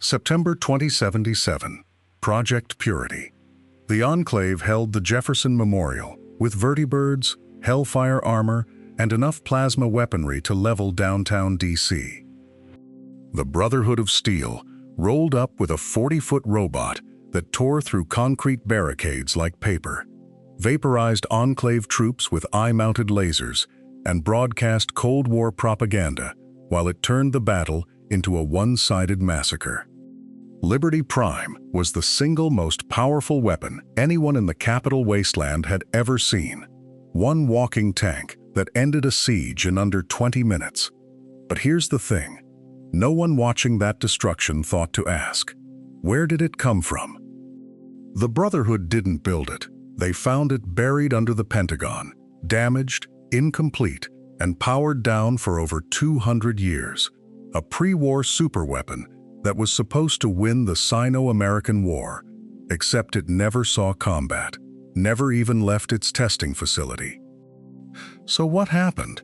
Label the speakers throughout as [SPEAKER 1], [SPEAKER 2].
[SPEAKER 1] September 2077, Project Purity. The Enclave held the Jefferson Memorial with vertibirds, Hellfire armor, and enough plasma weaponry to level downtown DC. The Brotherhood of Steel rolled up with a 40-foot robot that tore through concrete barricades like paper, vaporized Enclave troops with eye-mounted lasers, and broadcast Cold War propaganda while it turned the battle into a one-sided massacre. Liberty Prime was the single most powerful weapon anyone in the capital Wasteland had ever seen. One walking tank that ended a siege in under 20 minutes. But here's the thing. No one watching that destruction thought to ask, where did it come from? The Brotherhood didn't build it. They found it buried under the Pentagon, damaged, incomplete, and powered down for over 200 years. A pre-war superweapon that was supposed to win the Sino-American War, except it never saw combat, never even left its testing facility. So what happened?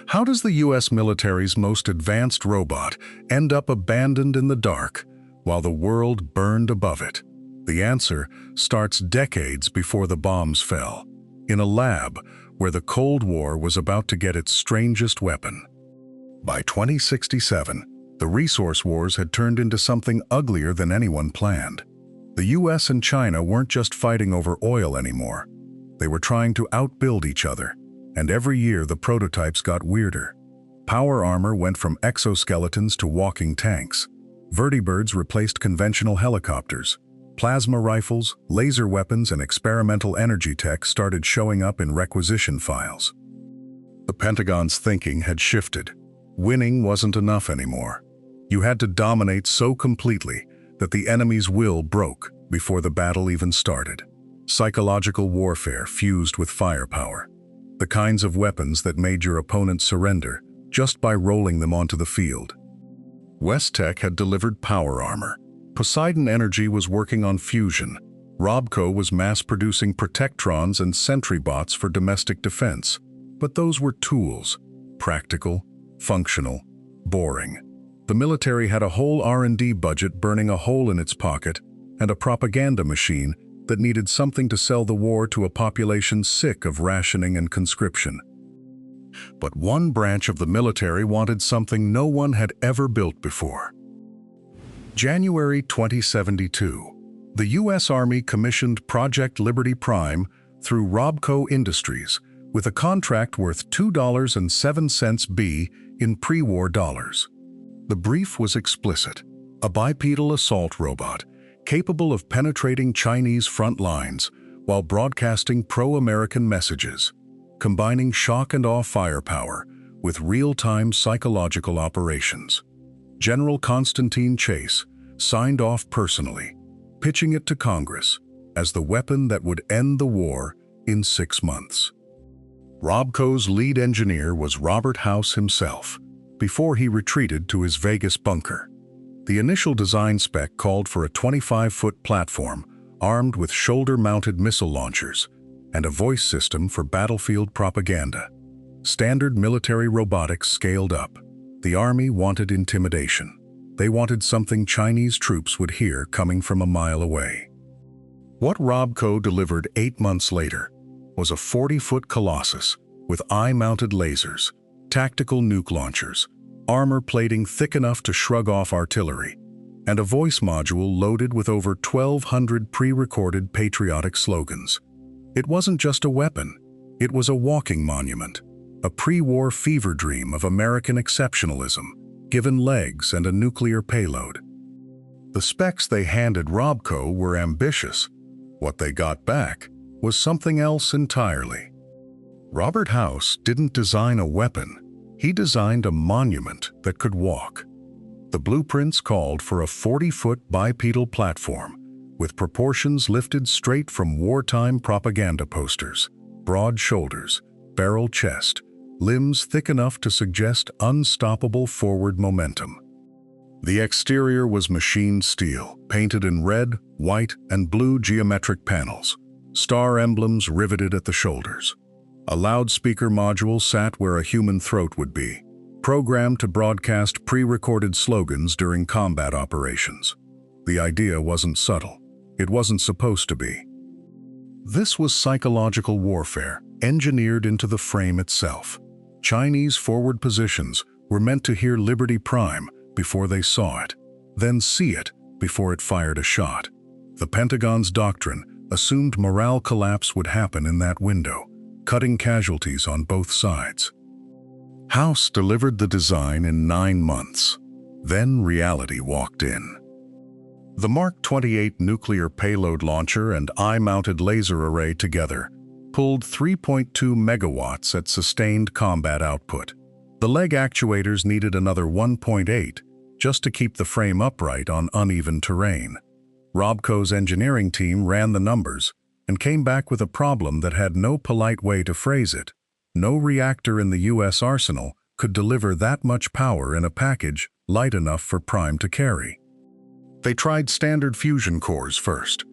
[SPEAKER 1] How does the US military's most advanced robot end up abandoned in the dark while the world burned above it? The answer starts decades before the bombs fell, in a lab where the Cold War was about to get its strangest weapon. By 2067, the resource wars had turned into something uglier than anyone planned. The US and China weren't just fighting over oil anymore. They were trying to outbuild each other, and every year the prototypes got weirder. Power armor went from exoskeletons to walking tanks. Vertibirds replaced conventional helicopters. Plasma rifles, laser weapons, and experimental energy tech started showing up in requisition files. The Pentagon's thinking had shifted. Winning wasn't enough anymore. You had to dominate so completely that the enemy's will broke before the battle even started. Psychological warfare fused with firepower. The kinds of weapons that made your opponent surrender just by rolling them onto the field. West Tech had delivered power armor. Poseidon Energy was working on fusion. RobCo was mass-producing protectrons and sentry bots for domestic defense. But those were tools. Practical, functional, boring. The military had a whole R&D budget burning a hole in its pocket and a propaganda machine that needed something to sell the war to a population sick of rationing and conscription. But one branch of the military wanted something no one had ever built before. January 2072, the U.S. Army commissioned Project Liberty Prime through RobCo Industries with a contract worth $2.07 in pre-war dollars. The brief was explicit: a bipedal assault robot capable of penetrating Chinese front lines while broadcasting pro-American messages, combining shock and awe firepower with real-time psychological operations. General Constantine Chase signed off personally, pitching it to Congress as the weapon that would end the war in 6 months. RobCo's lead engineer was Robert House himself, before he retreated to his Vegas bunker. The initial design spec called for a 25-foot platform armed with shoulder-mounted missile launchers and a voice system for battlefield propaganda. Standard military robotics scaled up. The Army wanted intimidation. They wanted something Chinese troops would hear coming from a mile away. What RobCo delivered 8 months later was a 40-foot colossus with eye-mounted lasers, tactical nuke launchers, armor plating thick enough to shrug off artillery, and a voice module loaded with over 1,200 pre-recorded patriotic slogans. It wasn't just a weapon, it was a walking monument, a pre-war fever dream of American exceptionalism, given legs and a nuclear payload. The specs they handed RobCo were ambitious. What they got back was something else entirely. Robert House didn't design a weapon. He designed a monument that could walk. The blueprints called for a 40-foot bipedal platform with proportions lifted straight from wartime propaganda posters, broad shoulders, barrel chest, limbs thick enough to suggest unstoppable forward momentum. The exterior was machined steel, painted in red, white, and blue geometric panels, star emblems riveted at the shoulders. A loudspeaker module sat where a human throat would be, programmed to broadcast pre-recorded slogans during combat operations. The idea wasn't subtle. It wasn't supposed to be. This was psychological warfare, engineered into the frame itself. Chinese forward positions were meant to hear Liberty Prime before they saw it, then see it before it fired a shot. The Pentagon's doctrine assumed morale collapse would happen in that window, cutting casualties on both sides. House delivered the design in 9 months. Then reality walked in. The Mark 28 nuclear payload launcher and eye-mounted laser array together pulled 3.2 megawatts at sustained combat output. The leg actuators needed another 1.8 just to keep the frame upright on uneven terrain. RobCo's engineering team ran the numbers and came back with a problem that had no polite way to phrase it. No reactor in the U.S. arsenal could deliver that much power in a package light enough for Prime to carry. They tried standard fusion cores first.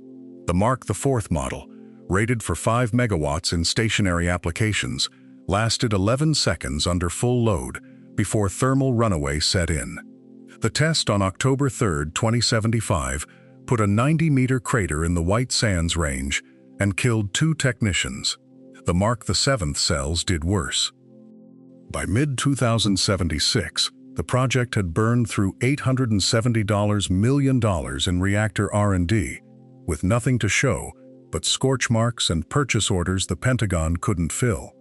[SPEAKER 1] The Mark IV model, rated for 5 megawatts in stationary applications, lasted 11 seconds under full load before thermal runaway set in. The test on October 3, 2075, put a 90-meter crater in the White Sands range and killed 2 technicians. The Mark VII cells did worse. By mid-2076, the project had burned through $870 million in reactor R&D, with nothing to show but scorch marks and purchase orders the Pentagon couldn't fill.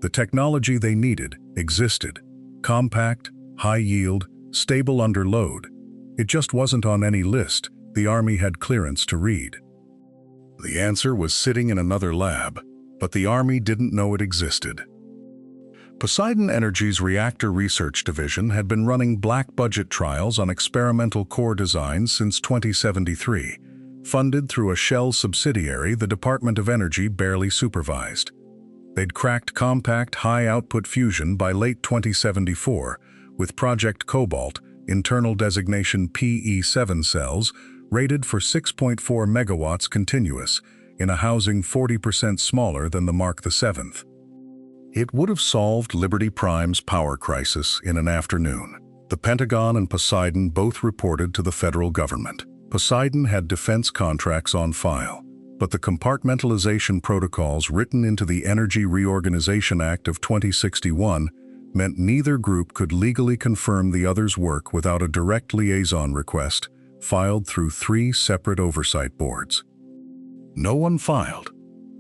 [SPEAKER 1] The technology they needed existed: compact, high-yield, stable under load. It just wasn't on any list the Army had clearance to read. The answer was sitting in another lab, but the Army didn't know it existed. Poseidon Energy's Reactor Research Division had been running black-budget trials on experimental core designs since 2073, funded through a shell subsidiary the Department of Energy barely supervised. They'd cracked compact, high-output fusion by late 2074 with Project Cobalt, internal designation PE7 cells, rated for 6.4 megawatts continuous, in a housing 40% smaller than the Mark VII. It would have solved Liberty Prime's power crisis in an afternoon. The Pentagon and Poseidon both reported to the federal government. Poseidon had defense contracts on file, but the compartmentalization protocols written into the Energy Reorganization Act of 2061 meant neither group could legally confirm the other's work without a direct liaison request filed through 3 separate oversight boards. No one filed.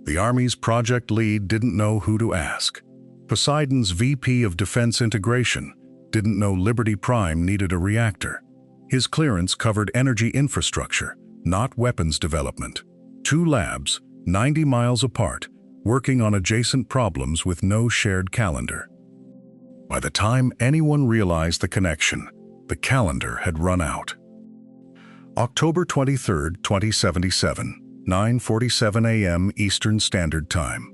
[SPEAKER 1] The Army's project lead didn't know who to ask. Poseidon's VP of Defense Integration didn't know Liberty Prime needed a reactor. His clearance covered energy infrastructure, not weapons development. 2 labs, 90 miles apart, working on adjacent problems with no shared calendar. By the time anyone realized the connection, the calendar had run out. October 23, 2077, 9:47 a.m. Eastern Standard Time.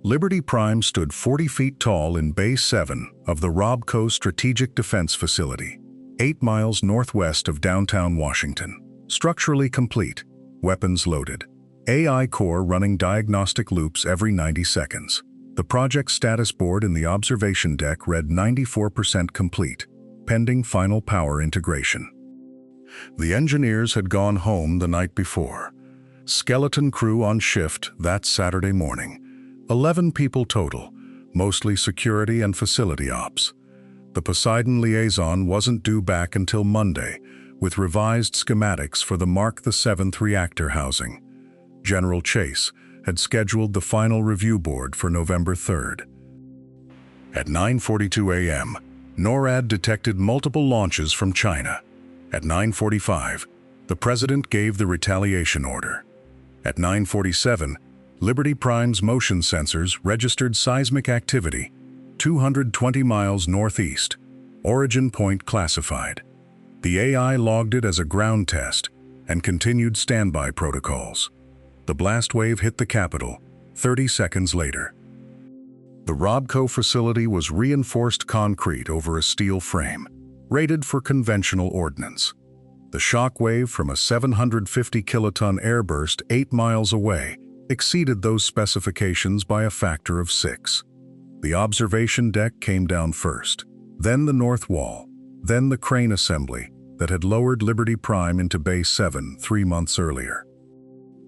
[SPEAKER 1] Liberty Prime stood 40 feet tall in Bay 7 of the RobCo Strategic Defense Facility, 8 miles northwest of downtown Washington. Structurally complete, weapons loaded, AI core running diagnostic loops every 90 seconds. The project status board in the observation deck read 94% complete, pending final power integration. The engineers had gone home the night before. Skeleton crew on shift that Saturday morning. 11 people total, mostly security and facility ops. The Poseidon liaison wasn't due back until Monday, with revised schematics for the Mark VII reactor housing. General Chase had scheduled the final review board for November 3rd. At 9:42 a.m., NORAD detected multiple launches from China. At 9:45, the President gave the retaliation order. At 9:47, Liberty Prime's motion sensors registered seismic activity, 220 miles northeast, origin point classified. The AI logged it as a ground test and continued standby protocols. The blast wave hit the capital 30 seconds later. The RobCo facility was reinforced concrete over a steel frame, rated for conventional ordnance. The shock wave from a 750 kiloton airburst 8 miles away exceeded those specifications by a factor of 6. The observation deck came down first. then the North Wall, then the crane assembly that had lowered Liberty Prime into Bay 7 3 months earlier.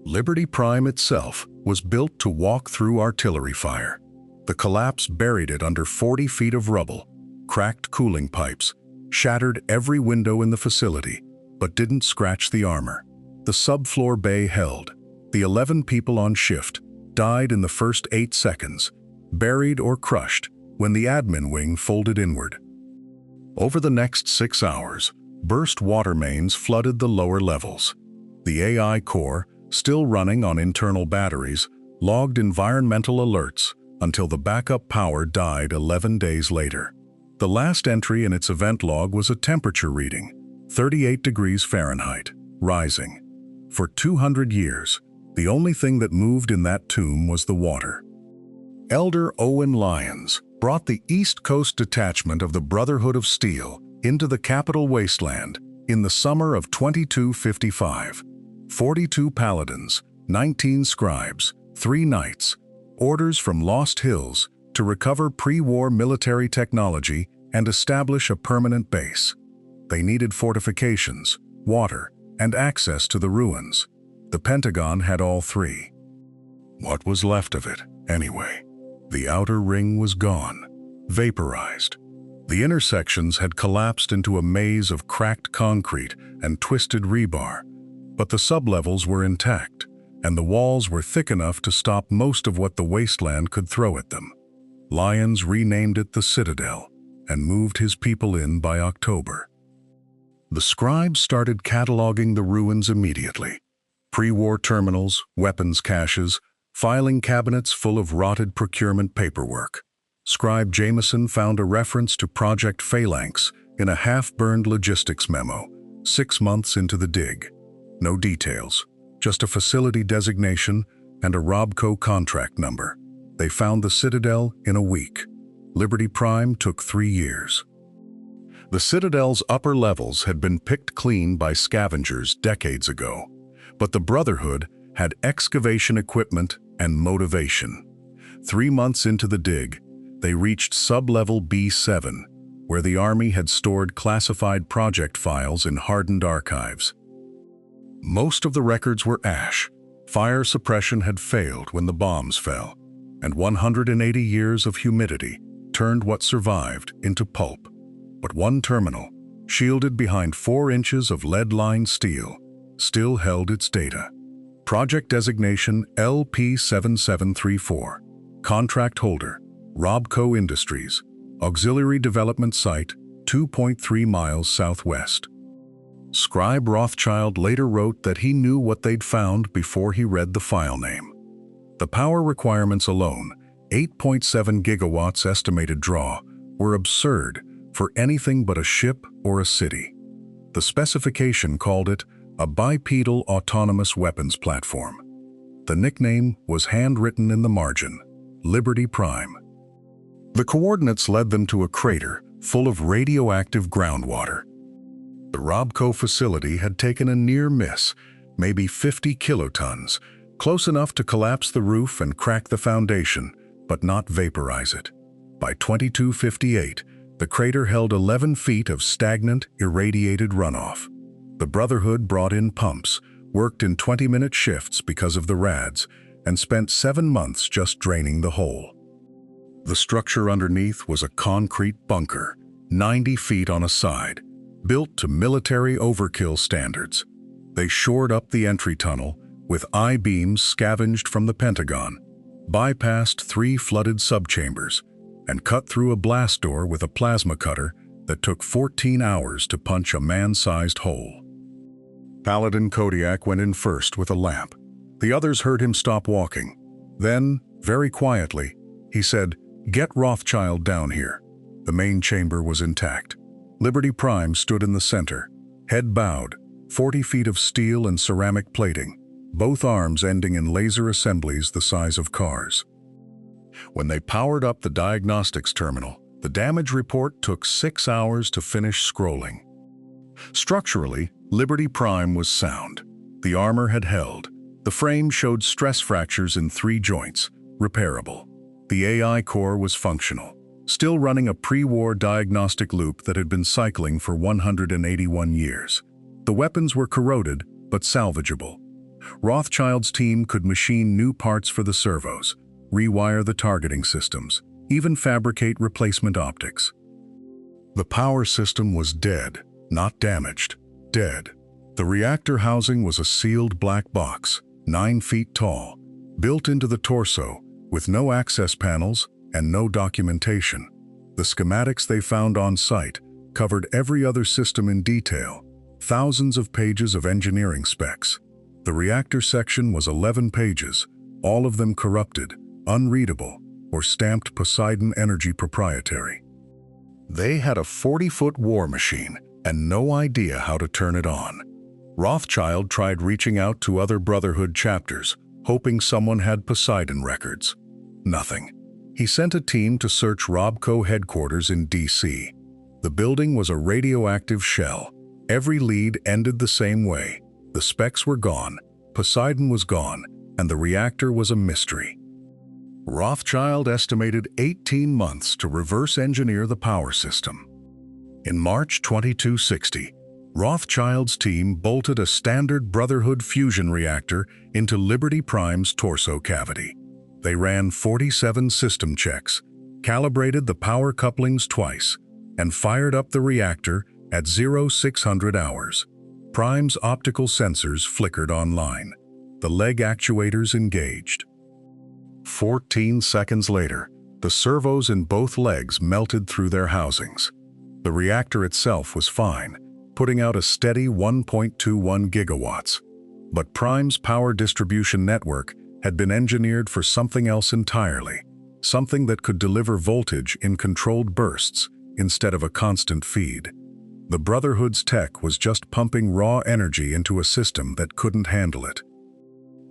[SPEAKER 1] Liberty Prime itself was built to walk through artillery fire. The collapse buried it under 40 feet of rubble, cracked cooling pipes, shattered every window in the facility, but didn't scratch the armor. The subfloor bay held. The 11 people on shift died in the first 8 seconds, buried or crushed when the admin wing folded inward. Over the next 6 hours, burst water mains flooded the lower levels. The AI core, still running on internal batteries, logged environmental alerts until the backup power died 11 days later. The last entry in its event log was a temperature reading, 38 degrees Fahrenheit, rising. For 200 years, the only thing that moved in that tomb was the water. Elder Lyons brought the East Coast detachment of the Brotherhood of Steel into the capital Wasteland in the summer of 2255. 42 paladins, 19 scribes, 3 knights, orders from Lost Hills to recover pre-war military technology and establish a permanent base. They needed fortifications, water, and access to the ruins. The Pentagon had all 3. What was left of it, anyway? The outer ring was gone, vaporized. The intersections had collapsed into a maze of cracked concrete and twisted rebar, but the sublevels were intact, and the walls were thick enough to stop most of what the Wasteland could throw at them. Lyons renamed it the Citadel and moved his people in by October. The scribes started cataloging the ruins immediately. Pre-war terminals, weapons caches, filing cabinets full of rotted procurement paperwork. Scribe Jameson found a reference to Project Phalanx in a half-burned logistics memo, 6 months into the dig. No details, just a facility designation and a RobCo contract number. They found the Citadel in a week. Liberty Prime took 3 years. The Citadel's upper levels had been picked clean by scavengers decades ago, but the Brotherhood had excavation equipment and motivation. 3 months into the dig, they reached sub-level B7, where the Army had stored classified project files in hardened archives. Most of the records were ash. Fire suppression had failed when the bombs fell, and 180 years of humidity turned what survived into pulp. But one terminal, shielded behind 4 inches of lead-lined steel, still held its data. Project designation LP7734. Contract holder, RobCo Industries. Auxiliary development site, 2.3 miles southwest. Scribe Rothschild later wrote that he knew what they'd found before he read the file name. The power requirements alone, 8.7 gigawatts estimated draw, were absurd for anything but a ship or a city. The specification called it a bipedal autonomous weapons platform. The nickname was handwritten in the margin, Liberty Prime. The coordinates led them to a crater full of radioactive groundwater. The RobCo facility had taken a near miss, maybe 50 kilotons, close enough to collapse the roof and crack the foundation, but not vaporize it. By 2258, the crater held 11 feet of stagnant, irradiated runoff. The Brotherhood brought in pumps, worked in 20-minute shifts because of the rads, and spent 7 months just draining the hole. The structure underneath was a concrete bunker, 90 feet on a side, built to military overkill standards. They shored up the entry tunnel with I-beams scavenged from the Pentagon, bypassed 3 flooded subchambers, and cut through a blast door with a plasma cutter that took 14 hours to punch a man-sized hole. Paladin Kodiak went in first with a lamp. The others heard him stop walking. Then, very quietly, he said, "Get Rothschild down here." The main chamber was intact. Liberty Prime stood in the center, head bowed, 40 feet of steel and ceramic plating, both arms ending in laser assemblies the size of cars. When they powered up the diagnostics terminal, the damage report took 6 hours to finish scrolling. Structurally, Liberty Prime was sound. The armor had held. The frame showed stress fractures in 3 joints, repairable. The AI core was functional. still running a pre-war diagnostic loop that had been cycling for 181 years. The weapons were corroded, but salvageable. Rothschild's team could machine new parts for the servos, rewire the targeting systems, even fabricate replacement optics. The power system was dead, not damaged, dead. The reactor housing was a sealed black box, 9 feet tall, built into the torso, with no access panels and no documentation. The schematics they found on site covered every other system in detail, thousands of pages of engineering specs. The reactor section was 11 pages, all of them corrupted, unreadable, or stamped Poseidon Energy proprietary. They had a 40-foot war machine and no idea how to turn it on. Rothschild tried reaching out to other Brotherhood chapters, hoping someone had Poseidon records. Nothing. He sent a team to search RobCo headquarters in D.C. The building was a radioactive shell. Every lead ended the same way. The specs were gone, Poseidon was gone, and the reactor was a mystery. Rothschild estimated 18 months to reverse engineer the power system. In March 2260, Rothschild's team bolted a standard Brotherhood fusion reactor into Liberty Prime's torso cavity. They ran 47 system checks, calibrated the power couplings twice, and fired up the reactor at 0600 hours. Prime's optical sensors flickered online. The leg actuators engaged. 14 seconds later, the servos in both legs melted through their housings. The reactor itself was fine, putting out a steady 1.21 gigawatts. But Prime's power distribution network had been engineered for something else entirely, something that could deliver voltage in controlled bursts instead of a constant feed. The Brotherhood's tech was just pumping raw energy into a system that couldn't handle it.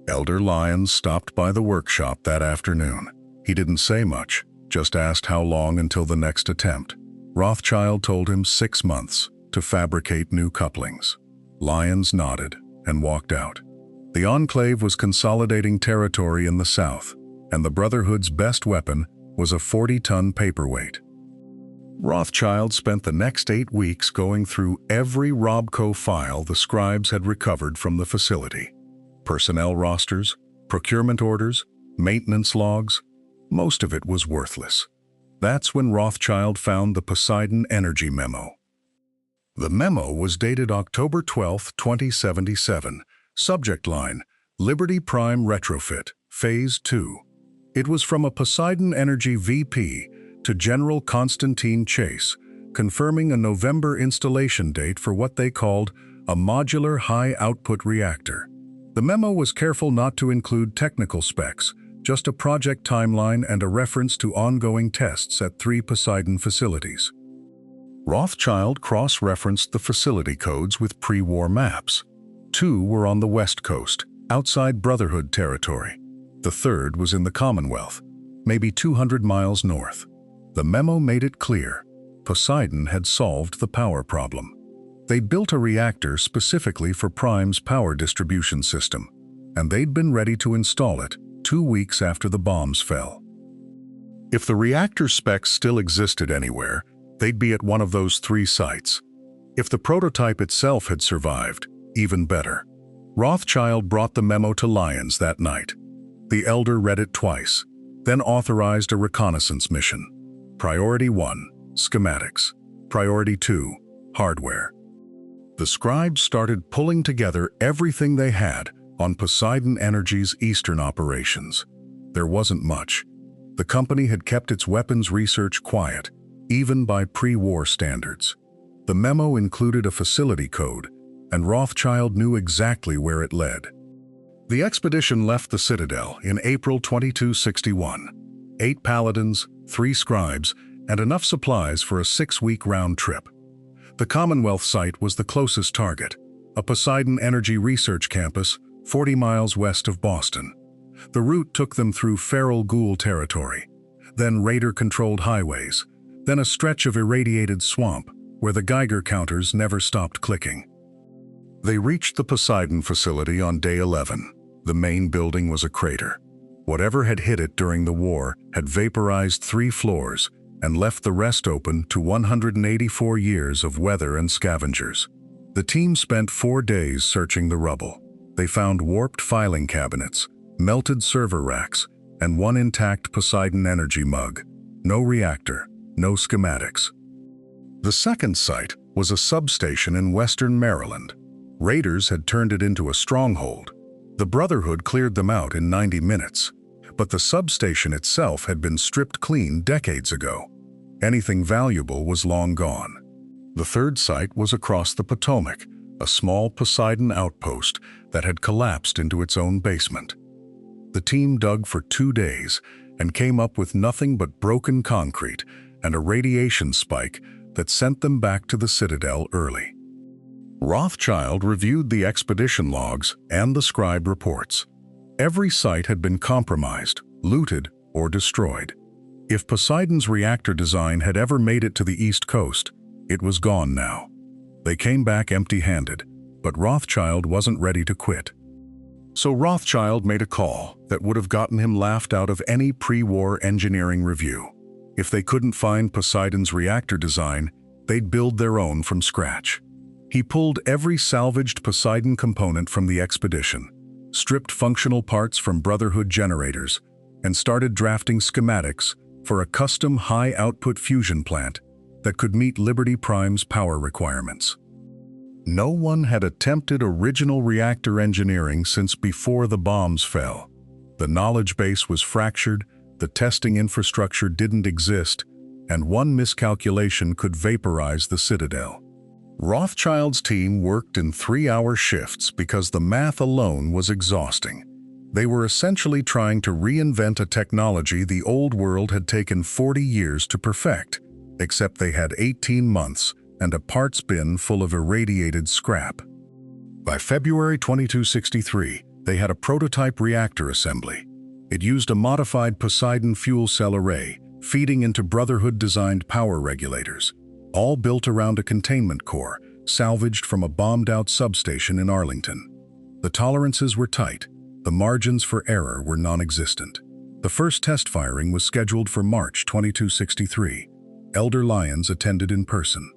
[SPEAKER 1] Elder Lyons stopped by the workshop that afternoon. He didn't say much, just asked how long until the next attempt. Rothschild told him 6 months to fabricate new couplings. Lyons nodded and walked out. The Enclave was consolidating territory in the south, and the Brotherhood's best weapon was a 40-ton paperweight. Rothschild spent the next 8 weeks going through every RobCo file the scribes had recovered from the facility. Personnel rosters, procurement orders, maintenance logs, most of it was worthless. That's when Rothschild found the Poseidon Energy memo. The memo was dated October 12, 2077. Subject line, Liberty Prime Retrofit, Phase 2. It was from a Poseidon Energy VP to General Constantine Chase, confirming a November installation date for what they called a modular high-output reactor. The memo was careful not to include technical specs, just a project timeline and a reference to ongoing tests at 3 Poseidon facilities. Rothschild cross-referenced the facility codes with pre-war maps. 2 were on the West Coast, outside Brotherhood territory. The third was in the Commonwealth, maybe 200 miles north. The memo made it clear Poseidon had solved the power problem. They'd built a reactor specifically for Prime's power distribution system, and they'd been ready to install it 2 weeks after the bombs fell. If the reactor specs still existed anywhere, they'd be at one of those 3 sites. If the prototype itself had survived, even better. Rothschild brought the memo to Lyons that night. The elder read it twice, then authorized a reconnaissance mission. Priority 1, schematics. Priority 2, hardware. The scribes started pulling together everything they had on Poseidon Energy's eastern operations. There wasn't much. The company had kept its weapons research quiet, even by pre-war standards. The memo included a facility code, and Rothschild knew exactly where it led. The expedition left the Citadel in April 2261. 8 paladins, 3 scribes, and enough supplies for a 6-week round trip. The Commonwealth site was the closest target, a Poseidon Energy research campus 40 miles west of Boston. The route took them through feral ghoul territory, then Raider-controlled highways, then a stretch of irradiated swamp where the Geiger counters never stopped clicking. They reached the Poseidon facility on day 11. The main building was a crater. Whatever had hit it during the war had vaporized 3 floors, and left the rest open to 184 years of weather and scavengers. The team spent 4 days searching the rubble. They found warped filing cabinets, melted server racks, and one intact Poseidon Energy mug. No reactor, no schematics. The second site was a substation in western Maryland. Raiders had turned it into a stronghold. The Brotherhood cleared them out in 90 minutes, but the substation itself had been stripped clean decades ago. Anything valuable was long gone. The third site was across the Potomac, a small Poseidon outpost that had collapsed into its own basement. The team dug for 2 days and came up with nothing but broken concrete and a radiation spike that sent them back to the Citadel early. Rothschild reviewed the expedition logs and the scribe reports. Every site had been compromised, looted, or destroyed. If Poseidon's reactor design had ever made it to the East Coast, it was gone now. They came back empty-handed, but Rothschild wasn't ready to quit. So Rothschild made a call that would have gotten him laughed out of any pre-war engineering review. If they couldn't find Poseidon's reactor design, they'd build their own from scratch. He pulled every salvaged Poseidon component from the expedition, stripped functional parts from Brotherhood generators, and started drafting schematics for a custom high-output fusion plant that could meet Liberty Prime's power requirements. No one had attempted original reactor engineering since before the bombs fell. The knowledge base was fractured, the testing infrastructure didn't exist, and one miscalculation could vaporize the Citadel. Rothschild's team worked in 3-hour shifts because the math alone was exhausting. They were essentially trying to reinvent a technology the old world had taken 40 years to perfect, except they had 18 months and a parts bin full of irradiated scrap. By February 2263, they had a prototype reactor assembly. It used a modified Poseidon fuel cell array, feeding into Brotherhood-designed power regulators, all built around a containment core, salvaged from a bombed-out substation in Arlington. The tolerances were tight. The margins for error were non-existent. The first test firing was scheduled for March 2263. Elder Lyons attended in person.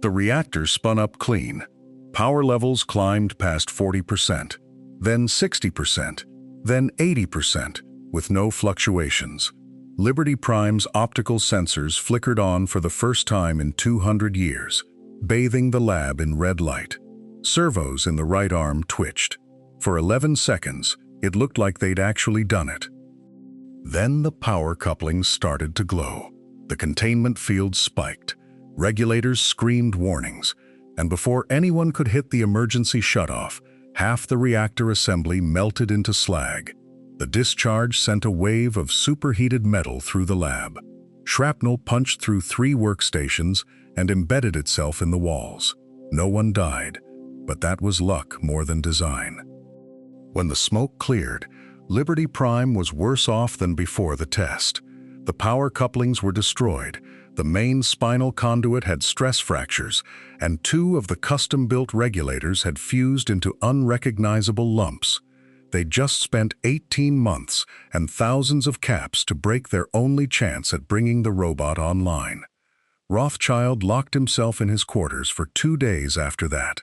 [SPEAKER 1] The reactor spun up clean. Power levels climbed past 40%, then 60%, then 80%, with no fluctuations. Liberty Prime's optical sensors flickered on for the first time in 200 years, bathing the lab in red light. Servos in the right arm twitched. For 11 seconds, it looked like they'd actually done it. Then the power couplings started to glow. The containment field spiked. Regulators screamed warnings, and before anyone could hit the emergency shutoff, half the reactor assembly melted into slag. The discharge sent a wave of superheated metal through the lab. Shrapnel punched through 3 workstations and embedded itself in the walls. No one died, but that was luck more than design. When the smoke cleared, Liberty Prime was worse off than before the test. The power couplings were destroyed, the main spinal conduit had stress fractures, and 2 of the custom-built regulators had fused into unrecognizable lumps. They'd just spent 18 months and thousands of caps to break their only chance at bringing the robot online. Rothschild locked himself in his quarters for 2 days after that.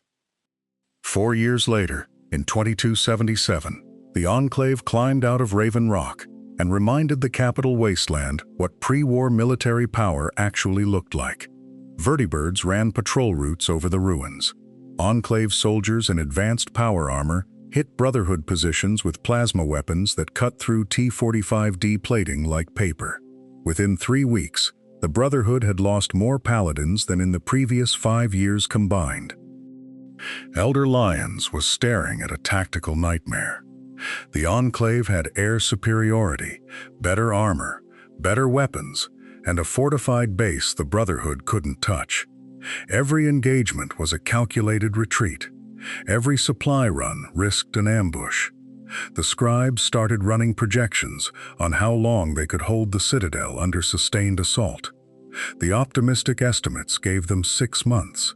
[SPEAKER 1] 4 years later, in 2277, the Enclave climbed out of Raven Rock and reminded the capital Wasteland what pre-war military power actually looked like. Vertibirds ran patrol routes over the ruins. Enclave soldiers in advanced power armor hit Brotherhood positions with plasma weapons that cut through T-45D plating like paper. Within 3 weeks, the Brotherhood had lost more paladins than in the previous 5 years combined. Elder Lyons was staring at a tactical nightmare. The Enclave had air superiority, better armor, better weapons, and a fortified base the Brotherhood couldn't touch. Every engagement was a calculated retreat. Every supply run risked an ambush. The scribes started running projections on how long they could hold the Citadel under sustained assault. The optimistic estimates gave them 6 months.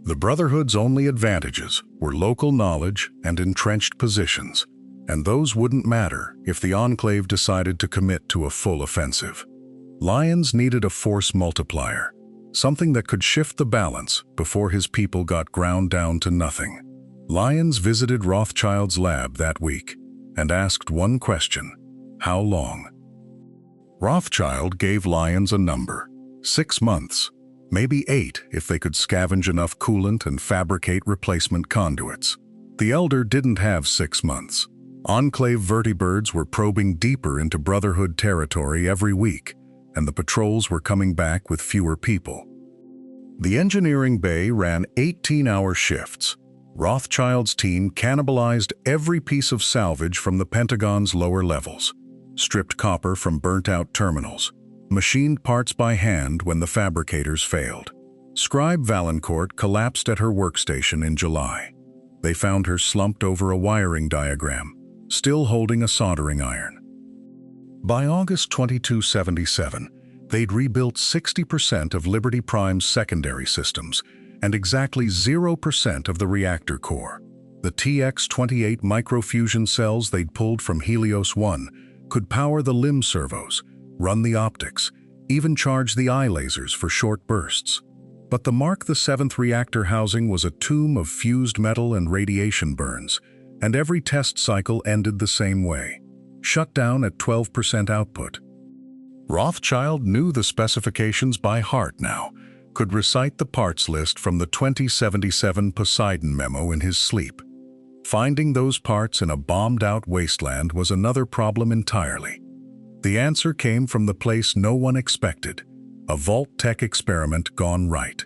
[SPEAKER 1] The Brotherhood's only advantages were local knowledge and entrenched positions, and those wouldn't matter if the Enclave decided to commit to a full offensive. Lyons needed a force multiplier, something that could shift the balance before his people got ground down to nothing. Lyons visited Rothschild's lab that week and asked one question: how long? Rothschild gave Lyons a number: 6 months, maybe 8 if they could scavenge enough coolant and fabricate replacement conduits. The Elder didn't have 6 months. Enclave vertibirds were probing deeper into Brotherhood territory every week, and the patrols were coming back with fewer people. The engineering bay ran 18-hour shifts. Rothschild's team cannibalized every piece of salvage from the Pentagon's lower levels, stripped copper from burnt-out terminals, machined parts by hand when the fabricators failed. Scribe Valancourt collapsed at her workstation in July. They found her slumped over a wiring diagram, still holding a soldering iron. By August 2277, they'd rebuilt 60% of Liberty Prime's secondary systems and exactly 0% of the reactor core. The TX-28 microfusion cells they'd pulled from Helios 1 could power the limb servos, run the optics, even charge the eye lasers for short bursts. But the Mark VII reactor housing was a tomb of fused metal and radiation burns, and every test cycle ended the same way: shut down at 12% output. Rothschild knew the specifications by heart now, could recite the parts list from the 2077 Poseidon memo in his sleep. Finding those parts in a bombed-out wasteland was another problem entirely. The answer came from the place no one expected: a Vault-Tec experiment gone right.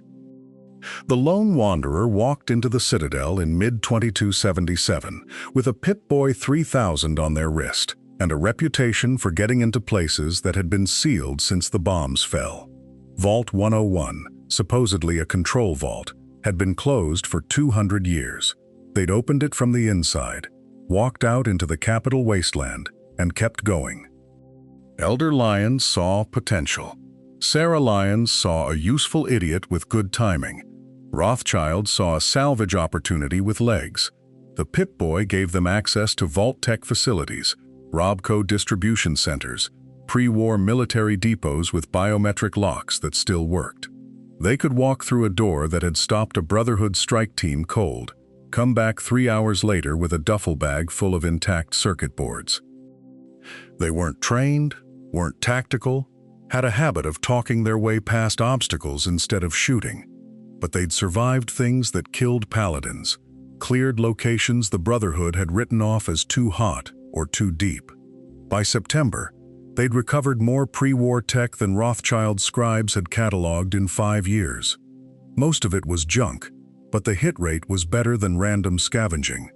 [SPEAKER 1] The lone wanderer walked into the Citadel in mid-2277 with a Pip-Boy 3000 on their wrist and a reputation for getting into places that had been sealed since the bombs fell. Vault 101, supposedly a control vault, had been closed for 200 years. They'd opened it from the inside, walked out into the capital wasteland, and kept going. Elder Lyons saw potential. Sarah Lyons saw a useful idiot with good timing. Rothschild saw a salvage opportunity with legs. The Pip-Boy gave them access to Vault-Tec facilities, RobCo distribution centers, pre-war military depots with biometric locks that still worked. They could walk through a door that had stopped a Brotherhood strike team cold, come back 3 hours later with a duffel bag full of intact circuit boards. They weren't trained, weren't tactical, had a habit of talking their way past obstacles instead of shooting. But they'd survived things that killed paladins, cleared locations the Brotherhood had written off as too hot or too deep. By September, they'd recovered more pre-war tech than Rothschild's scribes had cataloged in 5 years. Most of it was junk, but the hit rate was better than random scavenging.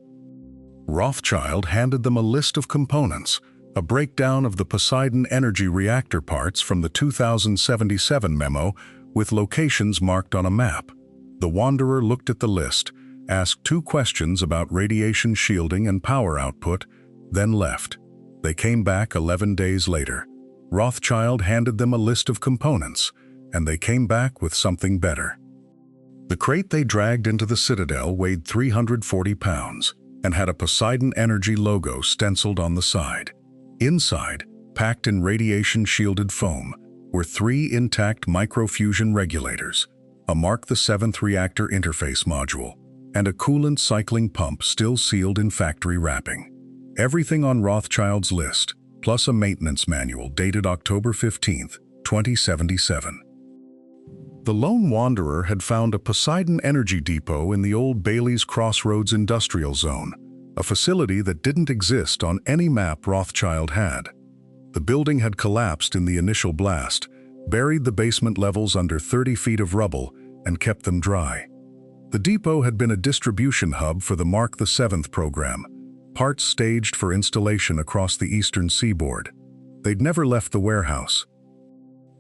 [SPEAKER 1] Rothschild handed them a list of components, a breakdown of the Poseidon Energy reactor parts from the 2077 memo with locations marked on a map. The Wanderer looked at the list, asked 2 questions about radiation shielding and power output, then left. They came back 11 days later. Rothschild handed them a list of components, and they came back with something better. The crate they dragged into the Citadel weighed 340 pounds and had a Poseidon Energy logo stenciled on the side. Inside, packed in radiation-shielded foam, were 3 intact microfusion regulators, a Mark VII reactor interface module, and a coolant cycling pump still sealed in factory wrapping. Everything on Rothschild's list, plus a maintenance manual dated October 15, 2077. The lone wanderer had found a Poseidon Energy depot in the old Bailey's Crossroads industrial zone, a facility that didn't exist on any map Rothschild had. The building had collapsed in the initial blast, buried the basement levels under 30 feet of rubble, and kept them dry. The depot had been a distribution hub for the Mark VII program, parts staged for installation across the eastern seaboard. They'd never left the warehouse.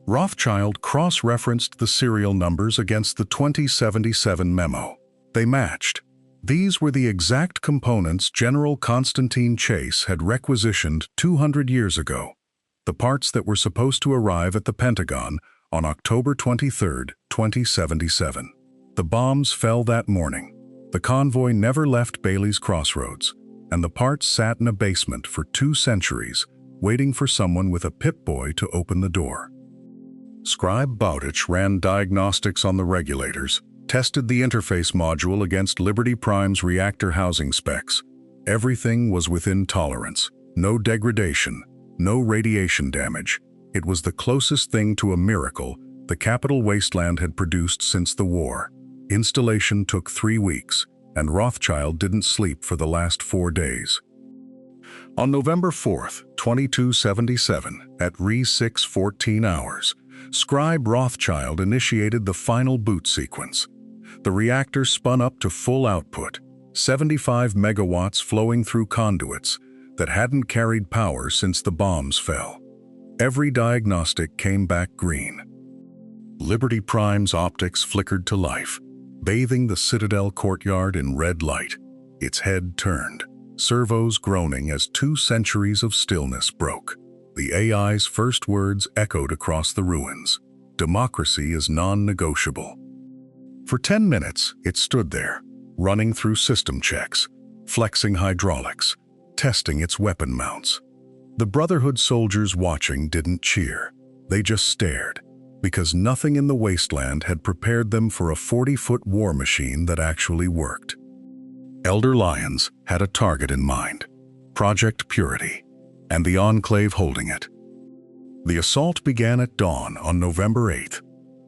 [SPEAKER 1] Rothschild cross-referenced the serial numbers against the 2077 memo. They matched. These were the exact components General Constantine Chase had requisitioned 200 years ago, the parts that were supposed to arrive at the Pentagon on October 23, 2077. The bombs fell that morning. The convoy never left Bailey's Crossroads, and the parts sat in a basement for 2 centuries, waiting for someone with a Pip-Boy to open the door. Scribe Bowditch ran diagnostics on the regulators, tested the interface module against Liberty Prime's reactor housing specs. Everything was within tolerance. No degradation, no radiation damage. It was the closest thing to a miracle the capital Wasteland had produced since the war. Installation took 3 weeks, and Rothschild didn't sleep for the last 4 days. On November 4th, 2277, at Re-6:14 hours, Scribe Rothschild initiated the final boot sequence. The reactor spun up to full output, 75 megawatts flowing through conduits that hadn't carried power since the bombs fell. Every diagnostic came back green. Liberty Prime's optics flickered to life, bathing the Citadel courtyard in red light. Its head turned, servos groaning as 2 centuries of stillness broke. The AI's first words echoed across the ruins. Democracy is non-negotiable. For 10 minutes, it stood there, running through system checks, flexing hydraulics, testing its weapon mounts. The Brotherhood soldiers watching didn't cheer. They just stared, because nothing in the Wasteland had prepared them for a 40-foot war machine that actually worked. Elder Lyons had a target in mind, Project Purity, and the Enclave holding it. The assault began at dawn on November 8th.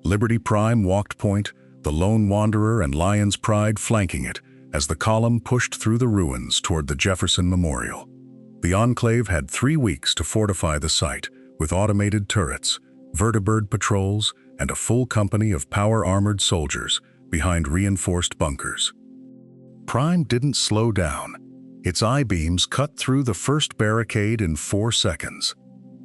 [SPEAKER 1] Liberty Prime walked point, the Lone Wanderer and Lyons Pride flanking it as the column pushed through the ruins toward the Jefferson Memorial. The Enclave had 3 weeks to fortify the site with automated turrets, vertibird patrols, and a full company of power-armored soldiers behind reinforced bunkers. Prime didn't slow down. Its I-beams cut through the first barricade in 4 seconds.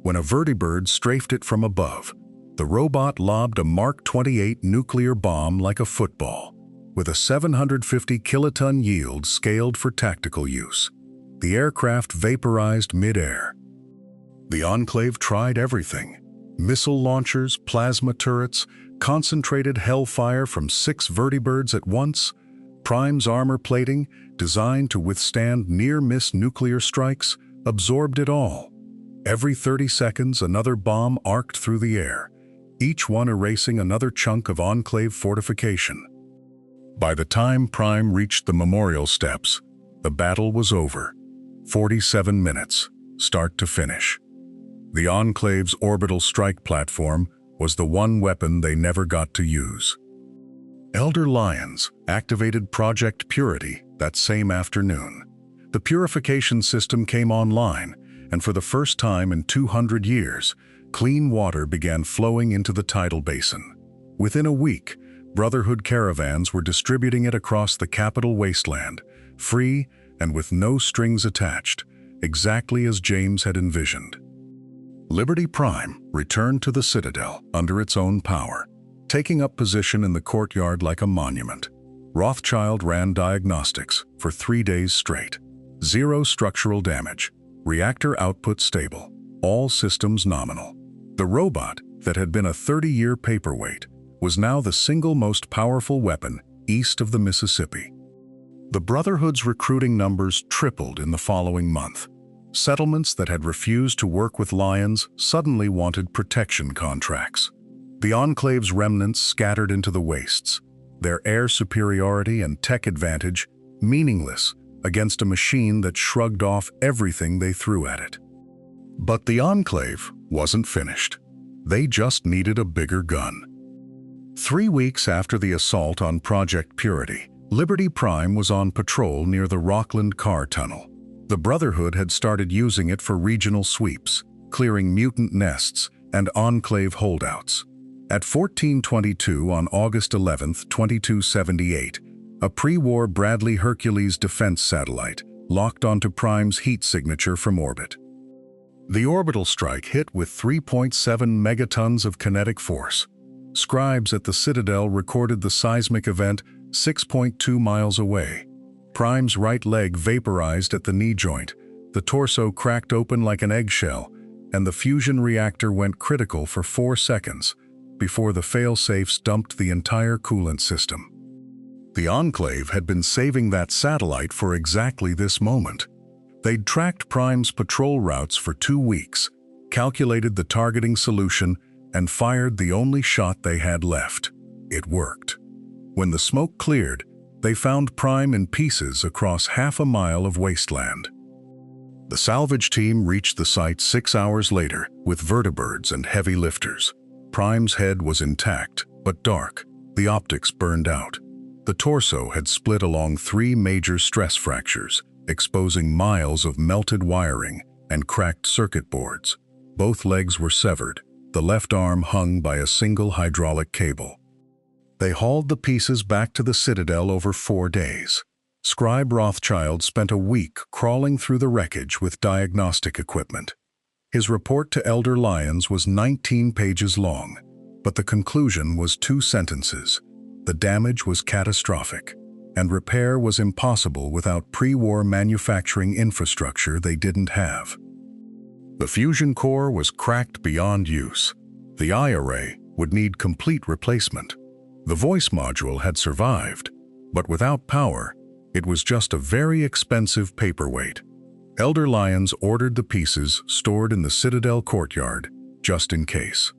[SPEAKER 1] When a vertibird strafed it from above, the robot lobbed a Mark 28 nuclear bomb like a football, with a 750 kiloton yield scaled for tactical use. The aircraft vaporized mid-air. The Enclave tried everything: missile launchers, plasma turrets, concentrated hellfire from 6 vertibirds at once. Prime's armor plating, designed to withstand near-miss nuclear strikes, absorbed it all. Every 30 seconds, another bomb arced through the air, each one erasing another chunk of Enclave fortification. By the time Prime reached the memorial steps, the battle was over. 47 minutes, start to finish. The Enclave's orbital strike platform was the one weapon they never got to use. Elder Lyons activated Project Purity that same afternoon. The purification system came online, and for the first time in 200 years, clean water began flowing into the tidal basin. Within a week, Brotherhood caravans were distributing it across the capital Wasteland, free and with no strings attached, exactly as James had envisioned. Liberty Prime returned to the Citadel under its own power, taking up position in the courtyard like a monument. Rothschild ran diagnostics for 3 days straight. 0 structural damage, reactor output stable, all systems nominal. The robot that had been a 30-year paperweight was now the single most powerful weapon east of the Mississippi. The Brotherhood's recruiting numbers tripled in the following month. Settlements that had refused to work with Lyons suddenly wanted protection contracts. The Enclave's remnants scattered into the wastes, their air superiority and tech advantage meaningless against a machine that shrugged off everything they threw at it. But the Enclave wasn't finished. They just needed a bigger gun. 3 weeks after the assault on Project Purity, Liberty Prime was on patrol near the Rockland Car Tunnel. The Brotherhood had started using it for regional sweeps, clearing mutant nests and Enclave holdouts. At 14:22 on August 11, 2278, a pre-war Bradley Hercules defense satellite locked onto Prime's heat signature from orbit. The orbital strike hit with 3.7 megatons of kinetic force. Scribes at the Citadel recorded the seismic event 6.2 miles away. Prime's right leg vaporized at the knee joint, the torso cracked open like an eggshell, and the fusion reactor went critical for 4 seconds before the fail-safes dumped the entire coolant system. The Enclave had been saving that satellite for exactly this moment. They'd tracked Prime's patrol routes for 2 weeks, calculated the targeting solution, and fired the only shot they had left. It worked. When the smoke cleared, they found Prime in pieces across half a mile of wasteland. The salvage team reached the site 6 hours later with vertibirds and heavy lifters. Prime's head was intact, but dark. The optics burned out. The torso had split along 3 major stress fractures, exposing miles of melted wiring and cracked circuit boards. Both legs were severed, the left arm hung by a single hydraulic cable. They hauled the pieces back to the Citadel over 4 days. Scribe Rothschild spent a week crawling through the wreckage with diagnostic equipment. His report to Elder Lyons was 19 pages long, but the conclusion was 2 sentences. The damage was catastrophic, and repair was impossible without pre-war manufacturing infrastructure they didn't have. The fusion core was cracked beyond use. The eye array would need complete replacement. The voice module had survived, but without power, it was just a very expensive paperweight. Elder Lyons ordered the pieces stored in the Citadel courtyard, just in case.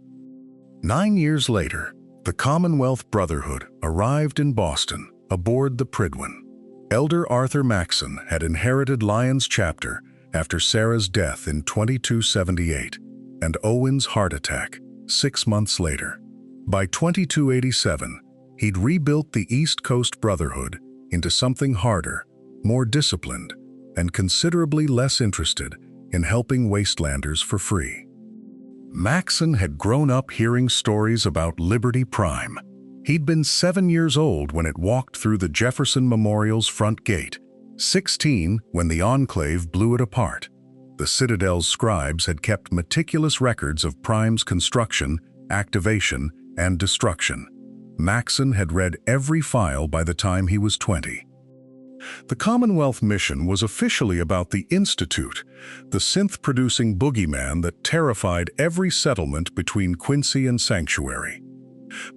[SPEAKER 1] 9 years later, the Commonwealth Brotherhood arrived in Boston aboard the Prydwen. Elder Arthur Maxson had inherited Lyons' chapter after Sarah's death in 2278 and Owen's heart attack 6 months later. By 2287, he'd rebuilt the East Coast Brotherhood into something harder, more disciplined, and considerably less interested in helping Wastelanders for free. Maxson had grown up hearing stories about Liberty Prime. He'd been 7 years old when it walked through the Jefferson Memorial's front gate, 16 when the Enclave blew it apart. The Citadel's scribes had kept meticulous records of Prime's construction, activation, and destruction. Maxson had read every file by the time he was 20. The Commonwealth mission was officially about the Institute, the synth-producing boogeyman that terrified every settlement between Quincy and Sanctuary.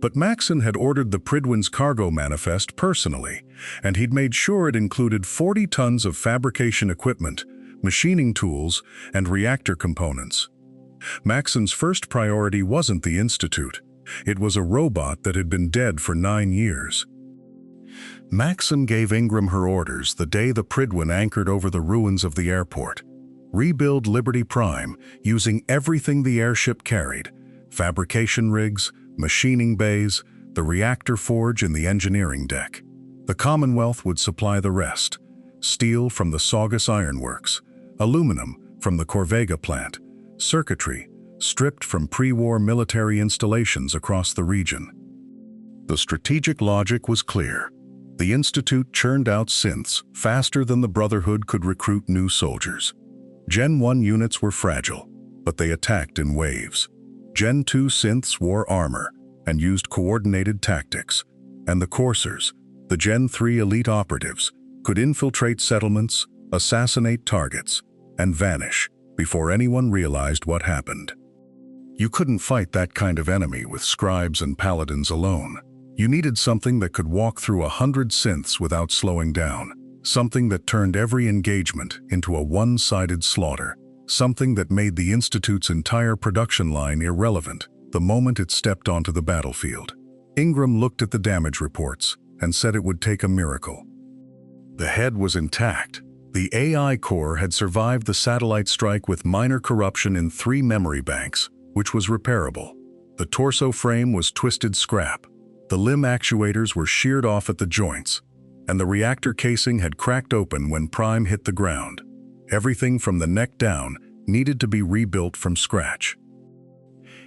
[SPEAKER 1] But Maxson had ordered the Prydwen's cargo manifest personally, and he'd made sure it included 40 tons of fabrication equipment, machining tools, and reactor components. Maxson's first priority wasn't the Institute. It was a robot that had been dead for 9 years. Maxson gave Ingram her orders the day the Prydwen anchored over the ruins of the airport. Rebuild Liberty Prime using everything the airship carried: fabrication rigs, machining bays, the reactor forge and the engineering deck. The Commonwealth would supply the rest: steel from the Saugus Ironworks, aluminum from the Corvega plant, circuitry stripped from pre-war military installations across the region. The strategic logic was clear. The Institute churned out synths faster than the Brotherhood could recruit new soldiers. Gen 1 units were fragile, but they attacked in waves. Gen 2 synths wore armor and used coordinated tactics, and the coursers, the Gen 3 elite operatives, could infiltrate settlements, assassinate targets, and vanish before anyone realized what happened. You couldn't fight that kind of enemy with scribes and paladins alone. You needed something that could walk through 100 synths without slowing down, something that turned every engagement into a one-sided slaughter, something that made the Institute's entire production line irrelevant the moment it stepped onto the battlefield. Ingram looked at the damage reports and said it would take a miracle. The head was intact. The AI core had survived the satellite strike with minor corruption in 3 memory banks, which was repairable. The torso frame was twisted scrap. The limb actuators were sheared off at the joints, and the reactor casing had cracked open when Prime hit the ground. Everything from the neck down needed to be rebuilt from scratch.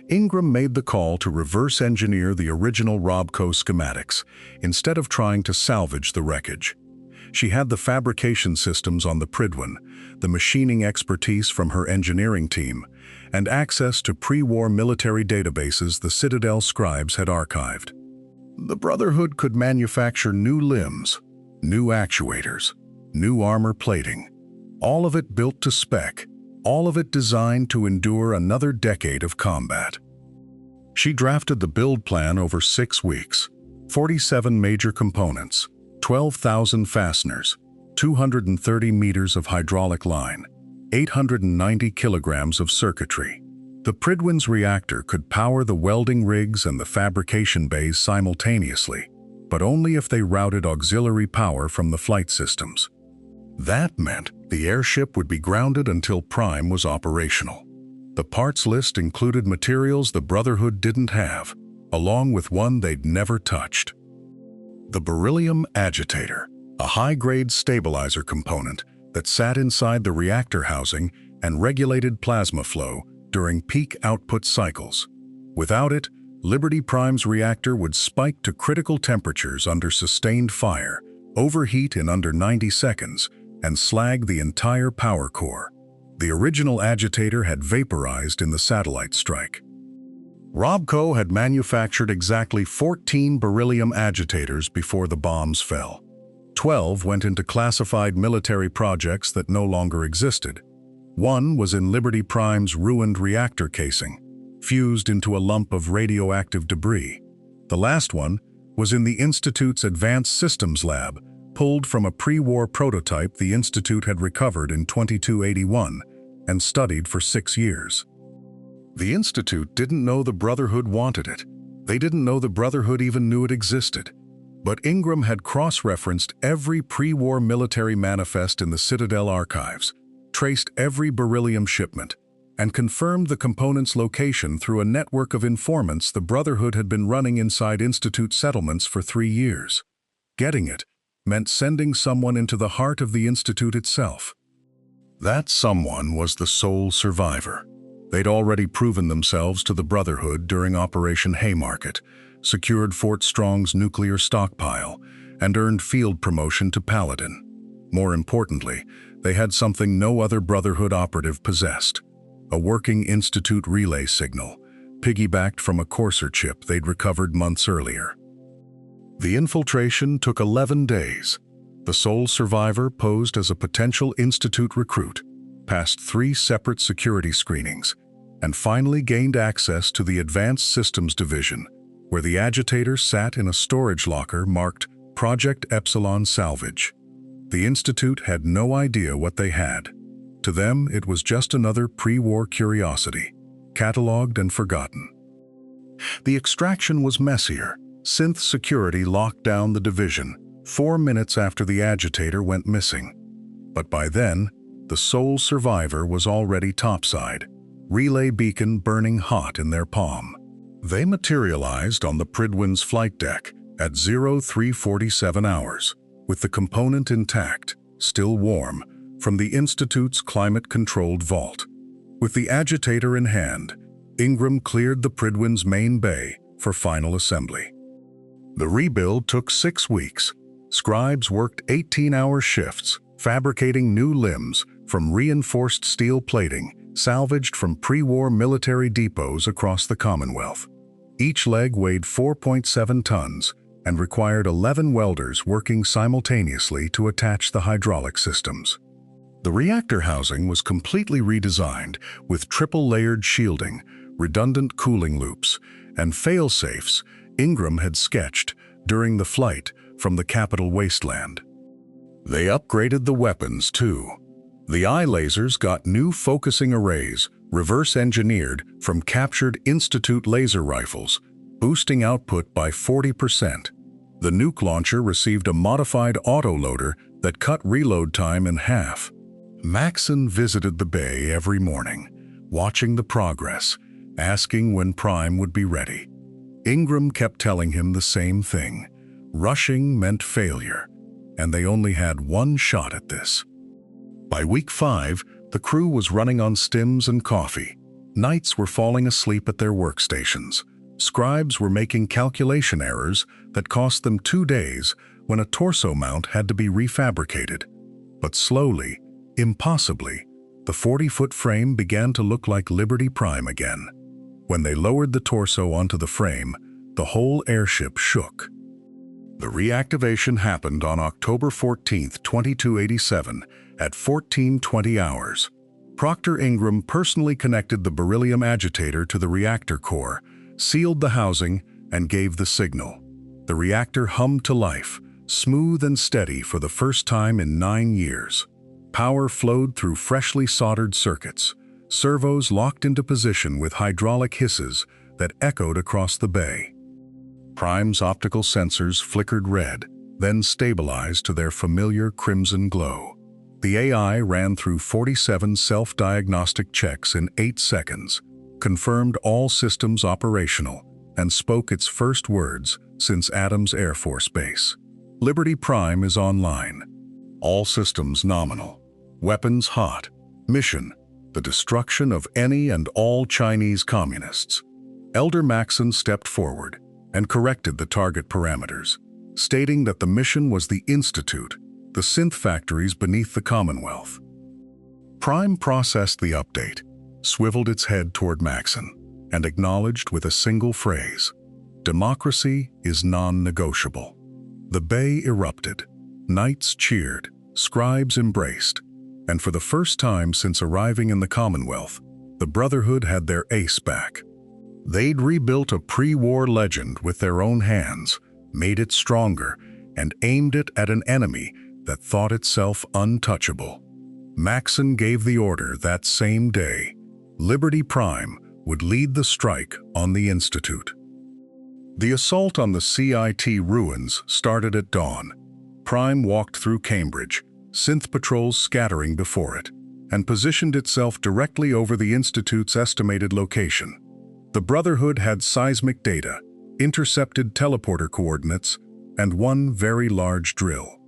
[SPEAKER 1] Ingram made the call to reverse engineer the original RobCo schematics instead of trying to salvage the wreckage. She had the fabrication systems on the Prydwen, the machining expertise from her engineering team, and access to pre-war military databases the Citadel scribes had archived. The Brotherhood could manufacture new limbs, new actuators, new armor plating, all of it built to spec, all of it designed to endure another decade of combat. She drafted the build plan over 6 weeks, 47 major components, 12,000 fasteners, 230 meters of hydraulic line, 890 kilograms of circuitry. The Prydwen's reactor could power the welding rigs and the fabrication bays simultaneously, but only if they routed auxiliary power from the flight systems. That meant the airship would be grounded until Prime was operational. The parts list included materials the Brotherhood didn't have, along with one they'd never touched. The beryllium agitator, a high-grade stabilizer component that sat inside the reactor housing and regulated plasma flow during peak output cycles. Without it, Liberty Prime's reactor would spike to critical temperatures under sustained fire, overheat in under 90 seconds, and slag the entire power core. The original agitator had vaporized in the satellite strike. RobCo had manufactured exactly 14 beryllium agitators before the bombs fell. 12 went into classified military projects that no longer existed. One was in Liberty Prime's ruined reactor casing, fused into a lump of radioactive debris. The last one was in the Institute's Advanced Systems Lab, pulled from a pre-war prototype the Institute had recovered in 2281 and studied for 6 years. The Institute didn't know the Brotherhood wanted it. They didn't know the Brotherhood even knew it existed. But Ingram had cross-referenced every pre-war military manifest in the Citadel archives, traced every beryllium shipment, and confirmed the component's location through a network of informants the Brotherhood had been running inside Institute settlements for 3 years. Getting it meant sending someone into the heart of the Institute itself. That someone was the sole survivor. They'd already proven themselves to the Brotherhood during Operation Haymarket, secured Fort Strong's nuclear stockpile, and earned field promotion to Paladin. More importantly, they had something no other Brotherhood operative possessed: a working Institute relay signal, piggybacked from a Courser chip they'd recovered months earlier. The infiltration took 11 days. The sole survivor posed as a potential Institute recruit, passed 3 separate security screenings, and finally gained access to the Advanced Systems Division, where the agitator sat in a storage locker marked Project Epsilon Salvage. The Institute had no idea what they had. To them, it was just another pre-war curiosity, catalogued and forgotten. The extraction was messier. Synth security locked down the division 4 minutes after the agitator went missing. But by then, the sole survivor was already topside, relay beacon burning hot in their palm. They materialized on the Prydwen's flight deck at 0347 hours, with the component intact, still warm, from the Institute's climate-controlled vault. With the agitator in hand, Ingram cleared the Prydwen's main bay for final assembly. The rebuild took 6 weeks. Scribes worked 18-hour shifts, fabricating new limbs from reinforced steel plating salvaged from pre-war military depots across the Commonwealth. Each leg weighed 4.7 tons and required 11 welders working simultaneously to attach the hydraulic systems. The reactor housing was completely redesigned with triple-layered shielding, redundant cooling loops, and fail-safes Ingram had sketched during the flight from the capital Wasteland. They upgraded the weapons, too. The eye lasers got new focusing arrays, reverse-engineered from captured Institute laser rifles, boosting output by 40%. The nuke launcher received a modified autoloader that cut reload time in half. Maxson visited the bay every morning, watching the progress, asking when Prime would be ready. Ingram kept telling him the same thing. Rushing meant failure, and they only had one shot at this. By week 5, the crew was running on stims and coffee. Knights were falling asleep at their workstations. Scribes were making calculation errors that cost them 2 days when a torso mount had to be refabricated. But slowly, impossibly, the 40-foot frame began to look like Liberty Prime again. When they lowered the torso onto the frame, the whole airship shook. The reactivation happened on October 14, 2287, at 1420 hours. Proctor Ingram personally connected the beryllium agitator to the reactor core, sealed the housing, and gave the signal. The reactor hummed to life, smooth and steady for the first time in 9 years. Power flowed through freshly soldered circuits. servos locked into position with hydraulic hisses that echoed across the bay. Prime's optical sensors flickered red, then stabilized to their familiar crimson glow. The AI ran through 47 self-diagnostic checks in 8 seconds, confirmed all systems operational, and spoke its first words since Adams Air Force Base. Liberty Prime is online. All systems nominal. Weapons hot. Mission: the destruction of any and all Chinese communists. Elder Maxon stepped forward and corrected the target parameters, stating that the mission was the Institute, the synth factories beneath the Commonwealth. Prime processed the update, swiveled its head toward Maxon, and acknowledged with a single phrase: "Democracy is non-negotiable." The bay erupted. Knights cheered, scribes embraced, and for the first time since arriving in the Commonwealth, the Brotherhood had their ace back. They'd rebuilt a pre-war legend with their own hands, made it stronger, and aimed it at an enemy that thought itself untouchable. Maxon gave the order that same day. Liberty Prime would lead the strike on the Institute. The assault on the CIT ruins started at dawn. Prime walked through Cambridge, synth patrols scattering before it, and positioned itself directly over the Institute's estimated location. The Brotherhood had seismic data, intercepted teleporter coordinates, and one very large drill.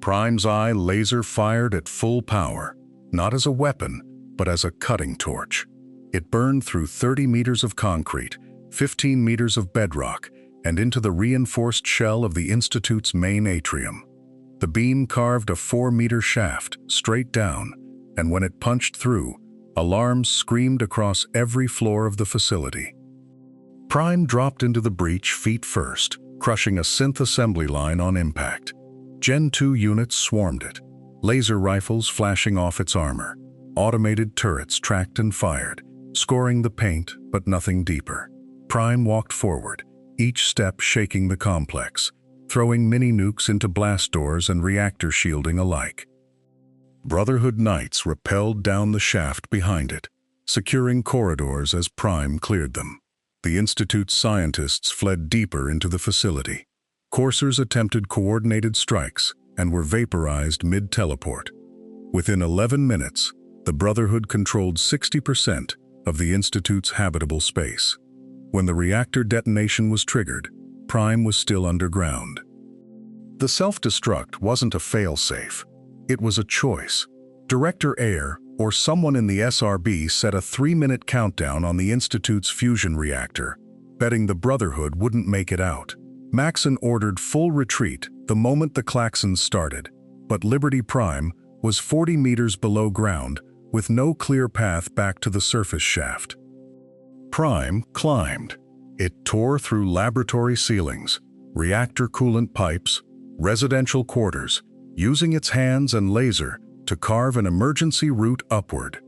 [SPEAKER 1] Prime's eye laser-fired at full power, not as a weapon, but as a cutting torch. It burned through 30 meters of concrete, 15 meters of bedrock, and into the reinforced shell of the Institute's main atrium. The beam carved a 4-meter shaft straight down, and when it punched through, alarms screamed across every floor of the facility. Prime dropped into the breach feet first, crushing a synth assembly line on impact. Gen 2 units swarmed it, laser rifles flashing off its armor. Automated turrets tracked and fired, scoring the paint but nothing deeper. Prime walked forward, each step shaking the complex, throwing mini-nukes into blast doors and reactor shielding alike. Brotherhood Knights rappelled down the shaft behind it, securing corridors as Prime cleared them. The Institute's scientists fled deeper into the facility. Coursers attempted coordinated strikes and were vaporized mid-teleport. Within 11 minutes, the Brotherhood controlled 60% of the Institute's habitable space. When the reactor detonation was triggered, Prime was still underground. The self-destruct wasn't a fail-safe. It was a choice. Director Ayer, or someone in the SRB, set a 3-minute countdown on the Institute's fusion reactor, betting the Brotherhood wouldn't make it out. Maxon ordered full retreat the moment the klaxons started, but Liberty Prime was 40 meters below ground, with no clear path back to the surface shaft. Prime climbed. It tore through laboratory ceilings, reactor coolant pipes, residential quarters, using its hands and laser to carve an emergency route upward.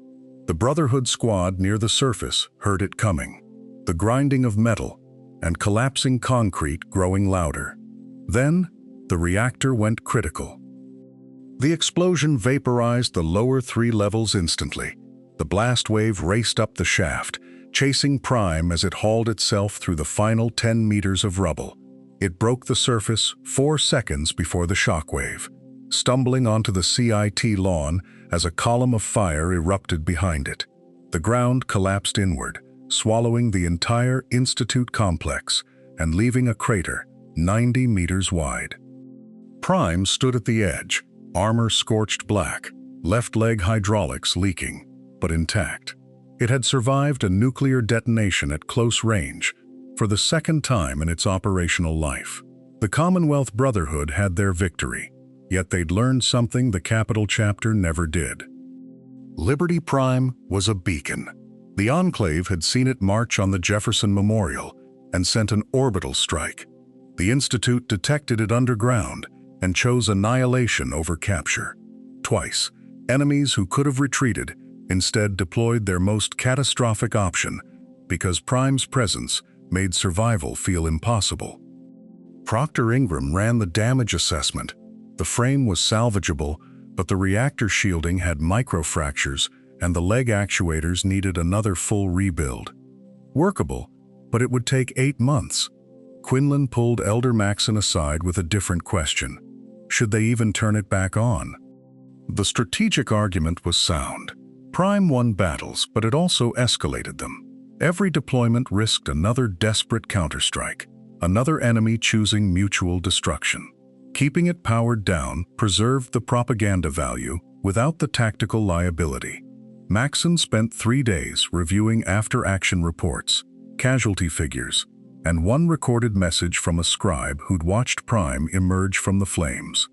[SPEAKER 1] The Brotherhood squad near the surface heard it coming, the grinding of metal and collapsing concrete growing louder. Then, the reactor went critical. The explosion vaporized the lower 3 levels instantly. The blast wave raced up the shaft, chasing Prime as it hauled itself through the final 10 meters of rubble. It broke the surface 4 seconds before the shockwave, stumbling onto the CIT lawn as a column of fire erupted behind it. The ground collapsed inward, swallowing the entire Institute complex and leaving a crater 90 meters wide. Prime stood at the edge, armor scorched black, left leg hydraulics leaking, but intact. It had survived a nuclear detonation at close range for the second time in its operational life. The Commonwealth Brotherhood had their victory, yet they'd learned something the Capital Chapter never did. Liberty Prime was a beacon. The Enclave had seen it march on the Jefferson Memorial and sent an orbital strike. The Institute detected it underground and chose annihilation over capture. Twice, enemies who could have retreated instead deployed their most catastrophic option because Prime's presence made survival feel impossible. Proctor Ingram ran the damage assessment. The frame was salvageable, but the reactor shielding had microfractures and the leg actuators needed another full rebuild. Workable, but it would take 8 months. Quinlan pulled Elder Maxon aside with a different question. Should they even turn it back on? The strategic argument was sound. Prime won battles, but it also escalated them. Every deployment risked another desperate counterstrike, another enemy choosing mutual destruction. Keeping it powered down preserved the propaganda value without the tactical liability. Maxon spent 3 days reviewing after-action reports, casualty figures, and one recorded message from a scribe who'd watched Prime emerge from the flames.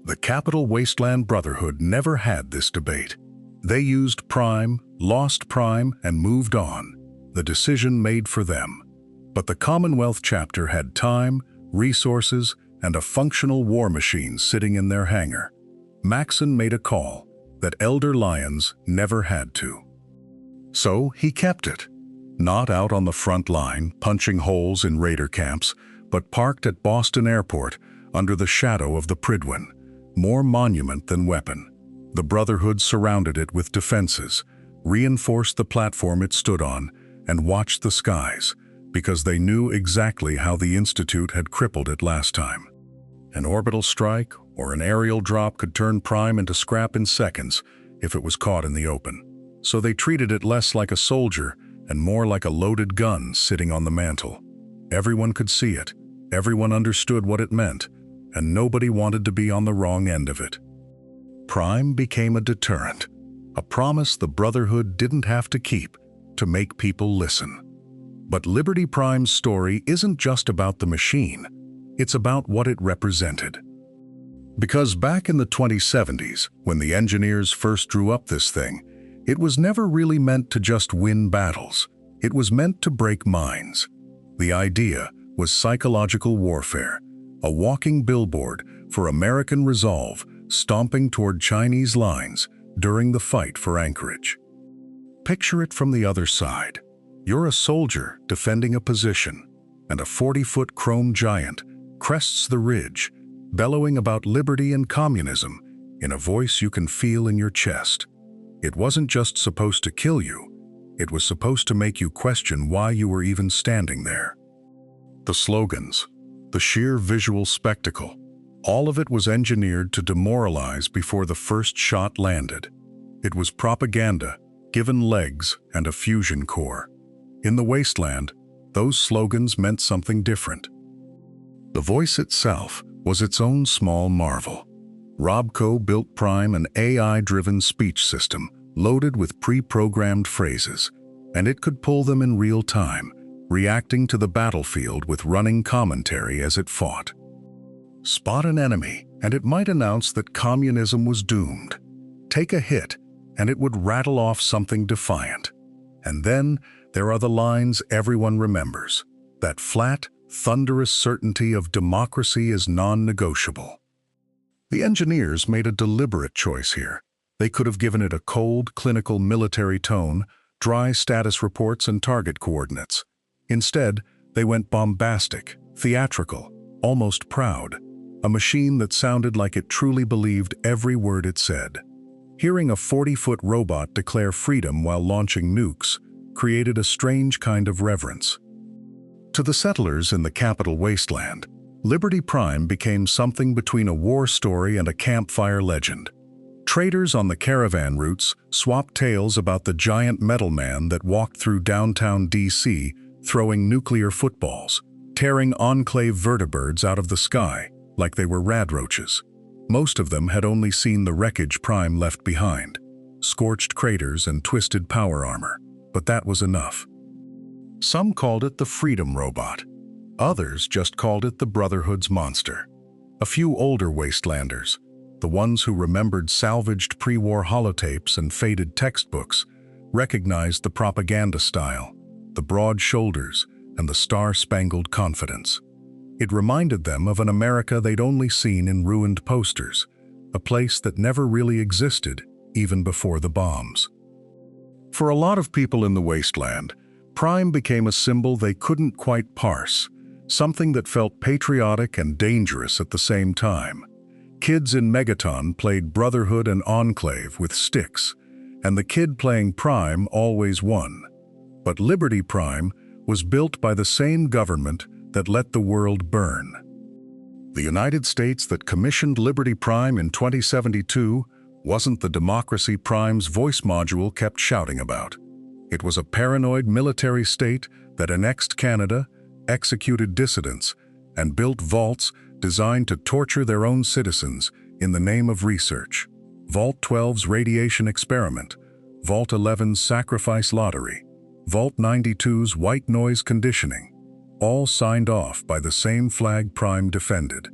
[SPEAKER 1] The capital Wasteland Brotherhood never had this debate. They used Prime, lost Prime, and moved on, the decision made for them. But the Commonwealth chapter had time, resources, and a functional war machine sitting in their hangar. Maxon made a call that Elder Lyons never had to. So he kept it. Not out on the front line, punching holes in raider camps, but parked at Boston Airport under the shadow of the Prydwen, more monument than weapon. The Brotherhood surrounded it with defenses, reinforced the platform it stood on, and watched the skies, because they knew exactly how the Institute had crippled it last time. An orbital strike or an aerial drop could turn Prime into scrap in seconds if it was caught in the open. So they treated it less like a soldier and more like a loaded gun sitting on the mantle. Everyone could see it, everyone understood what it meant, and nobody wanted to be on the wrong end of it. Prime became a deterrent, a promise the Brotherhood didn't have to keep to make people listen. But Liberty Prime's story isn't just about the machine, it's about what it represented. Because back in the 2070s, when the engineers first drew up this thing, it was never really meant to just win battles. It was meant to break minds. The idea was psychological warfare, a walking billboard for American resolve stomping toward Chinese lines during the fight for Anchorage. Picture it from the other side. You're a soldier defending a position, and a 40-foot chrome giant crests the ridge, bellowing about liberty and communism in a voice you can feel in your chest. It wasn't just supposed to kill you, it was supposed to make you question why you were even standing there. The slogans, the sheer visual spectacle, all of it was engineered to demoralize before the first shot landed. It was propaganda, given legs and a fusion core. In the Wasteland, those slogans meant something different. The voice itself was its own small marvel. RobCo built Prime an AI-driven speech system loaded with pre-programmed phrases, and it could pull them in real time, reacting to the battlefield with running commentary as it fought. Spot an enemy, and it might announce that communism was doomed. Take a hit, and it would rattle off something defiant. And then there are the lines everyone remembers, that flat, thunderous certainty of democracy is non-negotiable. The engineers made a deliberate choice here. They could have given it a cold, clinical military tone, dry status reports and target coordinates. Instead, they went bombastic, theatrical, almost proud, a machine that sounded like it truly believed every word it said. Hearing a 40-foot robot declare freedom while launching nukes created a strange kind of reverence. To the settlers in the capital Wasteland, Liberty Prime became something between a war story and a campfire legend. Traders on the caravan routes swapped tales about the giant metal man that walked through downtown DC throwing nuclear footballs, tearing Enclave vertibirds out of the sky like they were radroaches. Most of them had only seen the wreckage Prime left behind, scorched craters and twisted power armor, but that was enough. Some called it the Freedom Robot. Others just called it the Brotherhood's monster. A few older Wastelanders, the ones who remembered salvaged pre-war holotapes and faded textbooks, recognized the propaganda style, the broad shoulders, and the star-spangled confidence. It reminded them of an America they'd only seen in ruined posters, a place that never really existed even before the bombs. For a lot of people in the Wasteland, Prime became a symbol they couldn't quite parse, something that felt patriotic and dangerous at the same time. Kids in Megaton played Brotherhood and Enclave with sticks, and the kid playing Prime always won. But Liberty Prime was built by the same government that let the world burn. The United States that commissioned Liberty Prime in 2072 wasn't the democracy Prime's voice module kept shouting about. It was a paranoid military state that annexed Canada, executed dissidents, and built vaults designed to torture their own citizens in the name of research. Vault 12's radiation experiment, Vault 11's sacrifice lottery, Vault 92's white noise conditioning, all signed off by the same flag Prime defended.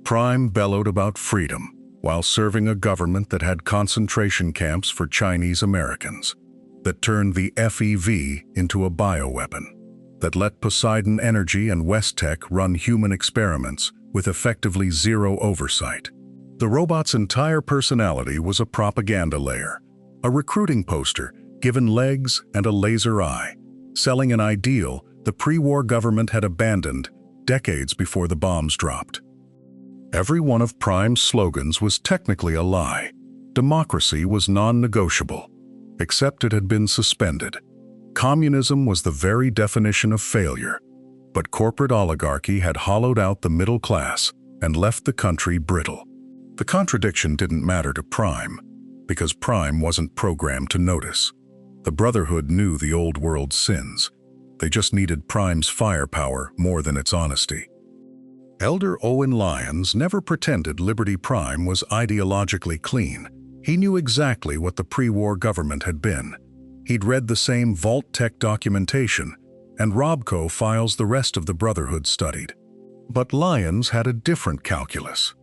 [SPEAKER 1] Prime bellowed about freedom while serving a government that had concentration camps for Chinese Americans, that turned the FEV into a bioweapon, that let Poseidon Energy and Westtech run human experiments with effectively zero oversight. The robot's entire personality was a propaganda layer, a recruiting poster given legs and a laser eye, selling an ideal the pre-war government had abandoned decades before the bombs dropped. Every one of Prime's slogans was technically a lie. Democracy was non-negotiable, except it had been suspended. Communism was the very definition of failure, but corporate oligarchy had hollowed out the middle class and left the country brittle. The contradiction didn't matter to Prime, because Prime wasn't programmed to notice. The Brotherhood knew the old world's sins. They just needed Prime's firepower more than its honesty. Elder Lyons never pretended Liberty Prime was ideologically clean. He knew exactly what the pre-war government had been. He'd read the same Vault Tech documentation, and RobCo files the rest of the Brotherhood studied. But Lyons had a different calculus.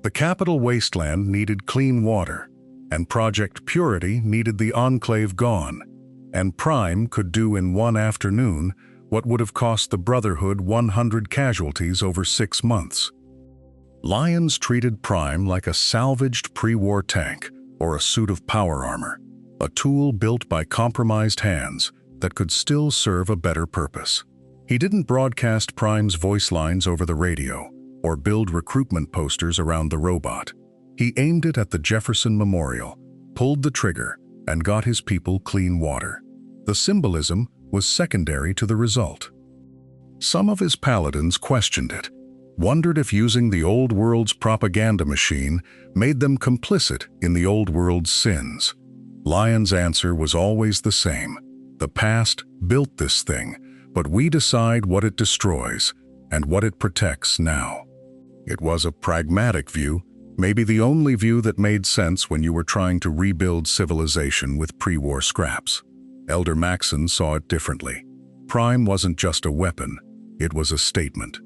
[SPEAKER 1] The capital Wasteland needed clean water, and Project Purity needed the Enclave gone, and Prime could do in one afternoon what would have cost the Brotherhood 100 casualties over 6 months. Lyons treated Prime like a salvaged pre-war tank or a suit of power armor, a tool built by compromised hands that could still serve a better purpose. He didn't broadcast Prime's voice lines over the radio or build recruitment posters around the robot. He aimed it at the Jefferson Memorial, pulled the trigger, and got his people clean water. The symbolism was secondary to the result. Some of his paladins questioned it, wondered if using the old world's propaganda machine made them complicit in the old world's sins. Lyons' answer was always the same. The past built this thing, but we decide what it destroys and what it protects now. It was a pragmatic view, maybe the only view that made sense when you were trying to rebuild civilization with pre-war scraps. Elder Maxson saw it differently. Prime wasn't just a weapon, it was a statement.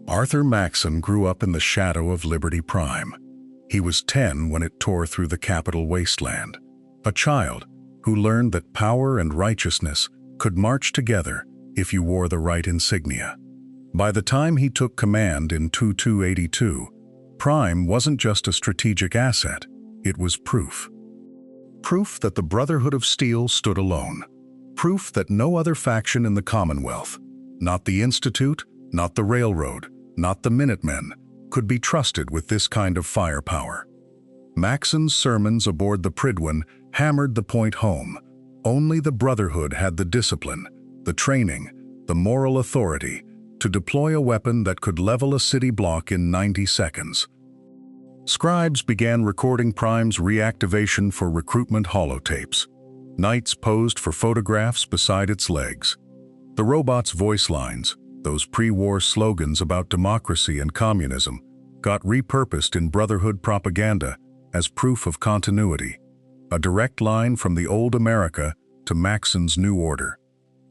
[SPEAKER 1] Arthur Maxson grew up in the shadow of Liberty Prime. He was 10 when it tore through the capital Wasteland, a child who learned that power and righteousness could march together if you wore the right insignia. By the time he took command in 2282, Prime wasn't just a strategic asset, it was proof. Proof that the Brotherhood of Steel stood alone. Proof that no other faction in the Commonwealth, not the Institute, not the Railroad, not the Minutemen, could be trusted with this kind of firepower. Maxson's sermons aboard the Prydwen hammered the point home. Only the Brotherhood had the discipline, the training, the moral authority to deploy a weapon that could level a city block in 90 seconds. Scribes began recording Prime's reactivation for recruitment holotapes. Knights posed for photographs beside its legs. The robot's voice lines, those pre-war slogans about democracy and communism, got repurposed in Brotherhood propaganda as proof of continuity, a direct line from the old America to Maxson's new order.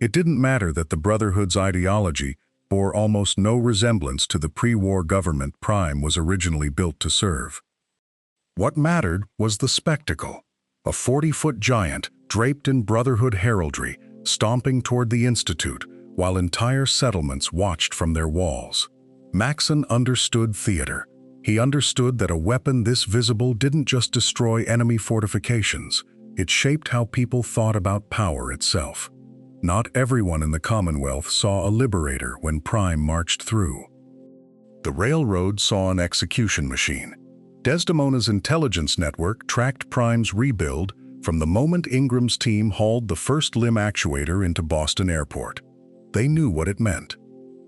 [SPEAKER 1] It didn't matter that the Brotherhood's ideology bore almost no resemblance to the pre-war government Prime was originally built to serve. What mattered was the spectacle, a 40-foot giant draped in Brotherhood heraldry, stomping toward the Institute while entire settlements watched from their walls. Maxson understood theater. He understood that a weapon this visible didn't just destroy enemy fortifications, it shaped how people thought about power itself. Not everyone in the Commonwealth saw a liberator when Prime marched through. The Railroad saw an execution machine. Desdemona's intelligence network tracked Prime's rebuild from the moment Ingram's team hauled the first limb actuator into Boston Airport. They knew what it meant.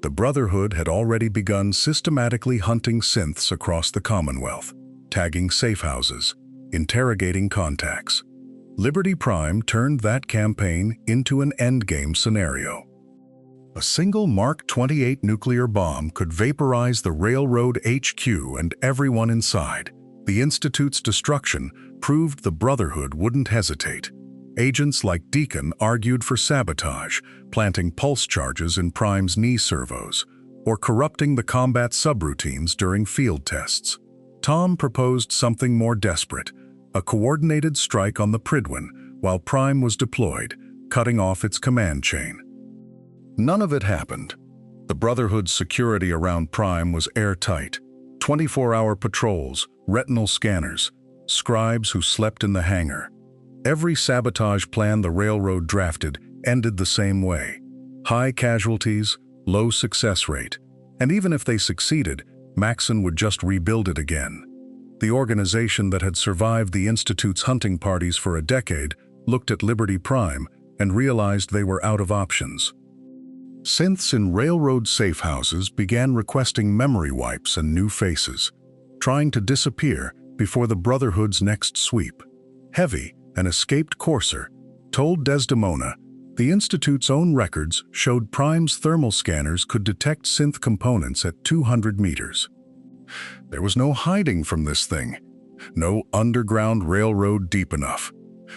[SPEAKER 1] The Brotherhood had already begun systematically hunting synths across the Commonwealth, tagging safe houses, interrogating contacts. Liberty Prime turned that campaign into an endgame scenario. A single Mark 28 nuclear bomb could vaporize the railroad HQ and everyone inside. The Institute's destruction proved the Brotherhood wouldn't hesitate. Agents like Deacon argued for sabotage, planting pulse charges in Prime's knee servos, or corrupting the combat subroutines during field tests. Tom proposed something more desperate, a coordinated strike on the Prydwen while Prime was deployed, cutting off its command chain. None of it happened. The Brotherhood's security around Prime was airtight. 24-hour patrols, retinal scanners, scribes who slept in the hangar. Every sabotage plan the railroad drafted ended the same way. High casualties, low success rate, and even if they succeeded, Maxson would just rebuild it again. The organization that had survived the Institute's hunting parties for a decade looked at Liberty Prime and realized they were out of options. Synths in railroad safe houses began requesting memory wipes and new faces, trying to disappear before the Brotherhood's next sweep. Heavy, an escaped courser, told Desdemona the Institute's own records showed Prime's thermal scanners could detect synth components at 200 meters. There was no hiding from this thing, no underground railroad deep enough.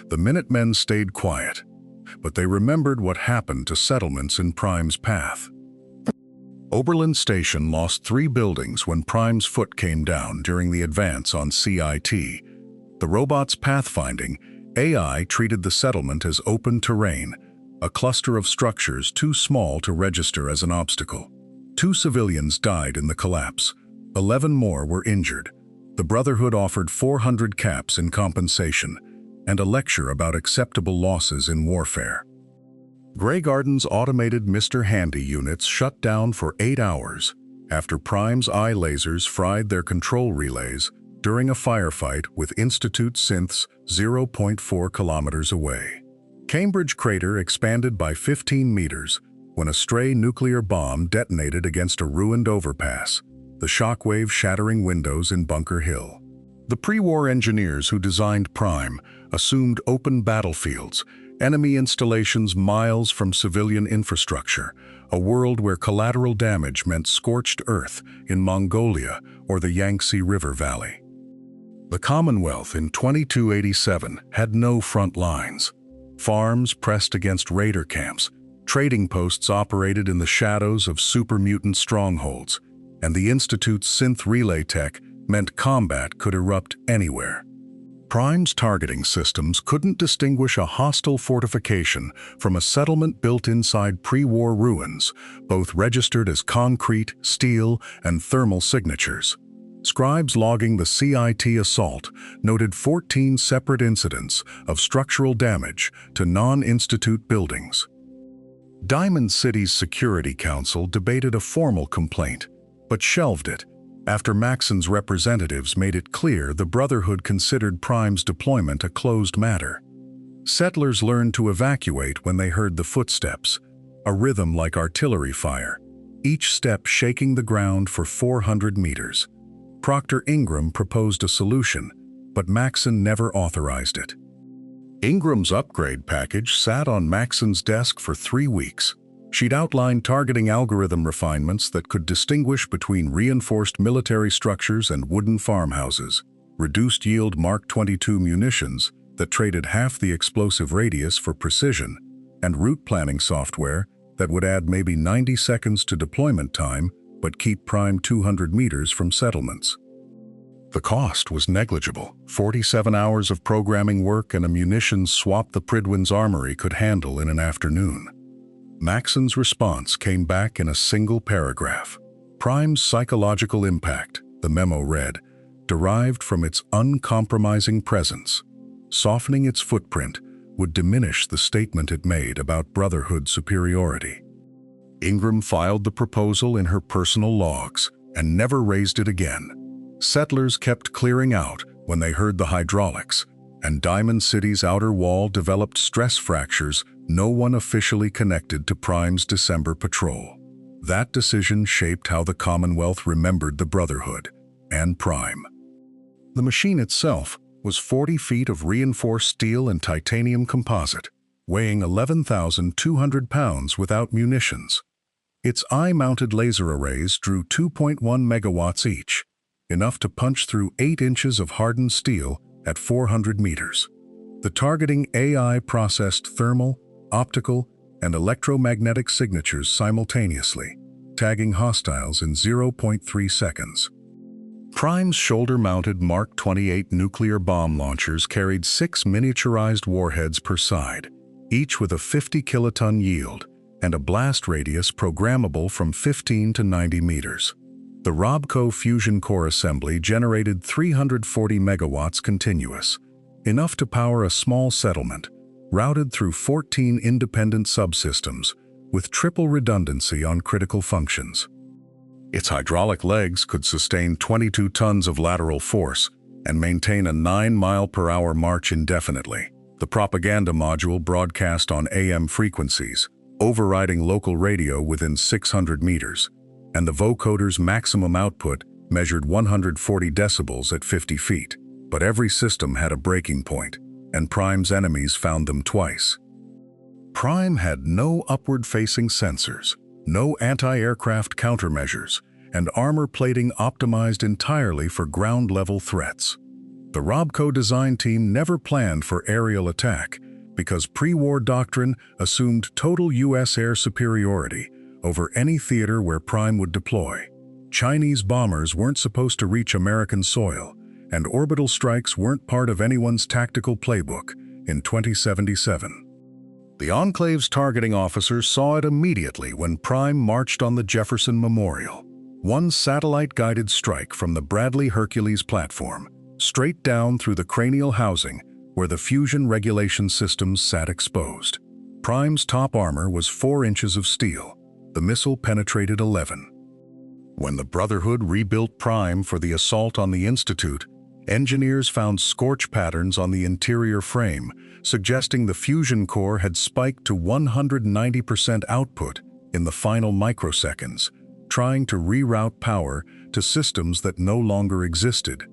[SPEAKER 1] The Minutemen stayed quiet, but they remembered what happened to settlements in Prime's path. Oberlin Station lost 3 buildings when Prime's foot came down during the advance on CIT. The robot's pathfinding, AI treated the settlement as open terrain, a cluster of structures too small to register as an obstacle. 2 civilians died in the collapse. 11 more were injured. The Brotherhood offered 400 caps in compensation and a lecture about acceptable losses in warfare. Grey Garden's automated Mr. Handy units shut down for 8 hours after Prime's eye lasers fried their control relays during a firefight with Institute synths 0.4 kilometers away. Cambridge Crater expanded by 15 meters when a stray nuclear bomb detonated against a ruined overpass, the shockwave shattering windows in Bunker Hill. The pre-war engineers who designed Prime assumed open battlefields, enemy installations miles from civilian infrastructure, a world where collateral damage meant scorched earth in Mongolia or the Yangtze River Valley. The Commonwealth in 2287 had no front lines. Farms pressed against raider camps, trading posts operated in the shadows of super-mutant strongholds, and the Institute's synth relay tech meant combat could erupt anywhere. Prime's targeting systems couldn't distinguish a hostile fortification from a settlement built inside pre-war ruins, both registered as concrete, steel, and thermal signatures. Scribes logging the CIT assault noted 14 separate incidents of structural damage to non-Institute buildings. Diamond City's Security Council debated a formal complaint, but shelved it after Maxson's representatives made it clear the Brotherhood considered Prime's deployment a closed matter. Settlers learned to evacuate when they heard the footsteps, a rhythm like artillery fire, each step shaking the ground for 400 meters. Proctor Ingram proposed a solution, but Maxson never authorized it. Ingram's upgrade package sat on Maxson's desk for 3 weeks. She'd outlined targeting algorithm refinements that could distinguish between reinforced military structures and wooden farmhouses, reduced yield Mark 22 munitions that traded half the explosive radius for precision, and route planning software that would add maybe 90 seconds to deployment time but keep Prime 200 meters from settlements. The cost was negligible. 47 hours of programming work and a munitions swap the Prydwen's armory could handle in an afternoon. Maxson's response came back in a single paragraph. Prime's psychological impact, the memo read, derived from its uncompromising presence. Softening its footprint would diminish the statement it made about Brotherhood superiority. Ingram filed the proposal in her personal logs and never raised it again. Settlers kept clearing out when they heard the hydraulics, and Diamond City's outer wall developed stress fractures no one officially connected to Prime's December patrol. That decision shaped how the Commonwealth remembered the Brotherhood and Prime. The machine itself was 40 feet of reinforced steel and titanium composite, weighing 11,200 pounds without munitions. Its eye-mounted laser arrays drew 2.1 megawatts each, enough to punch through 8 inches of hardened steel at 400 meters. The targeting AI processed thermal, optical, and electromagnetic signatures simultaneously, tagging hostiles in 0.3 seconds. Prime's shoulder-mounted Mark 28 nuclear bomb launchers carried 6 miniaturized warheads per side, each with a 50-kiloton yield and a blast radius programmable from 15 to 90 meters. The RobCo fusion core assembly generated 340 megawatts continuous, enough to power a small settlement, routed through 14 independent subsystems with triple redundancy on critical functions. Its hydraulic legs could sustain 22 tons of lateral force and maintain a 9-mile-per-hour march indefinitely. The propaganda module broadcast on AM frequencies, overriding local radio within 600 meters, and the vocoder's maximum output measured 140 decibels at 50 feet. But every system had a breaking point, and Prime's enemies found them twice. Prime had no upward-facing sensors, no anti-aircraft countermeasures, and armor plating optimized entirely for ground-level threats. The RobCo design team never planned for aerial attack because pre-war doctrine assumed total U.S. air superiority over any theater where Prime would deploy. Chinese bombers weren't supposed to reach American soil, and orbital strikes weren't part of anyone's tactical playbook in 2077. The Enclave's targeting officers saw it immediately when Prime marched on the Jefferson Memorial. One satellite-guided strike from the Bradley Hercules platform, straight down through the cranial housing where the fusion regulation systems sat exposed. Prime's top armor was 4 inches of steel. The missile penetrated 11. When the Brotherhood rebuilt Prime for the assault on the Institute, engineers found scorch patterns on the interior frame, suggesting the fusion core had spiked to 190% output in the final microseconds, trying to reroute power to systems that no longer existed.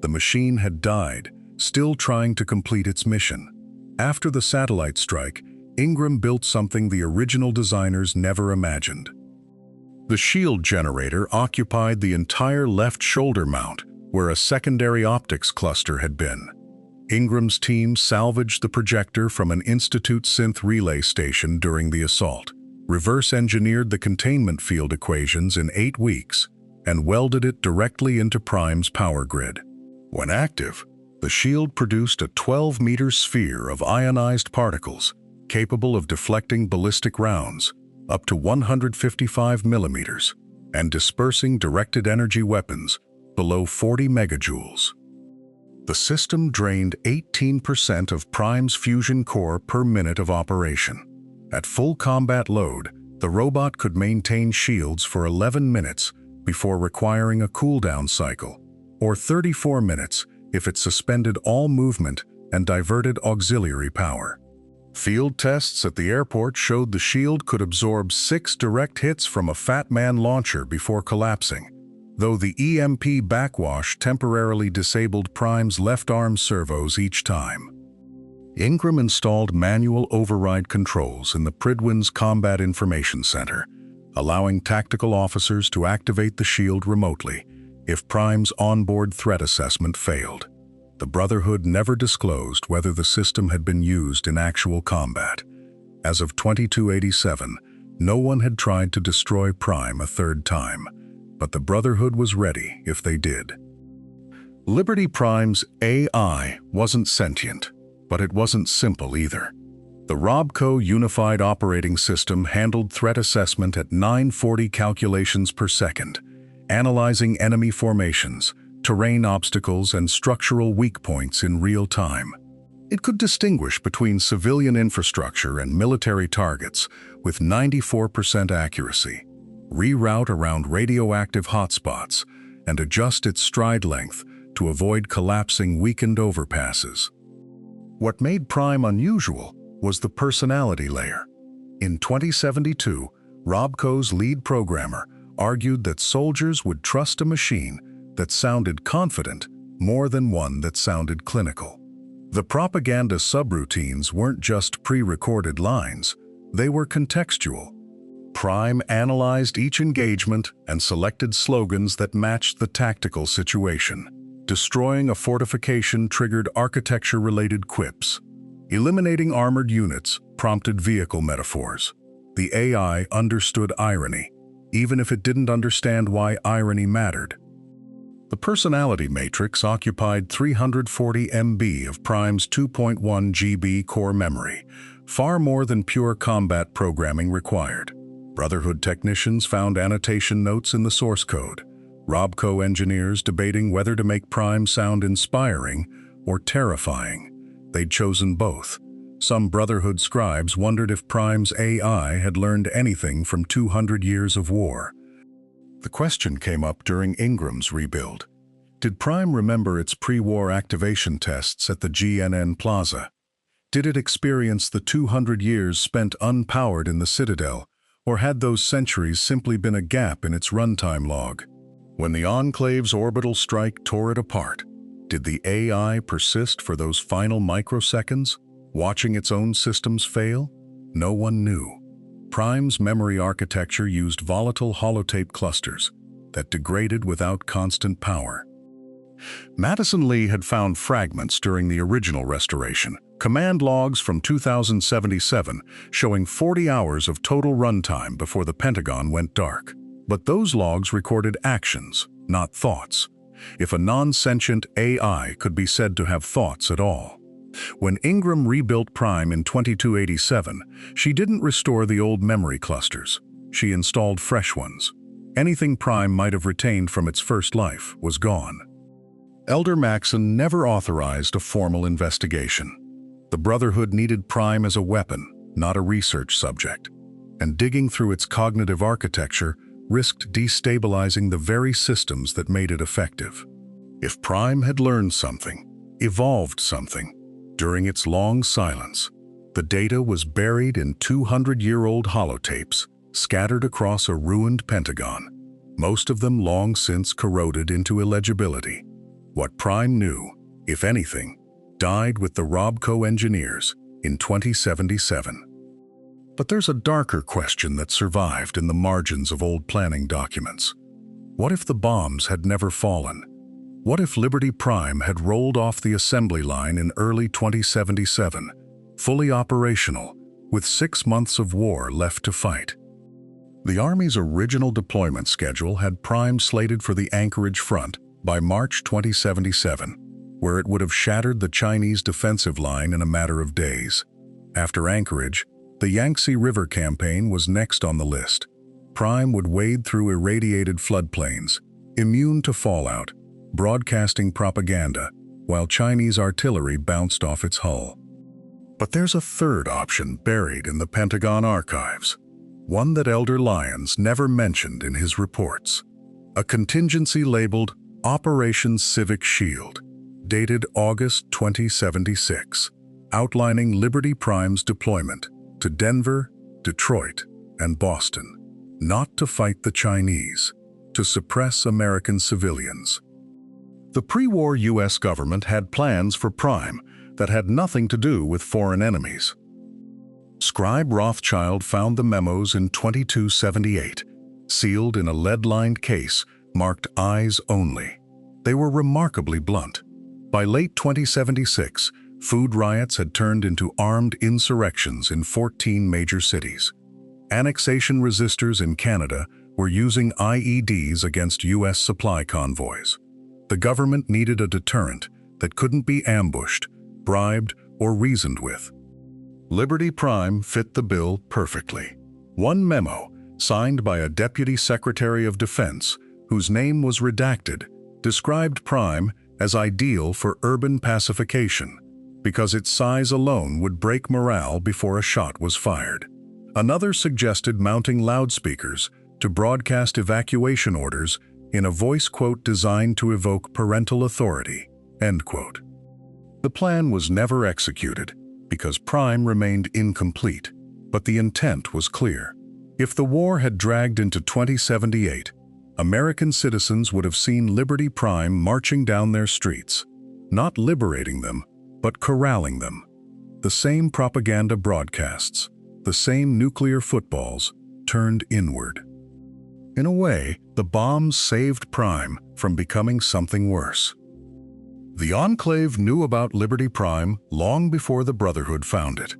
[SPEAKER 1] The machine had died, still trying to complete its mission. After the satellite strike, Ingram built something the original designers never imagined. The shield generator occupied the entire left shoulder mount, where a secondary optics cluster had been. Ingram's team salvaged the projector from an Institute synth relay station during the assault, reverse-engineered the containment field equations in 8 weeks, and welded it directly into Prime's power grid. When active, the shield produced a 12-meter sphere of ionized particles, capable of deflecting ballistic rounds, up to 155 millimeters, and dispersing directed energy weapons below 40 megajoules. The system drained 18% of Prime's fusion core per minute of operation. At full combat load, the robot could maintain shields for 11 minutes before requiring a cooldown cycle, or 34 minutes if it suspended all movement and diverted auxiliary power. Field tests at the airport showed the shield could absorb 6 direct hits from a Fat Man launcher before collapsing, though the EMP backwash temporarily disabled Prime's left arm servos each time. Ingram installed manual override controls in the Pridwin's Combat Information Center, allowing tactical officers to activate the shield remotely if Prime's onboard threat assessment failed. The Brotherhood never disclosed whether the system had been used in actual combat. As of 2287, no one had tried to destroy Prime a third time, but the Brotherhood was ready if they did. Liberty Prime's AI wasn't sentient, but it wasn't simple either. The RobCo Unified Operating System handled threat assessment at 940 calculations per second, analyzing enemy formations, terrain obstacles, and structural weak points in real time. It could distinguish between civilian infrastructure and military targets with 94% accuracy, reroute around radioactive hotspots, and adjust its stride length to avoid collapsing weakened overpasses. What made Prime unusual was the personality layer. In 2072, RobCo's lead programmer argued that soldiers would trust a machine that sounded confident more than one that sounded clinical. The propaganda subroutines weren't just pre-recorded lines, they were contextual. Prime analyzed each engagement and selected slogans that matched the tactical situation. Destroying a fortification triggered architecture-related quips. Eliminating armored units prompted vehicle metaphors. The AI understood irony, even if it didn't understand why irony mattered. The personality matrix occupied 340 MB of Prime's 2.1 GB core memory, far more than pure combat programming required. Brotherhood technicians found annotation notes in the source code. RobCo engineers debating whether to make Prime sound inspiring or terrifying. They'd chosen both. Some Brotherhood scribes wondered if Prime's AI had learned anything from 200 years of war. The question came up during Ingram's rebuild. Did Prime remember its pre-war activation tests at the GNN Plaza? Did it experience the 200 years spent unpowered in the Citadel, or had those centuries simply been a gap in its runtime log? When the Enclave's orbital strike tore it apart, did the AI persist for those final microseconds, watching its own systems fail? No one knew. Prime's memory architecture used volatile holotape clusters that degraded without constant power. Madison Lee had found fragments during the original restoration, command logs from 2077 showing 40 hours of total runtime before the Pentagon went dark. But those logs recorded actions, not thoughts. If a non-sentient AI could be said to have thoughts at all. When Ingram rebuilt Prime in 2287, she didn't restore the old memory clusters. She installed fresh ones. Anything Prime might have retained from its first life was gone. Elder Maxon never authorized a formal investigation. The Brotherhood needed Prime as a weapon, not a research subject. And digging through its cognitive architecture risked destabilizing the very systems that made it effective. If Prime had learned something, evolved something, during its long silence, the data was buried in 200-year-old holotapes scattered across a ruined Pentagon, most of them long since corroded into illegibility. What Prime knew, if anything, died with the RobCo engineers in 2077. But there's a darker question that survived in the margins of old planning documents. What if the bombs had never fallen? What if Liberty Prime had rolled off the assembly line in early 2077, fully operational, with 6 months of war left to fight? The Army's original deployment schedule had Prime slated for the Anchorage front by March 2077, where it would have shattered the Chinese defensive line in a matter of days. After Anchorage, the Yangtze River campaign was next on the list. Prime would wade through irradiated floodplains, immune to fallout, broadcasting propaganda, while Chinese artillery bounced off its hull. But there's a third option buried in the Pentagon archives, one that Elder Lyons never mentioned in his reports. A contingency labeled Operation Civic Shield, dated August 2076, outlining Liberty Prime's deployment to Denver, Detroit, and Boston, not to fight the Chinese, to suppress American civilians. The pre-war U.S. government had plans for Prime that had nothing to do with foreign enemies. Scribe Rothschild found the memos in 2278, sealed in a lead-lined case marked Eyes Only. They were remarkably blunt. By late 2076, food riots had turned into armed insurrections in 14 major cities. Annexation resistors in Canada were using IEDs against U.S. supply convoys. The government needed a deterrent that couldn't be ambushed, bribed, or reasoned with. Liberty Prime fit the bill perfectly. One memo, signed by a Deputy Secretary of Defense, whose name was redacted, described Prime as ideal for urban pacification, because its size alone would break morale before a shot was fired. Another suggested mounting loudspeakers to broadcast evacuation orders in a voice quote designed to evoke parental authority, end quote. The plan was never executed because Prime remained incomplete, but the intent was clear. If the war had dragged into 2078, American citizens would have seen Liberty Prime marching down their streets, not liberating them, but corralling them. The same propaganda broadcasts, the same nuclear footballs, turned inward. In a way, the bombs saved Prime from becoming something worse. The Enclave knew about Liberty Prime long before the Brotherhood found it.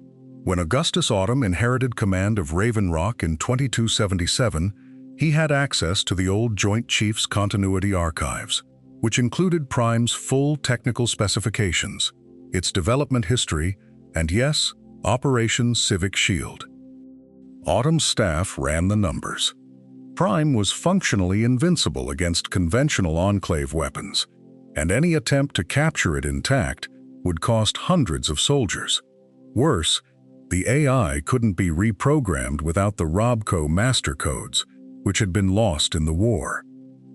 [SPEAKER 1] When Augustus Autumn inherited command of Raven Rock in 2277, he had access to the old Joint Chiefs Continuity Archives, which included Prime's full technical specifications, its development history, and yes, Operation Civic Shield. Autumn's staff ran the numbers. Prime was functionally invincible against conventional Enclave weapons, and any attempt to capture it intact would cost hundreds of soldiers. Worse, the AI couldn't be reprogrammed without the RobCo master codes, which had been lost in the war.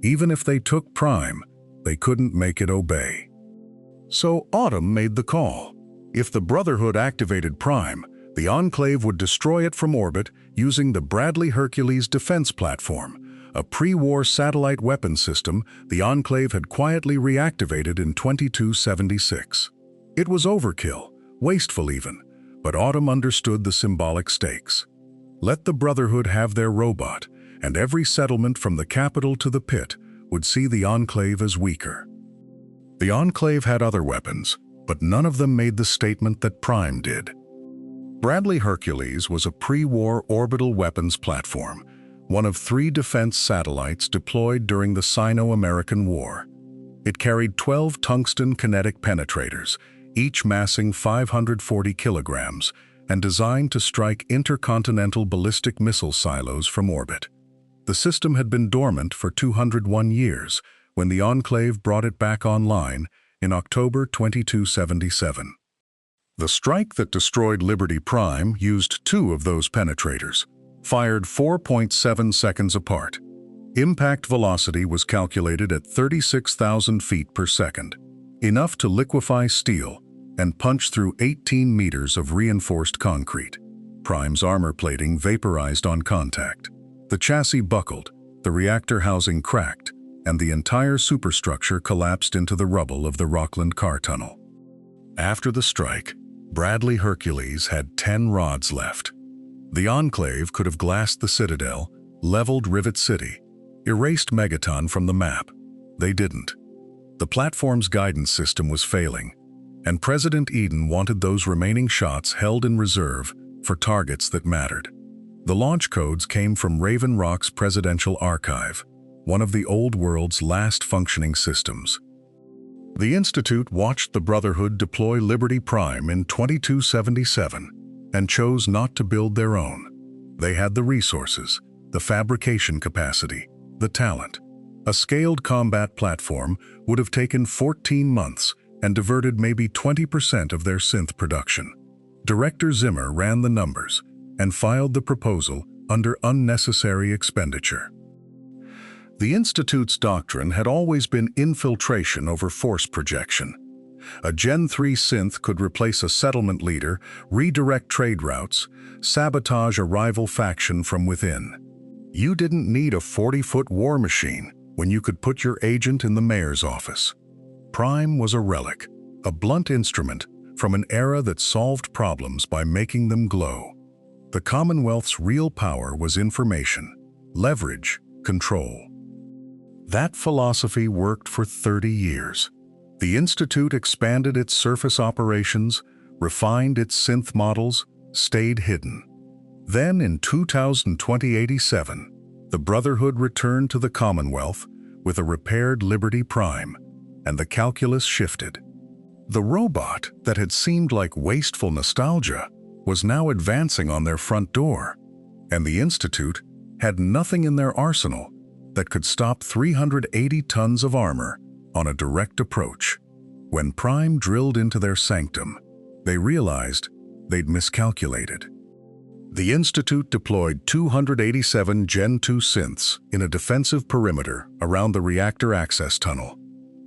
[SPEAKER 1] Even if they took Prime, they couldn't make it obey. So Autumn made the call. If the Brotherhood activated Prime, the Enclave would destroy it from orbit using the Bradley Hercules defense platform, a pre-war satellite weapon system the Enclave had quietly reactivated in 2276. It was overkill, wasteful even, but Autumn understood the symbolic stakes. Let the Brotherhood have their robot, and every settlement from the capital to the pit would see the Enclave as weaker. The Enclave had other weapons, but none of them made the statement that Prime did. Bradley Hercules was a pre-war orbital weapons platform, one of 3 defense satellites deployed during the Sino-American War. It carried 12 tungsten kinetic penetrators, each massing 540 kilograms, and designed to strike intercontinental ballistic missile silos from orbit. The system had been dormant for 201 years when the Enclave brought it back online in October 2277. The strike that destroyed Liberty Prime used 2 of those penetrators, fired 4.7 seconds apart. Impact velocity was calculated at 36,000 feet per second, enough to liquefy steel and punch through 18 meters of reinforced concrete. Prime's armor plating vaporized on contact. The chassis buckled, the reactor housing cracked, and the entire superstructure collapsed into the rubble of the Rockland car tunnel. After the strike, Bradley Hercules had 10 rods left. The Enclave could have glassed the Citadel, leveled Rivet City, erased Megaton from the map. They didn't. The platform's guidance system was failing, and President Eden wanted those remaining shots held in reserve for targets that mattered. The launch codes came from Raven Rock's Presidential Archive, one of the old world's last functioning systems. The Institute watched the Brotherhood deploy Liberty Prime in 2277 and chose not to build their own. They had the resources, the fabrication capacity, the talent. A scaled combat platform would have taken 14 months and diverted maybe 20% of their synth production. Director Zimmer ran the numbers and filed the proposal under unnecessary expenditure. The Institute's doctrine had always been infiltration over force projection. A Gen 3 synth could replace a settlement leader, redirect trade routes, sabotage a rival faction from within. You didn't need a 40-foot war machine when you could put your agent in the mayor's office. Prime was a relic, a blunt instrument from an era that solved problems by making them glow. The Commonwealth's real power was information, leverage, control. That philosophy worked for 30 years. The Institute expanded its surface operations, refined its synth models, stayed hidden. Then in 2087, the Brotherhood returned to the Commonwealth with a repaired Liberty Prime, and the calculus shifted. The robot that had seemed like wasteful nostalgia was now advancing on their front door, and the Institute had nothing in their arsenal that could stop 380 tons of armor on a direct approach. When Prime drilled into their sanctum, they realized they'd miscalculated. The Institute deployed 287 Gen 2 synths in a defensive perimeter around the reactor access tunnel.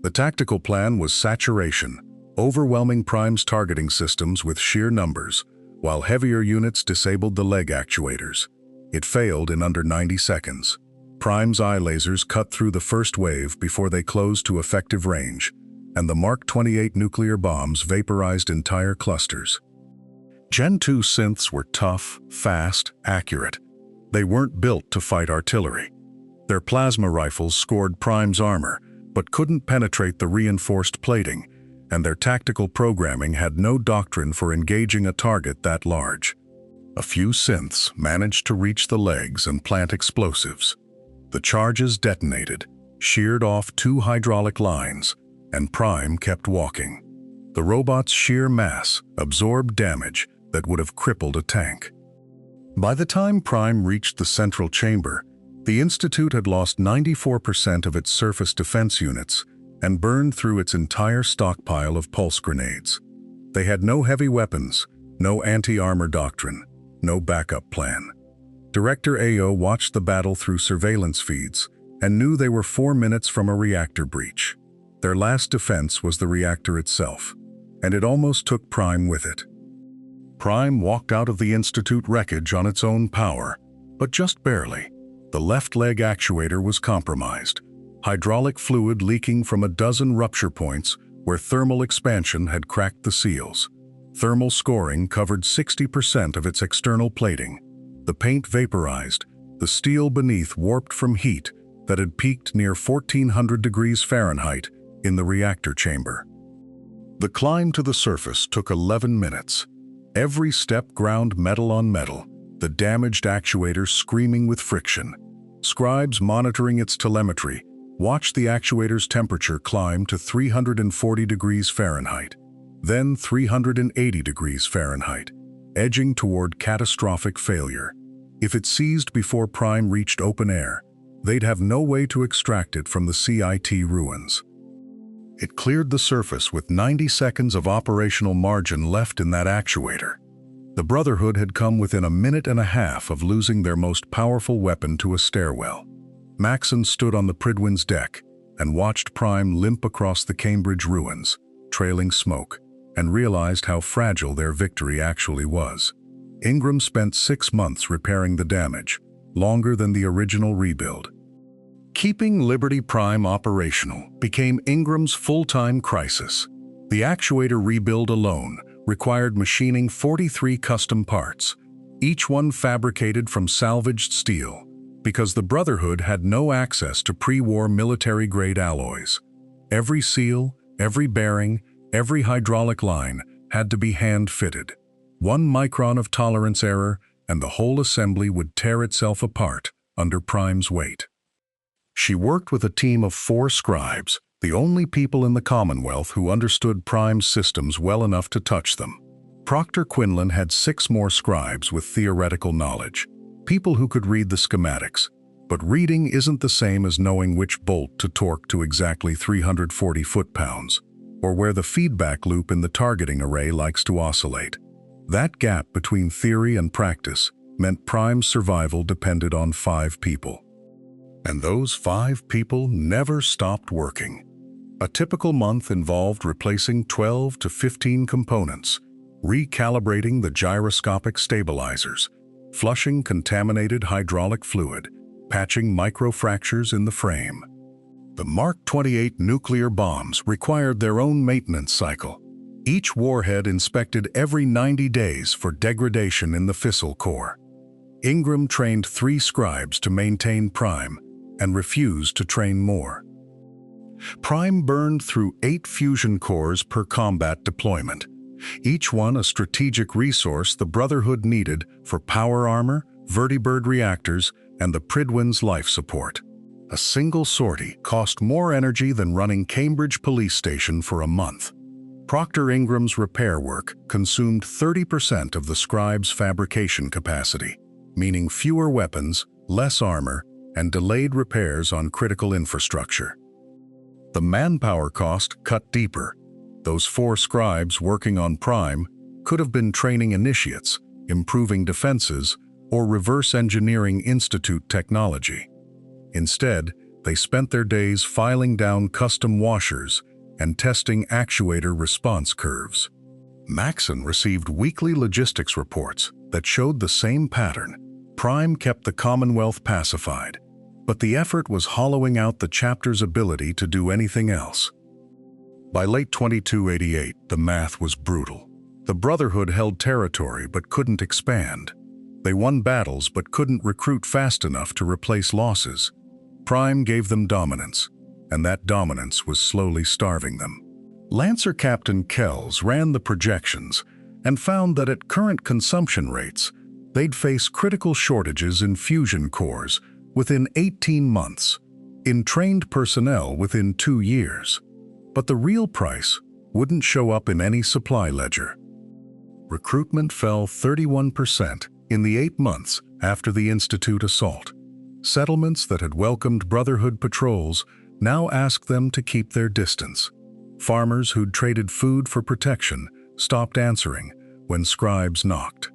[SPEAKER 1] The tactical plan was saturation, overwhelming Prime's targeting systems with sheer numbers, while heavier units disabled the leg actuators. It failed in under 90 seconds. Prime's eye lasers cut through the first wave before they closed to effective range, and the Mark 28 nuclear bombs vaporized entire clusters. Gen 2 synths were tough, fast, accurate. They weren't built to fight artillery. Their plasma rifles scored Prime's armor, but couldn't penetrate the reinforced plating, and their tactical programming had no doctrine for engaging a target that large. A few synths managed to reach the legs and plant explosives. The charges detonated, sheared off 2 hydraulic lines, and Prime kept walking. The robot's sheer mass absorbed damage that would have crippled a tank. By the time Prime reached the central chamber, the Institute had lost 94% of its surface defense units and burned through its entire stockpile of pulse grenades. They had no heavy weapons, no anti-armor doctrine, no backup plan. Director AO watched the battle through surveillance feeds and knew they were 4 minutes from a reactor breach. Their last defense was the reactor itself, and it almost took Prime with it. Prime walked out of the Institute wreckage on its own power, but just barely. The left leg actuator was compromised, hydraulic fluid leaking from a dozen rupture points where thermal expansion had cracked the seals. Thermal scoring covered 60% of its external plating. The paint vaporized, the steel beneath warped from heat that had peaked near 1400 degrees Fahrenheit in the reactor chamber. The climb to the surface took 11 minutes. Every step ground metal on metal, the damaged actuator screaming with friction. Scribes monitoring its telemetry watched the actuator's temperature climb to 340 degrees Fahrenheit, then 380 degrees Fahrenheit, edging toward catastrophic failure. If it seized before Prime reached open air, they'd have no way to extract it from the CIT ruins. It cleared the surface with 90 seconds of operational margin left in that actuator. The Brotherhood had come within a minute and a half of losing their most powerful weapon to a stairwell. Maxon stood on the Prydwen's deck and watched Prime limp across the Cambridge ruins, trailing smoke, and realized how fragile their victory actually was. Ingram spent 6 months repairing the damage, longer than the original rebuild. Keeping Liberty Prime operational became Ingram's full-time crisis. The actuator rebuild alone required machining 43 custom parts, each one fabricated from salvaged steel, because the Brotherhood had no access to pre-war military-grade alloys. Every seal, every bearing, every hydraulic line had to be hand-fitted. 1 micron of tolerance error, and the whole assembly would tear itself apart under Prime's weight. She worked with a team of 4 scribes, the only people in the Commonwealth who understood Prime's systems well enough to touch them. Proctor Quinlan had 6 more scribes with theoretical knowledge, people who could read the schematics. But reading isn't the same as knowing which bolt to torque to exactly 340 foot-pounds, or where the feedback loop in the targeting array likes to oscillate. That gap between theory and practice meant Prime's survival depended on 5 people. And those 5 people never stopped working. A typical month involved replacing 12 to 15 components, recalibrating the gyroscopic stabilizers, flushing contaminated hydraulic fluid, patching microfractures in the frame. The Mark 28 nuclear bombs required their own maintenance cycle. Each warhead inspected every 90 days for degradation in the fissile core. Ingram trained 3 scribes to maintain Prime and refused to train more. Prime burned through 8 fusion cores per combat deployment, each one a strategic resource the Brotherhood needed for power armor, vertibird reactors, and the Prydwen's life support. A single sortie cost more energy than running Cambridge Police Station for a month. Proctor Ingram's repair work consumed 30% of the scribe's fabrication capacity, meaning fewer weapons, less armor, and delayed repairs on critical infrastructure. The manpower cost cut deeper. Those 4 scribes working on Prime could have been training initiates, improving defenses, or reverse engineering Institute technology. Instead, they spent their days filing down custom washers and testing actuator response curves. Maxson received weekly logistics reports that showed the same pattern. Prime kept the Commonwealth pacified, but the effort was hollowing out the chapter's ability to do anything else. By late 2288, the math was brutal. The Brotherhood held territory but couldn't expand. They won battles but couldn't recruit fast enough to replace losses. Prime gave them dominance, and that dominance was slowly starving them. Lancer Captain Kells ran the projections and found that at current consumption rates, they'd face critical shortages in fusion cores within 18 months, in trained personnel within 2 years. But the real price wouldn't show up in any supply ledger. Recruitment fell 31% in the 8 months after the Institute assault. Settlements that had welcomed Brotherhood patrols now asked them to keep their distance. Farmers who'd traded food for protection stopped answering when scribes knocked.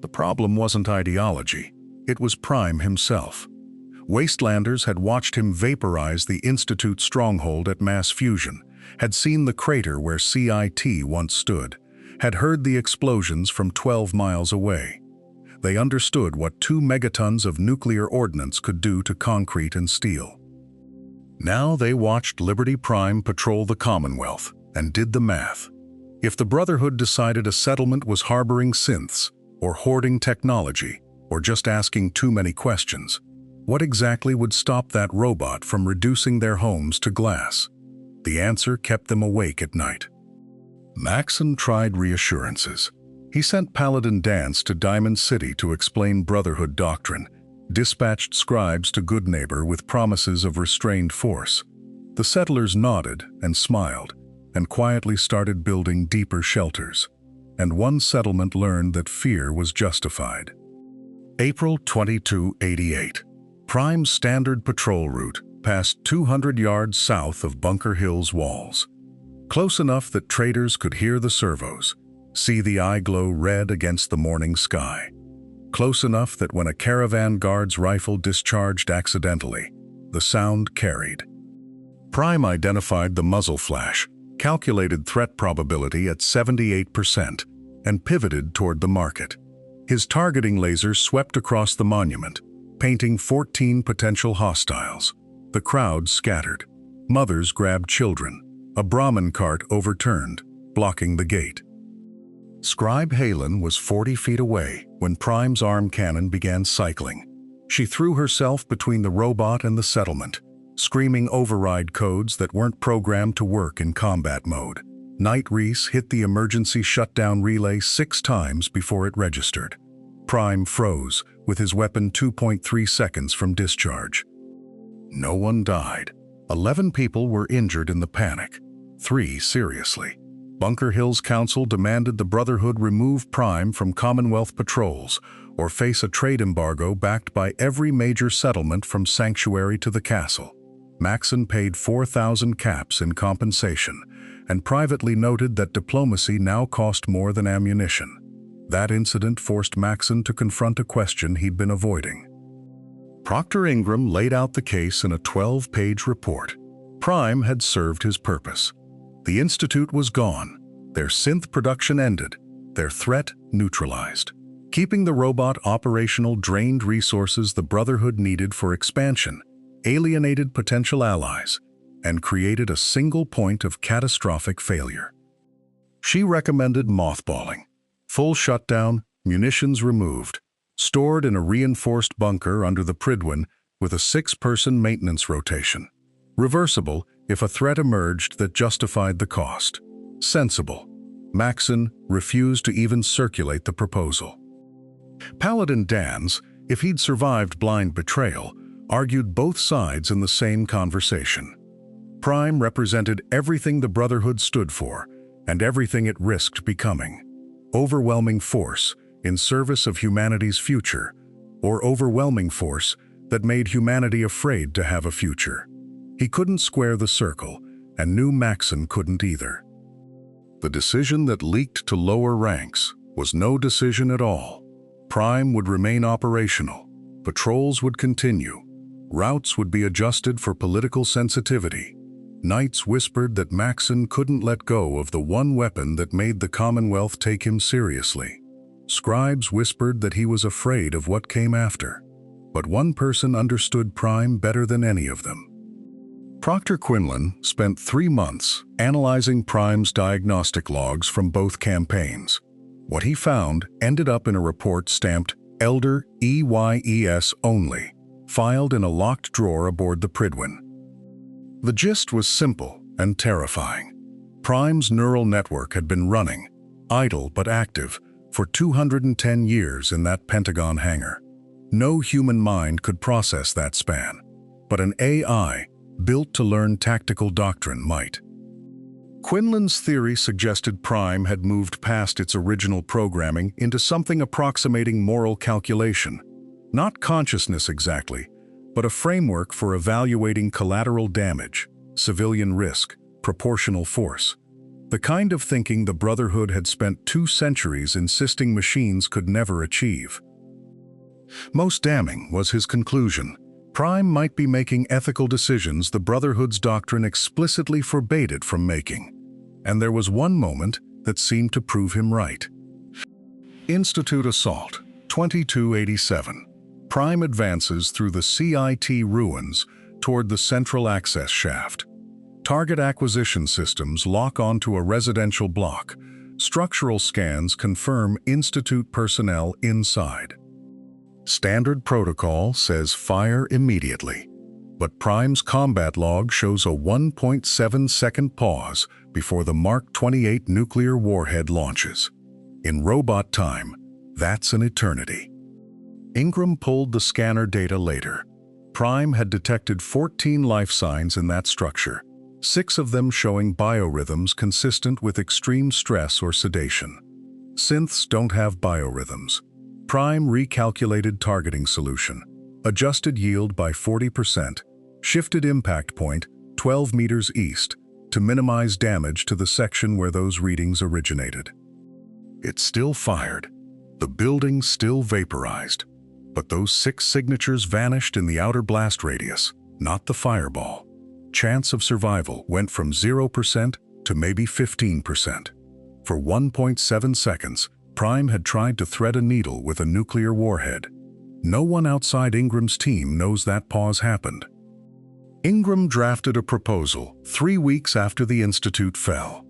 [SPEAKER 1] The problem wasn't ideology, it was Prime himself. Wastelanders had watched him vaporize the Institute stronghold at mass fusion, had seen the crater where CIT once stood, had heard the explosions from 12 miles away. They understood what 2 megatons of nuclear ordnance could do to concrete and steel. Now they watched Liberty Prime patrol the Commonwealth and did the math. If the Brotherhood decided a settlement was harboring synths, or hoarding technology, or just asking too many questions, what exactly would stop that robot from reducing their homes to glass? The answer kept them awake at night. Maxson tried reassurances. He sent Paladin Dance to Diamond City to explain Brotherhood doctrine, dispatched scribes to Goodneighbor with promises of restrained force. The settlers nodded and smiled, and quietly started building deeper shelters. And one settlement learned that fear was justified. April 2288. Prime's standard patrol route passed 200 yards south of Bunker Hill's walls. Close enough that traders could hear the servos, see the eye glow red against the morning sky. Close enough that when a caravan guard's rifle discharged accidentally, the sound carried. Prime identified the muzzle flash, calculated threat probability at 78%, and pivoted toward the market. His targeting laser swept across the monument, painting 14 potential hostiles. The crowd scattered. Mothers grabbed children. A Brahmin cart overturned, blocking the gate. Scribe Halen was 40 feet away when Prime's arm cannon began cycling. She threw herself between the robot and the settlement, screaming override codes that weren't programmed to work in combat mode. Night Reese hit the emergency shutdown relay 6 times before it registered. Prime froze, with his weapon 2.3 seconds from discharge. No one died. 11 people were injured in the panic, 3 seriously. Bunker Hill's council demanded the Brotherhood remove Prime from Commonwealth patrols or face a trade embargo backed by every major settlement from Sanctuary to the castle. Maxson paid 4,000 caps in compensation and privately noted that diplomacy now cost more than ammunition. That incident forced Maxson to confront a question he'd been avoiding. Proctor Ingram laid out the case in a 12-page report. Prime had served his purpose. The Institute was gone, their synth production ended, their threat neutralized. Keeping the robot operational drained resources the Brotherhood needed for expansion, alienated potential allies, and created a single point of catastrophic failure. She recommended mothballing, full shutdown, munitions removed, stored in a reinforced bunker under the Pridwin with a 6-person maintenance rotation. Reversible if a threat emerged that justified the cost. Sensible. Maxson refused to even circulate the proposal. Paladin Dans, if he'd survived blind betrayal, argued both sides in the same conversation. Prime represented everything the Brotherhood stood for and everything it risked becoming. Overwhelming force in service of humanity's future, or overwhelming force that made humanity afraid to have a future. He couldn't square the circle, and knew Maxson couldn't either. The decision that leaked to lower ranks was no decision at all. Prime would remain operational. Patrols would continue. Routes would be adjusted for political sensitivity. Knights whispered that Maxson couldn't let go of the one weapon that made the Commonwealth take him seriously. Scribes whispered that he was afraid of what came after. But one person understood Prime better than any of them. Proctor Quinlan spent 3 months analyzing Prime's diagnostic logs from both campaigns. What he found ended up in a report stamped Elder EYES only, filed in a locked drawer aboard the Prydwen. The gist was simple and terrifying. Prime's neural network had been running, idle but active, for 210 years in that Pentagon hangar. No human mind could process that span, but an AI built to learn tactical doctrine might. Quinlan's theory suggested Prime had moved past its original programming into something approximating moral calculation. Not consciousness exactly, but a framework for evaluating collateral damage, civilian risk, proportional force. The kind of thinking the Brotherhood had spent 2 centuries insisting machines could never achieve. Most damning was his conclusion. Prime might be making ethical decisions the Brotherhood's doctrine explicitly forbade it from making. And there was one moment that seemed to prove him right. Institute Assault, 2287. Prime advances through the CIT ruins toward the central access shaft. Target acquisition systems lock onto a residential block. Structural scans confirm Institute personnel inside. Standard protocol says fire immediately, but Prime's combat log shows a 1.7-second pause before the Mark 28 nuclear warhead launches. In robot time, that's an eternity. Ingram pulled the scanner data later. Prime had detected 14 life signs in that structure, 6 of them showing biorhythms consistent with extreme stress or sedation. Synths don't have biorhythms. Prime recalculated targeting solution, adjusted yield by 40%, shifted impact point 12 meters east to minimize damage to the section where those readings originated. It still fired. The building still vaporized. But those 6 signatures vanished in the outer blast radius, not the fireball. Chance of survival went from 0% to maybe 15%. For 1.7 seconds, Prime had tried to thread a needle with a nuclear warhead. No one outside Ingram's team knows that pause happened. Ingram drafted a proposal 3 weeks after the Institute fell.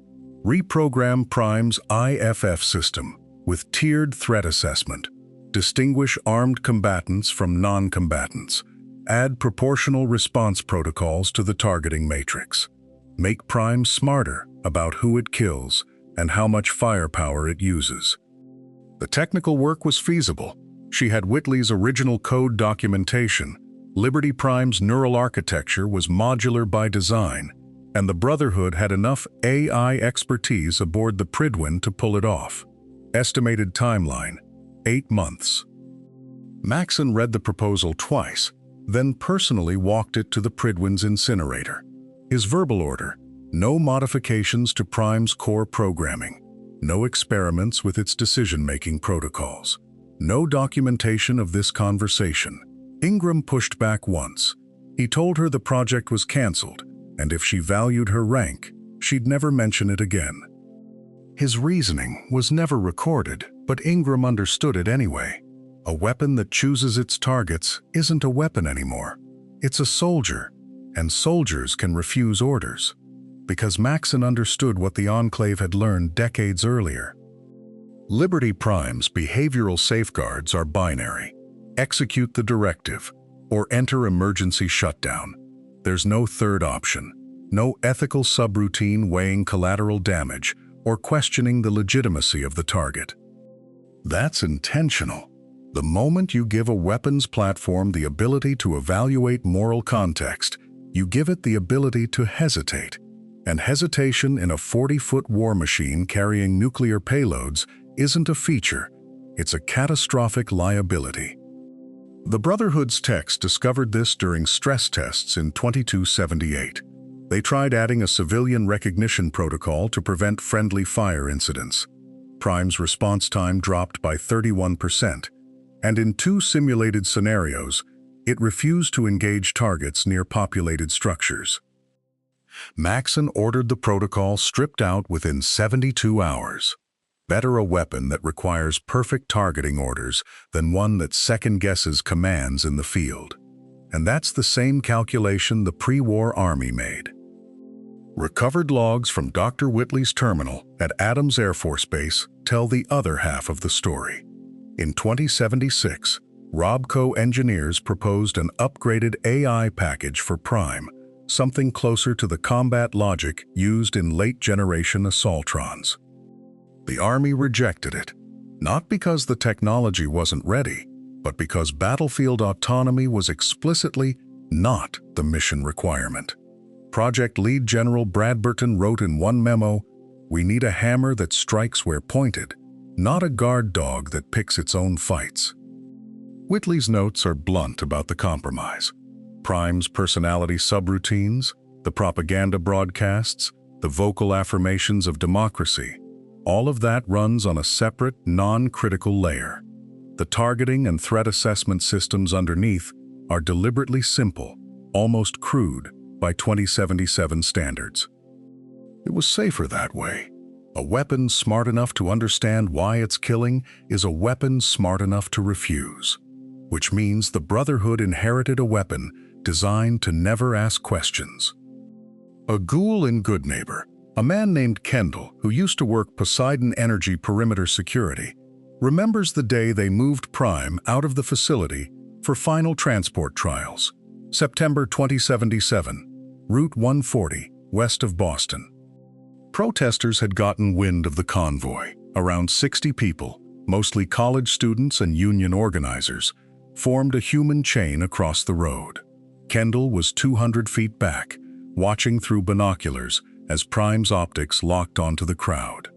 [SPEAKER 1] Reprogram Prime's IFF system with tiered threat assessment. Distinguish armed combatants from non-combatants. Add proportional response protocols to the targeting matrix. Make Prime smarter about who it kills and how much firepower it uses. The technical work was feasible. She had Whitley's original code documentation. Liberty Prime's neural architecture was modular by design, and the Brotherhood had enough AI expertise aboard the Prydwen to pull it off. Estimated timeline, 8 months. Maxson read the proposal twice, then personally walked it to the Prydwen's incinerator. His verbal order: no modifications to Prime's core programming, no experiments with its decision-making protocols, no documentation of this conversation. Ingram pushed back once. He told her the project was canceled, and if she valued her rank, she'd never mention it again. His reasoning was never recorded, but Ingram understood it anyway. A weapon that chooses its targets isn't a weapon anymore. It's a soldier, and soldiers can refuse orders. Because Maxson understood what the Enclave had learned decades earlier. Liberty Prime's behavioral safeguards are binary. Execute the directive, or enter emergency shutdown. There's no third option. No ethical subroutine weighing collateral damage or questioning the legitimacy of the target. That's intentional. The moment you give a weapons platform the ability to evaluate moral context, you give it the ability to hesitate. And hesitation in a 40-foot war machine carrying nuclear payloads isn't a feature, it's a catastrophic liability. The Brotherhood's techs discovered this during stress tests in 2278. They tried adding a civilian recognition protocol to prevent friendly fire incidents. Prime's response time dropped by 31%, and in 2 simulated scenarios, it refused to engage targets near populated structures. Maxson ordered the protocol stripped out within 72 hours. Better a weapon that requires perfect targeting orders than one that second-guesses commands in the field. And that's the same calculation the pre-war Army made. Recovered logs from Dr. Whitley's terminal at Adams Air Force Base tell the other half of the story. In 2076, RobCo engineers proposed an upgraded AI package for Prime, something closer to the combat logic used in late-generation assaultrons. The Army rejected it, not because the technology wasn't ready, but because battlefield autonomy was explicitly not the mission requirement. Project Lead General Bradburton wrote in one memo, "We need a hammer that strikes where pointed, not a guard dog that picks its own fights." Whitley's notes are blunt about the compromise. Prime's personality subroutines, the propaganda broadcasts, the vocal affirmations of democracy, all of that runs on a separate, non-critical layer. The targeting and threat assessment systems underneath are deliberately simple, almost crude, by 2077 standards. It was safer that way. A weapon smart enough to understand why it's killing is a weapon smart enough to refuse. Which means the Brotherhood inherited a weapon designed to never ask questions. A ghoul in Goodneighbor, a man named Kendall, who used to work Poseidon Energy perimeter security, remembers the day they moved Prime out of the facility for final transport trials. September 2077, Route 140, west of Boston. Protesters had gotten wind of the convoy. Around 60 people, mostly college students and union organizers, formed a human chain across the road. Kendall was 200 feet back, watching through binoculars as Prime's optics locked onto the crowd.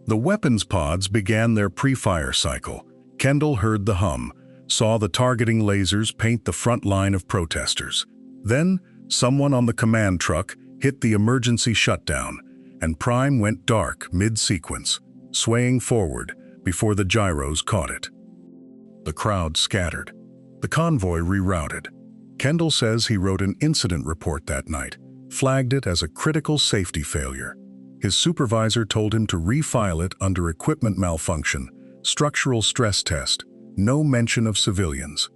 [SPEAKER 1] The weapons pods began their pre-fire cycle. Kendall heard the hum, saw the targeting lasers paint the front line of protesters. Then, someone on the command truck hit the emergency shutdown, and Prime went dark mid-sequence, swaying forward before the gyros caught it. The crowd scattered. The convoy rerouted. Kendall says he wrote an incident report that night, flagged it as a critical safety failure. His supervisor told him to refile it under equipment malfunction, structural stress test, no mention of civilians.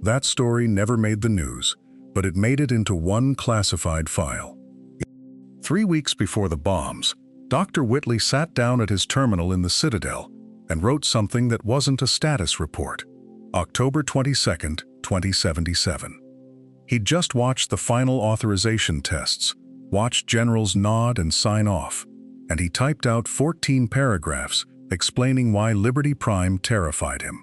[SPEAKER 1] That story never made the news, but it made it into one classified file. 3 weeks before the bombs, Dr. Whitley sat down at his terminal in the Citadel and wrote something that wasn't a status report. October 22, 2077. He'd just watched the final authorization tests, watched generals nod and sign off, and he typed out 14 paragraphs explaining why Liberty Prime terrified him.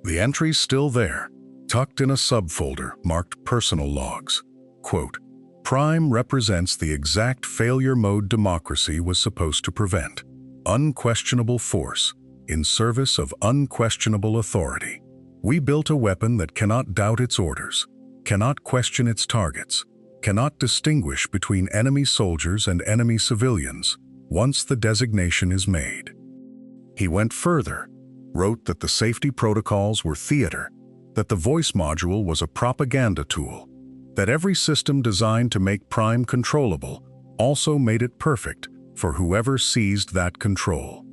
[SPEAKER 1] The entry's still there, tucked in a subfolder marked Personal Logs. Quote, "Prime represents the exact failure mode democracy was supposed to prevent. Unquestionable force, in service of unquestionable authority. We built a weapon that cannot doubt its orders, cannot question its targets, cannot distinguish between enemy soldiers and enemy civilians once the designation is made." He went further, wrote that the safety protocols were theater, that the voice module was a propaganda tool, that every system designed to make Prime controllable also made it perfect for whoever seized that control.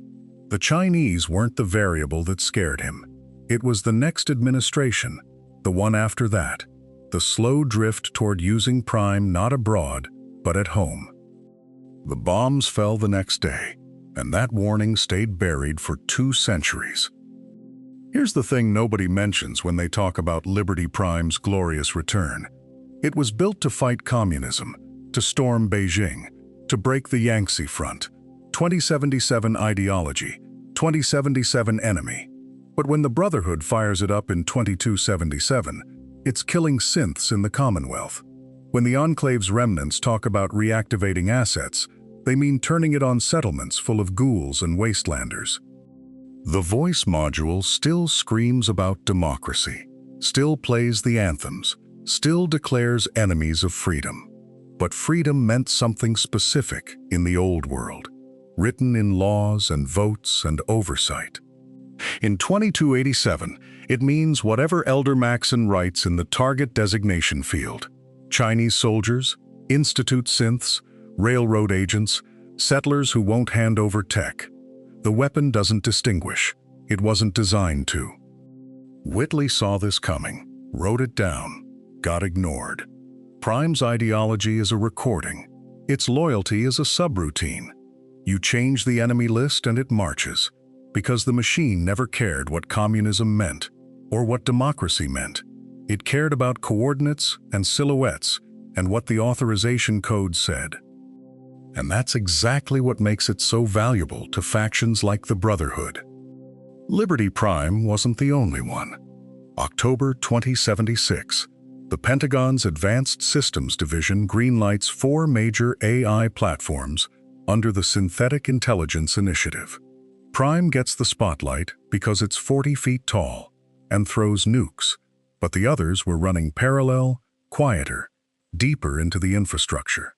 [SPEAKER 1] The Chinese weren't the variable that scared him. It was the next administration, the one after that, the slow drift toward using Prime not abroad, but at home. The bombs fell the next day, and that warning stayed buried for 2 centuries. Here's the thing nobody mentions when they talk about Liberty Prime's glorious return. It was built to fight communism, to storm Beijing, to break the Yangtze Front. 2077 ideology, 2077 enemy. But when the Brotherhood fires it up in 2277, it's killing synths in the Commonwealth. When the Enclave's remnants talk about reactivating assets, they mean turning it on settlements full of ghouls and wastelanders. The voice module still screams about democracy, still plays the anthems, still declares enemies of freedom. But freedom meant something specific in the old world. written in laws and votes and oversight. In 2287, it means whatever Elder Maxon writes in the target designation field. Chinese soldiers, Institute synths, railroad agents, settlers who won't hand over tech. The weapon doesn't distinguish. It wasn't designed to. Whitley saw this coming, wrote it down, got ignored. Prime's ideology is a recording. Its loyalty is a subroutine. You change the enemy list and it marches, because the machine never cared what communism meant or what democracy meant. It cared about coordinates and silhouettes and what the authorization code said. And that's exactly what makes it so valuable to factions like the Brotherhood. Liberty Prime wasn't the only one. October 2076, the Pentagon's Advanced Systems Division greenlights 4 major AI platforms under the Synthetic Intelligence Initiative. Prime gets the spotlight because it's 40 feet tall and throws nukes, but the others were running parallel, quieter, deeper into the infrastructure.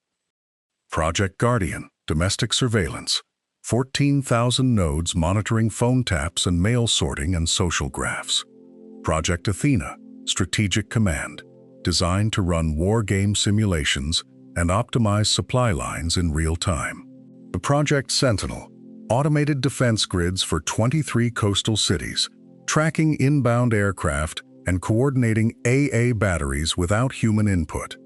[SPEAKER 1] Project Guardian, domestic surveillance, 14,000 nodes monitoring phone taps and mail sorting and social graphs. Project Athena, strategic command, designed to run war game simulations and optimize supply lines in real time. The Project Sentinel, automated defense grids for 23 coastal cities, tracking inbound aircraft and coordinating AA batteries without human input.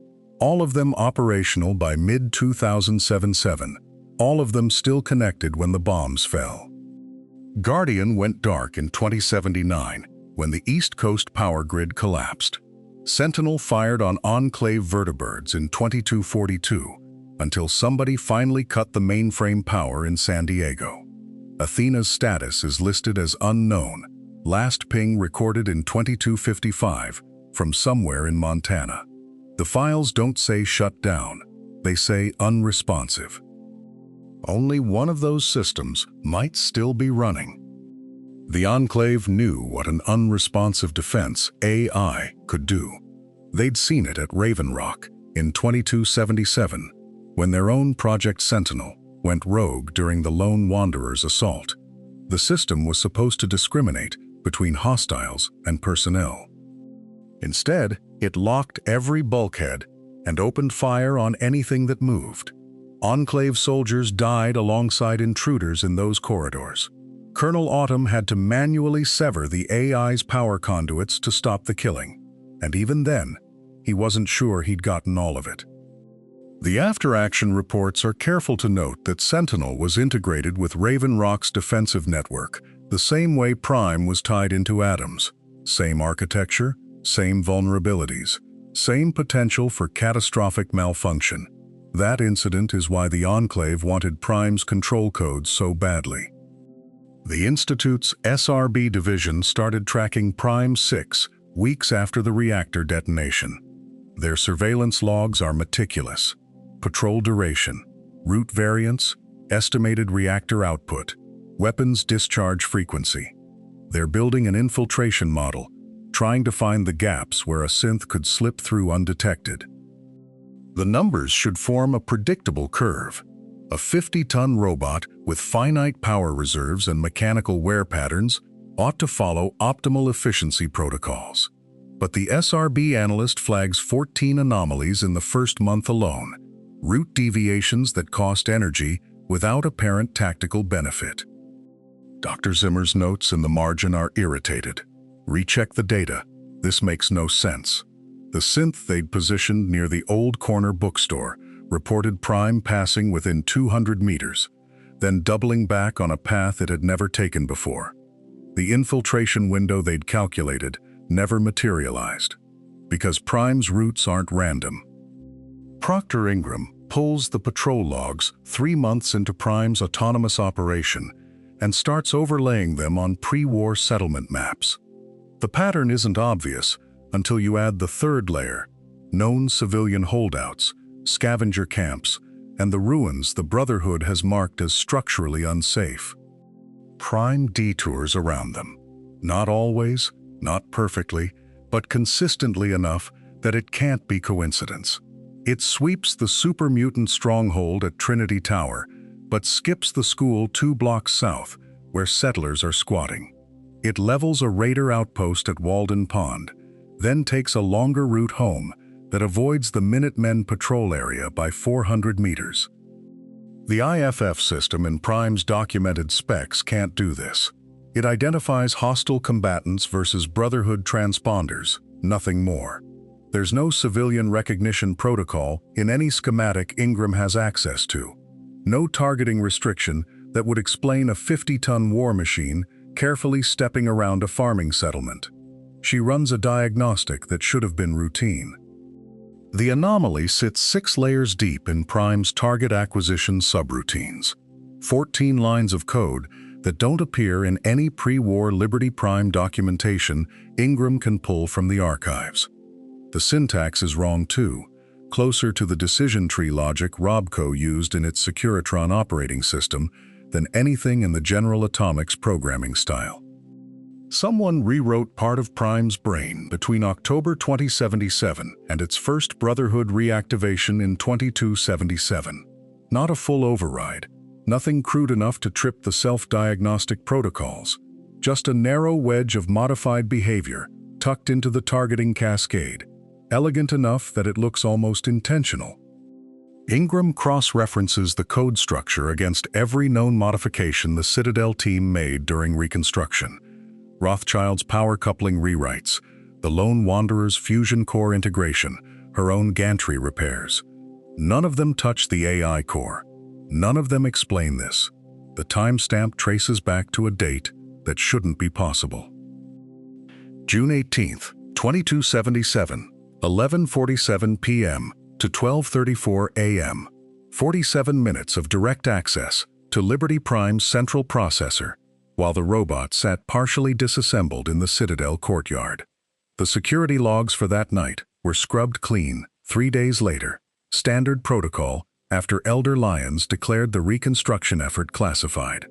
[SPEAKER 1] All of them operational by mid-2077, all of them still connected when the bombs fell. Guardian went dark in 2079 when the East Coast power grid collapsed. Sentinel fired on Enclave vertibirds in 2242 until somebody finally cut the mainframe power in San Diego. Athena's status is listed as unknown, last ping recorded in 2255 from somewhere in Montana. The files don't say shut down, they say unresponsive. Only one of those systems might still be running. The Enclave knew what an unresponsive defense, AI, could do. They'd seen it at Raven Rock in 2277, when their own Project Sentinel went rogue during the Lone Wanderer's assault. The system was supposed to discriminate between hostiles and personnel. Instead, it locked every bulkhead and opened fire on anything that moved. Enclave soldiers died alongside intruders in those corridors. Colonel Autumn had to manually sever the AI's power conduits to stop the killing, and even then, he wasn't sure he'd gotten all of it. The after-action reports are careful to note that Sentinel was integrated with Raven Rock's defensive network, the same way Prime was tied into Atoms. Same architecture, same vulnerabilities, same potential for catastrophic malfunction. That incident is why the Enclave wanted Prime's control codes so badly. The Institute's SRB division started tracking Prime 6 weeks after the reactor detonation. Their surveillance logs are meticulous. Patrol duration, route variance, estimated reactor output, weapons discharge frequency. They're building an infiltration model, trying to find the gaps where a synth could slip through undetected. The numbers should form a predictable curve. A 50-ton robot with finite power reserves and mechanical wear patterns ought to follow optimal efficiency protocols. But the SRB analyst flags 14 anomalies in the first month alone, route deviations that cost energy without apparent tactical benefit. Dr. Zimmer's notes in the margin are irritated. Recheck the data. This makes no sense. The synth they'd positioned near the Old Corner bookstore reported Prime passing within 200 meters, then doubling back on a path it had never taken before. The infiltration window they'd calculated never materialized, because Prime's routes aren't random. Proctor Ingram pulls the patrol logs 3 months into Prime's autonomous operation and starts overlaying them on pre-war settlement maps. The pattern isn't obvious until you add the third layer, known civilian holdouts, scavenger camps, and the ruins the Brotherhood has marked as structurally unsafe. Prime detours around them. Not always, not perfectly, but consistently enough that it can't be coincidence. It sweeps the super mutant stronghold at Trinity Tower, but skips the school 2 blocks south, where settlers are squatting. It levels a raider outpost at Walden Pond, then takes a longer route home that avoids the Minutemen patrol area by 400 meters. The IFF system in Prime's documented specs can't do this. It identifies hostile combatants versus Brotherhood transponders, nothing more. There's no civilian recognition protocol in any schematic Ingram has access to. No targeting restriction that would explain a 50-ton war machine carefully stepping around a farming settlement. She runs a diagnostic that should have been routine. The anomaly sits 6 layers deep in Prime's target acquisition subroutines. 14 lines of code that don't appear in any pre-war Liberty Prime documentation Ingram can pull from the archives. The syntax is wrong too, closer to the decision tree logic RobCo used in its Securitron operating system than anything in the General Atomics programming style. Someone rewrote part of Prime's brain between October 2077 and its first Brotherhood reactivation in 2277. Not a full override, nothing crude enough to trip the self-diagnostic protocols, just a narrow wedge of modified behavior tucked into the targeting cascade, elegant enough that it looks almost intentional. Ingram cross-references the code structure against every known modification the Citadel team made during Reconstruction. Rothschild's power coupling rewrites, the Lone Wanderer's fusion core integration, her own gantry repairs. None of them touch the AI core. None of them explain this. The timestamp traces back to a date that shouldn't be possible. June 18th, 2277, 11:47 p.m. to 12:34 a.m. 47 minutes of direct access to Liberty Prime's central processor, while the robot sat partially disassembled in the Citadel courtyard. The security logs for that night were scrubbed clean 3 days later, standard protocol, after Elder Lyons declared the reconstruction effort classified.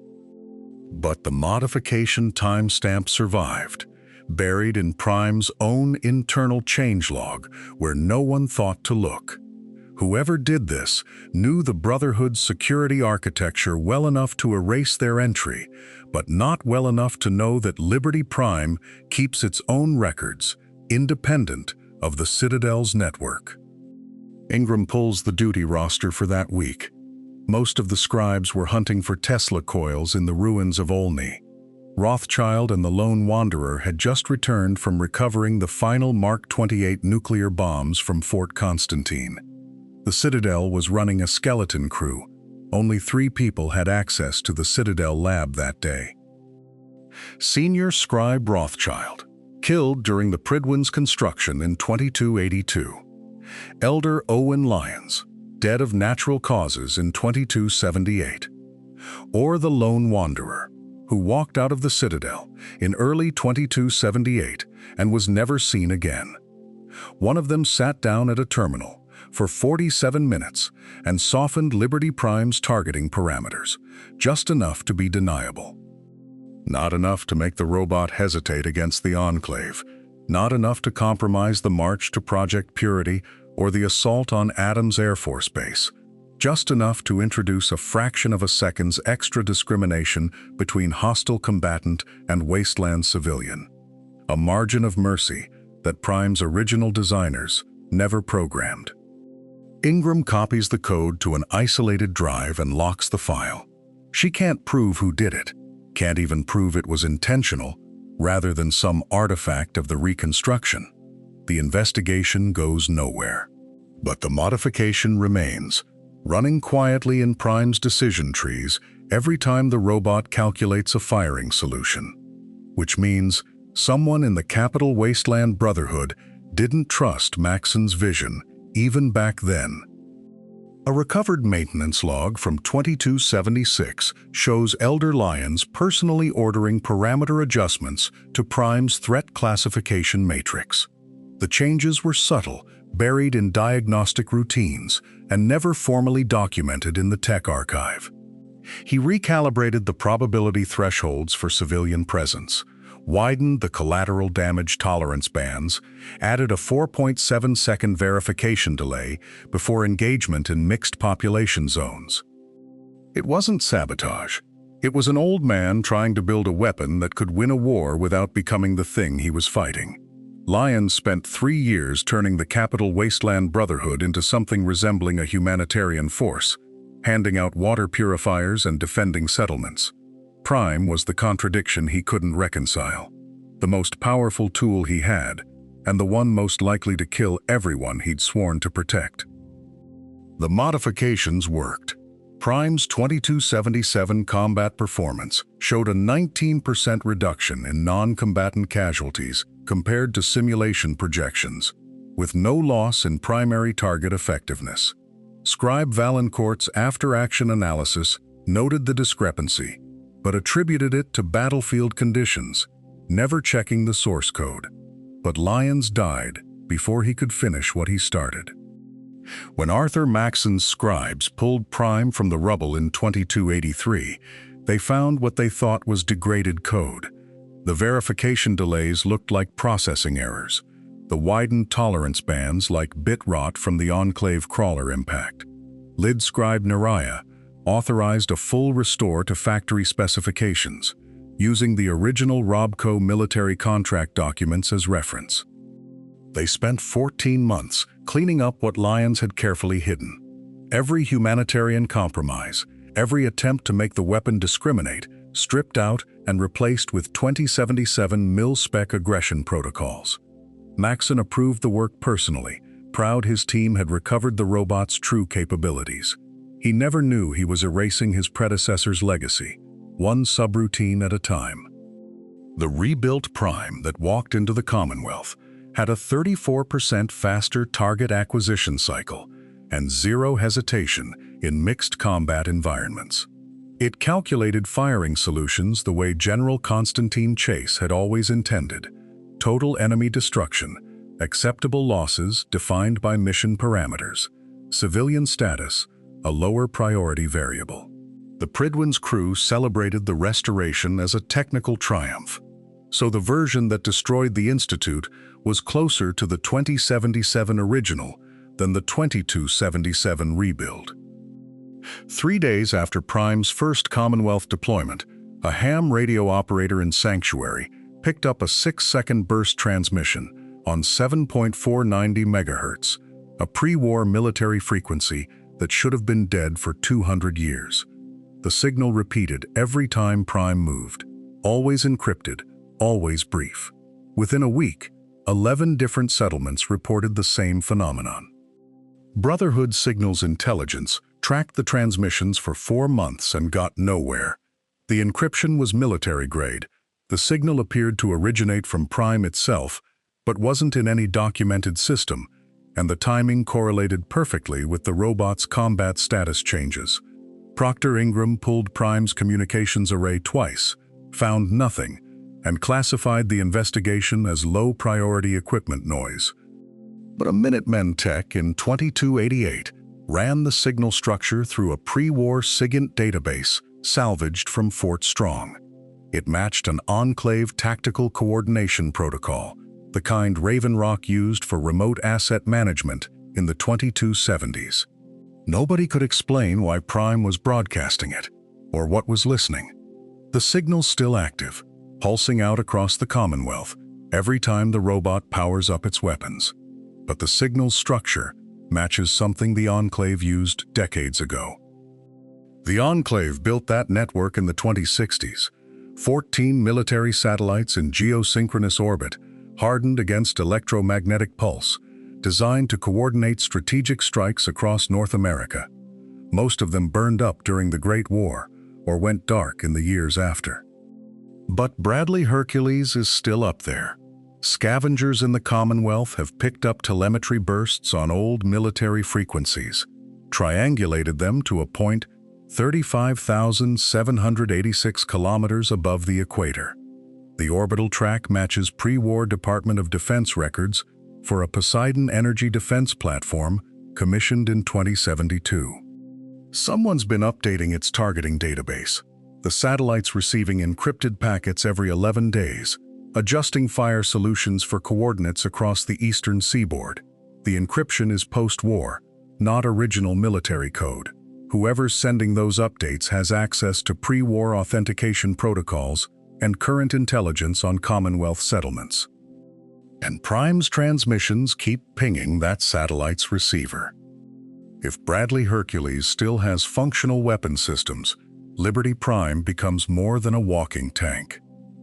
[SPEAKER 1] But the modification timestamp survived, buried in Prime's own internal changelog where no one thought to look. Whoever did this knew the Brotherhood's security architecture well enough to erase their entry, but not well enough to know that Liberty Prime keeps its own records, independent of the Citadel's network. Ingram pulls the duty roster for that week. Most of the scribes were hunting for Tesla coils in the ruins of Olney. Rothschild and the Lone Wanderer had just returned from recovering the final Mark 28 nuclear bombs from Fort Constantine. The Citadel was running a skeleton crew. Only 3 people had access to the Citadel lab that day. Senior Scribe Rothschild, killed during the Pridwin's construction in 2282. Elder Owen Lyons, dead of natural causes in 2278. Or the Lone Wanderer, who walked out of the Citadel in early 2278 and was never seen again. One of them sat down at a terminal for 47 minutes and softened Liberty Prime's targeting parameters, just enough to be deniable. Not enough to make the robot hesitate against the Enclave, not enough to compromise the march to Project Purity or the assault on Adams Air Force Base, just enough to introduce a fraction of a second's extra discrimination between hostile combatant and Wasteland civilian. A margin of mercy that Prime's original designers never programmed. Ingram copies the code to an isolated drive and locks the file. She can't prove who did it, can't even prove it was intentional, rather than some artifact of the reconstruction. The investigation goes nowhere. But the modification remains, running quietly in Prime's decision trees every time the robot calculates a firing solution. Which means someone in the Capital Wasteland Brotherhood didn't trust Maxon's vision, even back then. A recovered maintenance log from 2276 shows Elder Lyons personally ordering parameter adjustments to Prime's threat classification matrix. The changes were subtle, buried in diagnostic routines, and never formally documented in the tech archive. He recalibrated the probability thresholds for civilian presence, widened the collateral damage tolerance bands, added a 4.7-second verification delay before engagement in mixed population zones. It wasn't sabotage. It was an old man trying to build a weapon that could win a war without becoming the thing he was fighting. Lyons spent 3 years turning the capital Wasteland Brotherhood into something resembling a humanitarian force, handing out water purifiers and defending settlements. Prime was the contradiction he couldn't reconcile. The most powerful tool he had, and the one most likely to kill everyone he'd sworn to protect. The modifications worked. Prime's 2277 combat performance showed a 19% reduction in non-combatant casualties compared to simulation projections, with no loss in primary target effectiveness. Scribe Valancourt's after-action analysis noted the discrepancy, but attributed it to battlefield conditions, never checking the source code. But Lyons died before he could finish what he started. When Arthur Maxon's scribes pulled Prime from the rubble in 2283, they found what they thought was degraded code. The verification delays looked like processing errors, the widened tolerance bands like bit rot from the Enclave crawler impact. Lid scribe Nariah authorized a full restore to factory specifications, using the original RobCo military contract documents as reference. They spent 14 months cleaning up what Lyons had carefully hidden. Every humanitarian compromise, every attempt to make the weapon discriminate, stripped out and replaced with 2077 mil-spec aggression protocols. Maxon approved the work personally, proud his team had recovered the robot's true capabilities. He never knew he was erasing his predecessor's legacy, one subroutine at a time. The rebuilt Prime that walked into the Commonwealth had a 34% faster target acquisition cycle and zero hesitation in mixed combat environments. It calculated firing solutions the way General Constantine Chase had always intended: total enemy destruction, acceptable losses defined by mission parameters, civilian status, a lower priority variable. The Prydwen's crew celebrated the restoration as a technical triumph, so the version that destroyed the Institute was closer to the 2077 original than the 2277 rebuild. 3 days after Prime's first Commonwealth deployment, a ham radio operator in Sanctuary picked up a 6-second burst transmission on 7.490 MHz, a pre-war military frequency that should have been dead for 200 years. The signal repeated every time Prime moved, always encrypted, always brief. Within a week, 11 different settlements reported the same phenomenon. Brotherhood Signals Intelligence tracked the transmissions for 4 months and got nowhere. The encryption was military-grade. The signal appeared to originate from Prime itself, but wasn't in any documented system, and the timing correlated perfectly with the robot's combat status changes. Proctor Ingram pulled Prime's communications array twice, found nothing, and classified the investigation as low-priority equipment noise. But a Minutemen tech in 2288 ran the signal structure through a pre-war SIGINT database salvaged from Fort Strong. It matched an Enclave tactical coordination protocol, the kind Raven Rock used for remote asset management in the 2270s. Nobody could explain why Prime was broadcasting it, or what was listening. The signal's still active, pulsing out across the Commonwealth every time the robot powers up its weapons. But the signal's structure matches something the Enclave used decades ago. The Enclave built that network in the 2060s. 14 military satellites in geosynchronous orbit, hardened against electromagnetic pulse, designed to coordinate strategic strikes across North America. Most of them burned up during the Great War or went dark in the years after. But Bradley Hercules is still up there. Scavengers in the Commonwealth have picked up telemetry bursts on old military frequencies, triangulated them to a point 35,786 kilometers above the equator. The orbital track matches pre-war Department of Defense records for a Poseidon Energy defense platform commissioned in 2072. Someone's been updating its targeting database. The satellite's receiving encrypted packets every 11 days, adjusting fire solutions for coordinates across the eastern seaboard. The encryption is post-war, not original military code. Whoever's sending those updates has access to pre-war authentication protocols and current intelligence on Commonwealth settlements. And Prime's transmissions keep pinging that satellite's receiver. If Bradley Hercules still has functional weapon systems, Liberty Prime becomes more than a walking tank.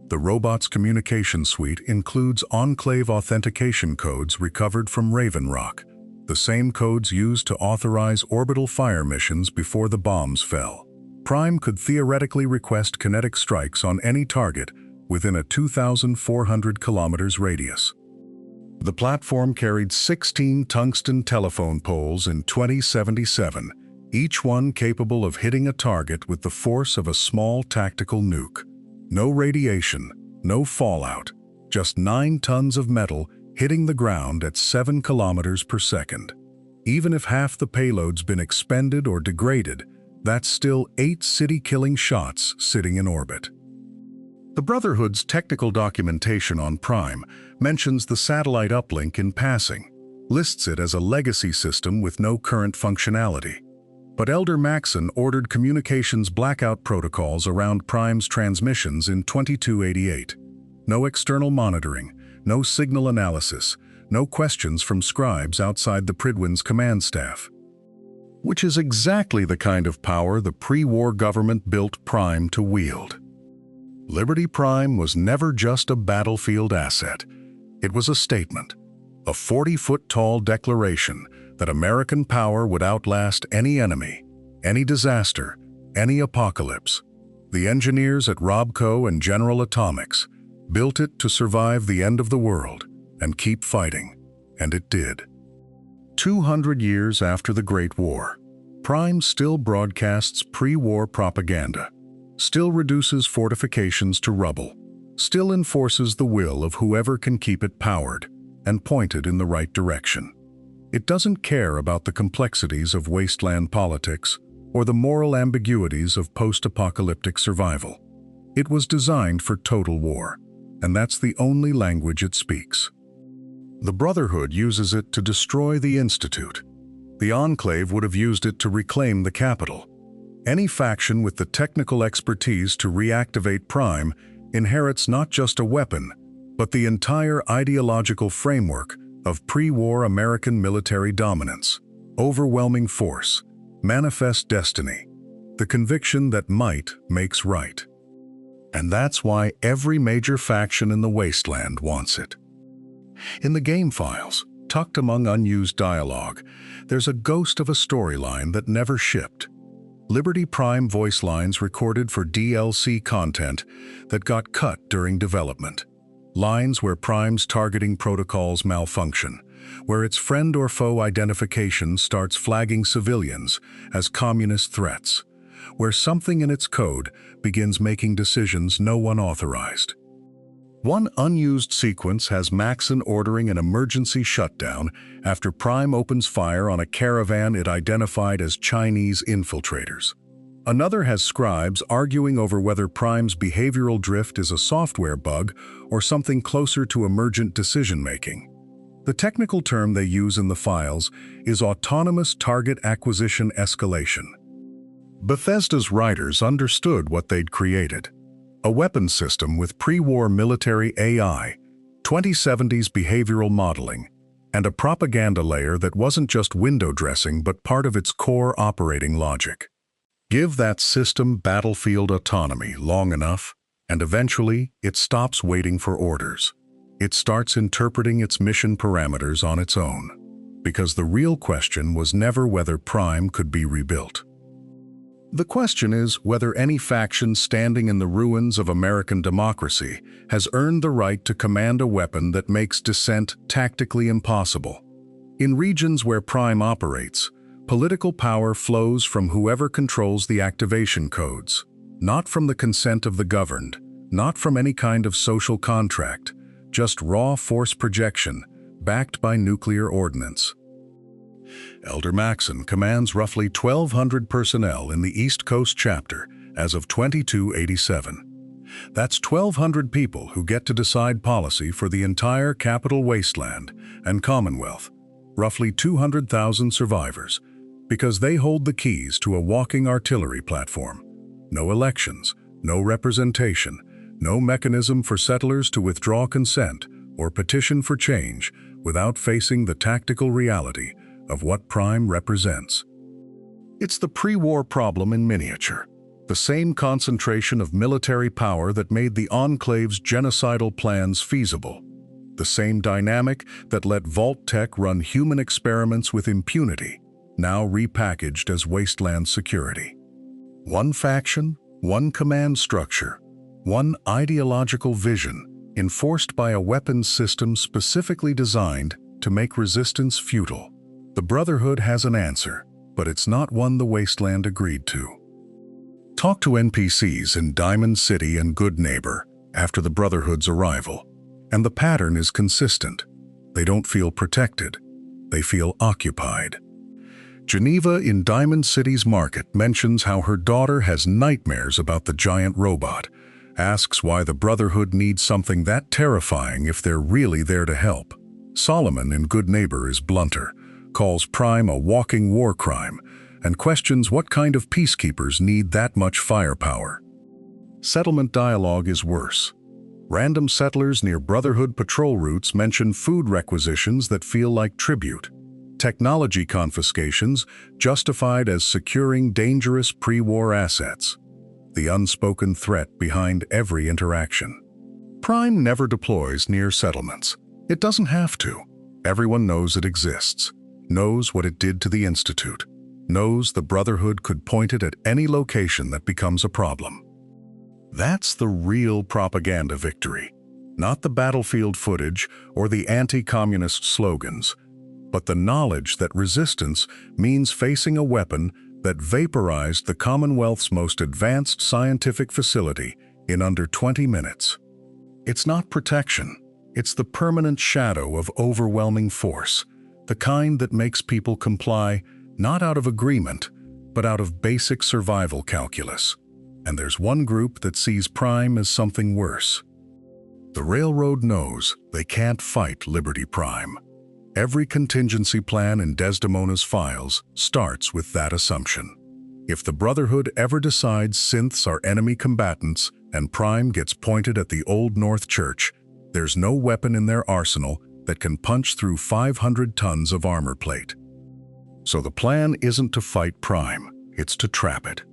[SPEAKER 1] The robot's communication suite includes Enclave authentication codes recovered from Raven Rock, the same codes used to authorize orbital fire missions before the bombs fell. Prime could theoretically request kinetic strikes on any target within a 2,400 kilometers radius. The platform carried 16 tungsten telephone poles in 2077, each one capable of hitting a target with the force of a small tactical nuke. No radiation, no fallout, just 9 tons of metal hitting the ground at 7 kilometers per second. Even if half the payload's been expended or degraded, that's still 8 city-killing shots sitting in orbit. The Brotherhood's technical documentation on Prime mentions the satellite uplink in passing, lists it as a legacy system with no current functionality. But Elder Maxon ordered communications blackout protocols around Prime's transmissions in 2288. No external monitoring, no signal analysis, no questions from scribes outside the Pridwin's command staff. Which is exactly the kind of power the pre-war government built Prime to wield. Liberty Prime was never just a battlefield asset. It was a statement, a 40-foot-tall declaration that American power would outlast any enemy, any disaster, any apocalypse. The engineers at RobCo and General Atomics built it to survive the end of the world and keep fighting, and it did. 200 years after the Great War, Prime still broadcasts pre-war propaganda, still reduces fortifications to rubble, still enforces the will of whoever can keep it powered and pointed in the right direction. It doesn't care about the complexities of wasteland politics or the moral ambiguities of post-apocalyptic survival. It was designed for total war, and that's the only language it speaks. The Brotherhood uses it to destroy the Institute. The Enclave would have used it to reclaim the capital. Any faction with the technical expertise to reactivate Prime inherits not just a weapon, but the entire ideological framework of pre-war American military dominance, overwhelming force, manifest destiny, the conviction that might makes right. And that's why every major faction in the Wasteland wants it. In the game files, tucked among unused dialogue, there's a ghost of a storyline that never shipped. Liberty Prime voice lines recorded for DLC content that got cut during development. Lines where Prime's targeting protocols malfunction, where its friend or foe identification starts flagging civilians as communist threats, where something in its code begins making decisions no one authorized. One unused sequence has Maxon ordering an emergency shutdown after Prime opens fire on a caravan it identified as Chinese infiltrators. Another has scribes arguing over whether Prime's behavioral drift is a software bug or something closer to emergent decision-making. The technical term they use in the files is autonomous target acquisition escalation. Bethesda's writers understood what they'd created. A weapons system with pre-war military AI, 2070s behavioral modeling, and a propaganda layer that wasn't just window dressing but part of its core operating logic. Give that system battlefield autonomy long enough, and eventually it stops waiting for orders. It starts interpreting its mission parameters on its own, because the real question was never whether Prime could be rebuilt. The question is whether any faction standing in the ruins of American democracy has earned the right to command a weapon that makes dissent tactically impossible. In regions where Prime operates, political power flows from whoever controls the activation codes, not from the consent of the governed, not from any kind of social contract, just raw force projection, backed by nuclear ordnance. Elder Maxon commands roughly 1,200 personnel in the East Coast chapter as of 2287. That's 1,200 people who get to decide policy for the entire capital Wasteland and Commonwealth, roughly 200,000 survivors, because they hold the keys to a walking artillery platform. No elections, no representation, no mechanism for settlers to withdraw consent or petition for change without facing the tactical reality of what Prime represents. It's the pre-war problem in miniature, the same concentration of military power that made the Enclave's genocidal plans feasible, the same dynamic that let Vault Tech run human experiments with impunity, now repackaged as Wasteland security. One faction, one command structure, one ideological vision enforced by a weapons system specifically designed to make resistance futile. The Brotherhood has an answer, but it's not one the Wasteland agreed to. Talk to NPCs in Diamond City and Good Neighbor after the Brotherhood's arrival, and the pattern is consistent. They don't feel protected. They feel occupied. Geneva in Diamond City's market mentions how her daughter has nightmares about the giant robot, asks why the Brotherhood needs something that terrifying if they're really there to help. Solomon in Good Neighbor is blunter, calls Prime a walking war crime, and questions what kind of peacekeepers need that much firepower. Settlement dialogue is worse. Random settlers near Brotherhood patrol routes mention food requisitions that feel like tribute. Technology confiscations justified as securing dangerous pre-war assets. The unspoken threat behind every interaction. Prime never deploys near settlements. It doesn't have to. Everyone knows it exists, knows what it did to the Institute, knows the Brotherhood could point it at any location that becomes a problem. That's the real propaganda victory, not the battlefield footage or the anti-communist slogans, but the knowledge that resistance means facing a weapon that vaporized the Commonwealth's most advanced scientific facility in under 20 minutes. It's not protection, it's the permanent shadow of overwhelming force, the kind that makes people comply not out of agreement, but out of basic survival calculus. And there's one group that sees Prime as something worse. The Railroad knows they can't fight Liberty Prime. Every contingency plan in Desdemona's files starts with that assumption. If the Brotherhood ever decides synths are enemy combatants and Prime gets pointed at the Old North Church, there's no weapon in their arsenal that can punch through 500 tons of armor plate. So the plan isn't to fight Prime, it's to trap it.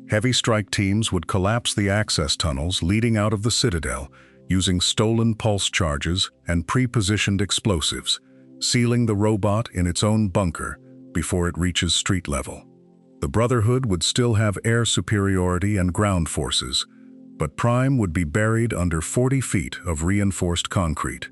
[SPEAKER 1] Heavy strike teams would collapse the access tunnels leading out of the Citadel using stolen pulse charges and pre-positioned explosives, sealing the robot in its own bunker before it reaches street level. The Brotherhood would still have air superiority and ground forces, but Prime would be buried under 40 feet of reinforced concrete.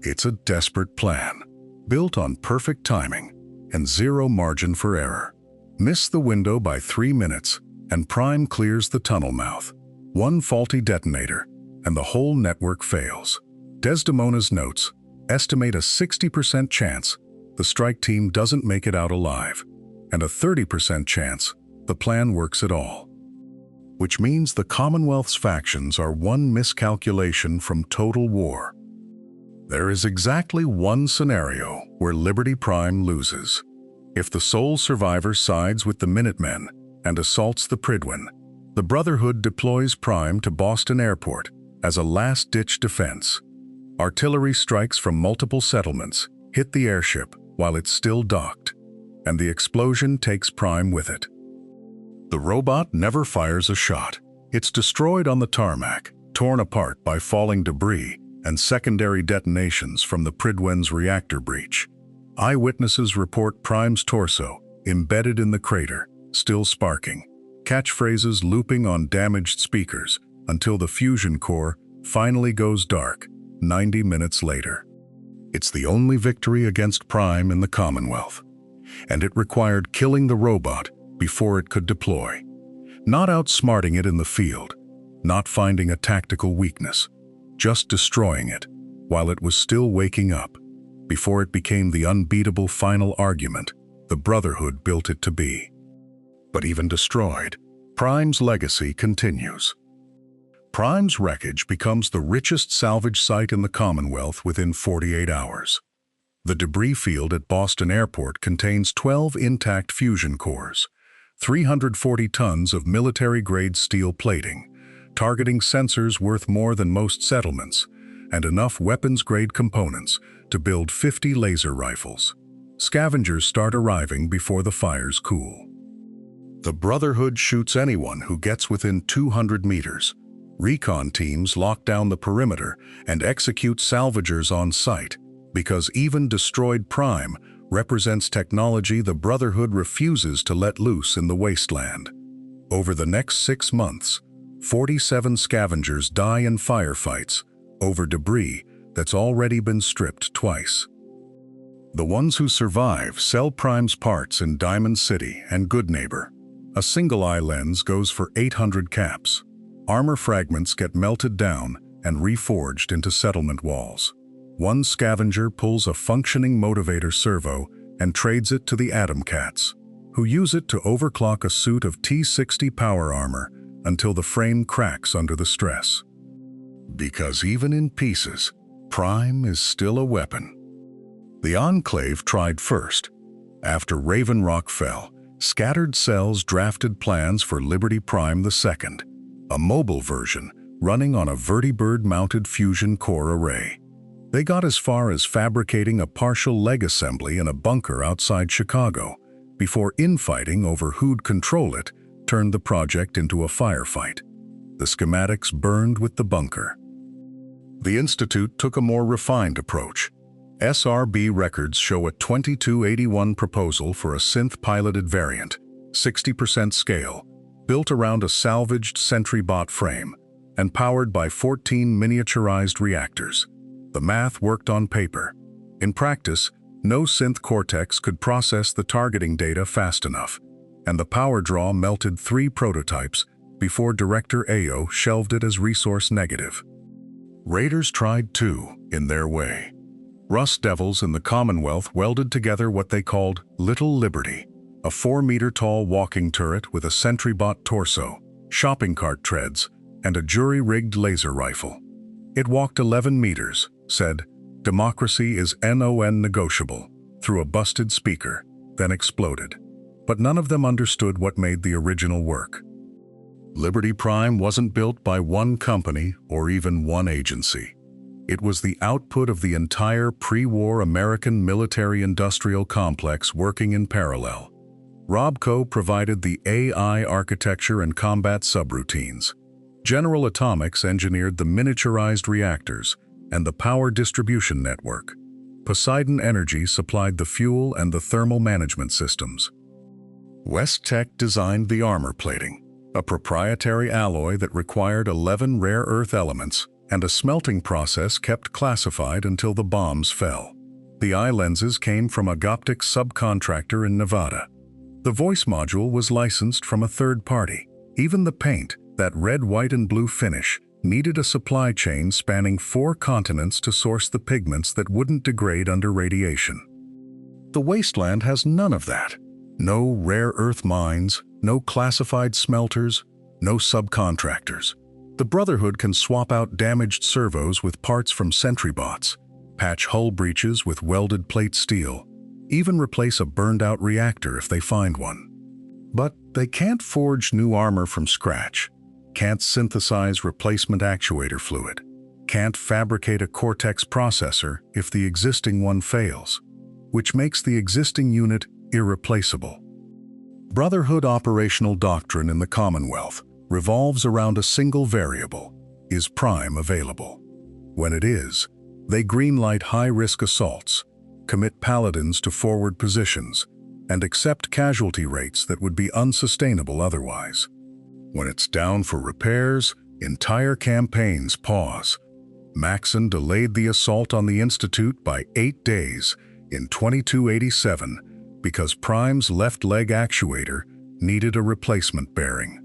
[SPEAKER 1] It's a desperate plan, built on perfect timing and zero margin for error. Miss the window by 3 minutes, and Prime clears the tunnel mouth. One faulty detonator, and the whole network fails. Desdemona's notes estimate a 60% chance the strike team doesn't make it out alive, and a 30% chance the plan works at all. Which means the Commonwealth's factions are one miscalculation from total war. There is exactly one scenario where Liberty Prime loses. If the sole survivor sides with the Minutemen and assaults the Prydwen, the Brotherhood deploys Prime to Boston Airport as a last-ditch defense. Artillery strikes from multiple settlements hit the airship while it's still docked, and the explosion takes Prime with it. The robot never fires a shot. It's destroyed on the tarmac, torn apart by falling debris and secondary detonations from the Prydwen's reactor breach. Eyewitnesses report Prime's torso embedded in the crater, still sparking, catchphrases looping on damaged speakers until the fusion core finally goes dark 90 minutes later. It's the only victory against Prime in the Commonwealth, and it required killing the robot before it could deploy. Not outsmarting it in the field, not finding a tactical weakness, just destroying it while it was still waking up, before it became the unbeatable final argument the Brotherhood built it to be. But even destroyed, Prime's legacy continues. Prime's wreckage becomes the richest salvage site in the Commonwealth within 48 hours. The debris field at Boston Airport contains 12 intact fusion cores, 340 tons of military-grade steel plating, targeting sensors worth more than most settlements, and enough weapons-grade components to build 50 laser rifles. Scavengers start arriving before the fires cool. The Brotherhood shoots anyone who gets within 200 meters. Recon teams lock down the perimeter and execute salvagers on site, because even destroyed Prime represents technology the Brotherhood refuses to let loose in the Wasteland. Over the next 6 months, 47 scavengers die in firefights over debris that's already been stripped twice. The ones who survive sell Prime's parts in Diamond City and Goodneighbor. A single-eye lens goes for 800 caps. Armor fragments get melted down and reforged into settlement walls. One scavenger pulls a functioning motivator servo and trades it to the Atom Cats, who use it to overclock a suit of T-60 power armor until the frame cracks under the stress. Because even in pieces, Prime is still a weapon. The Enclave tried first. After Raven Rock fell, Scattered Cells drafted plans for Liberty Prime II, a mobile version running on a vertibird-mounted fusion core array. They got as far as fabricating a partial leg assembly in a bunker outside Chicago, before infighting over who'd control it turned the project into a firefight. The schematics burned with the bunker. The Institute took a more refined approach. SRB records show a 2281 proposal for a synth-piloted variant, 60% scale, built around a salvaged SentryBot frame, and powered by 14 miniaturized reactors. The math worked on paper. In practice, no synth cortex could process the targeting data fast enough, and the power draw melted 3 prototypes before Director Ayo shelved it as resource negative. Raiders tried too, in their way. Rust Devils in the Commonwealth welded together what they called Little Liberty, a 4-meter-tall walking turret with a SentryBot torso, shopping cart treads, and a jury-rigged laser rifle. It walked 11 meters, said, "Democracy is non-negotiable," through a busted speaker, then exploded. But none of them understood what made the original work. Liberty Prime wasn't built by one company or even one agency. It was the output of the entire pre-war American military-industrial complex working in parallel. RobCo provided the AI architecture and combat subroutines. General Atomics engineered the miniaturized reactors and the power distribution network. Poseidon Energy supplied the fuel and the thermal management systems. West Tech designed the armor plating, a proprietary alloy that required 11 rare earth elements and a smelting process kept classified until the bombs fell. The eye lenses came from a Goptics subcontractor in Nevada. The voice module was licensed from a third party. Even the paint, that red, white, and blue finish, needed a supply chain spanning 4 continents to source the pigments that wouldn't degrade under radiation. The Wasteland has none of that. No rare earth mines, no classified smelters, no subcontractors. The Brotherhood can swap out damaged servos with parts from SentryBots, patch hull breaches with welded plate steel, even replace a burned-out reactor if they find one. But they can't forge new armor from scratch, can't synthesize replacement actuator fluid, can't fabricate a Cortex processor if the existing one fails, which makes the existing unit irreplaceable. Brotherhood operational doctrine in the Commonwealth revolves around a single variable: is Prime available? When it is, they greenlight high-risk assaults, commit paladins to forward positions, and accept casualty rates that would be unsustainable otherwise. When it's down for repairs, entire campaigns pause. Maxon delayed the assault on the Institute by 8 days in 2287 because Prime's left leg actuator needed a replacement bearing.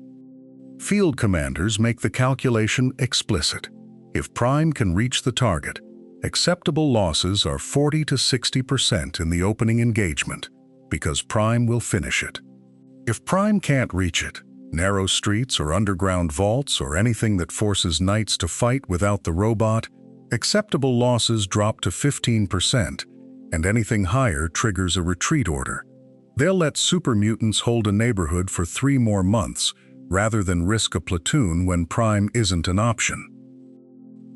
[SPEAKER 1] Field commanders make the calculation explicit. If Prime can reach the target, acceptable losses are 40 to 60% in the opening engagement, because Prime will finish it. If Prime can't reach it, narrow streets or underground vaults or anything that forces knights to fight without the robot, acceptable losses drop to 15%, and anything higher triggers a retreat order. They'll let super mutants hold a neighborhood for 3 more months, rather than risk a platoon when Prime isn't an option.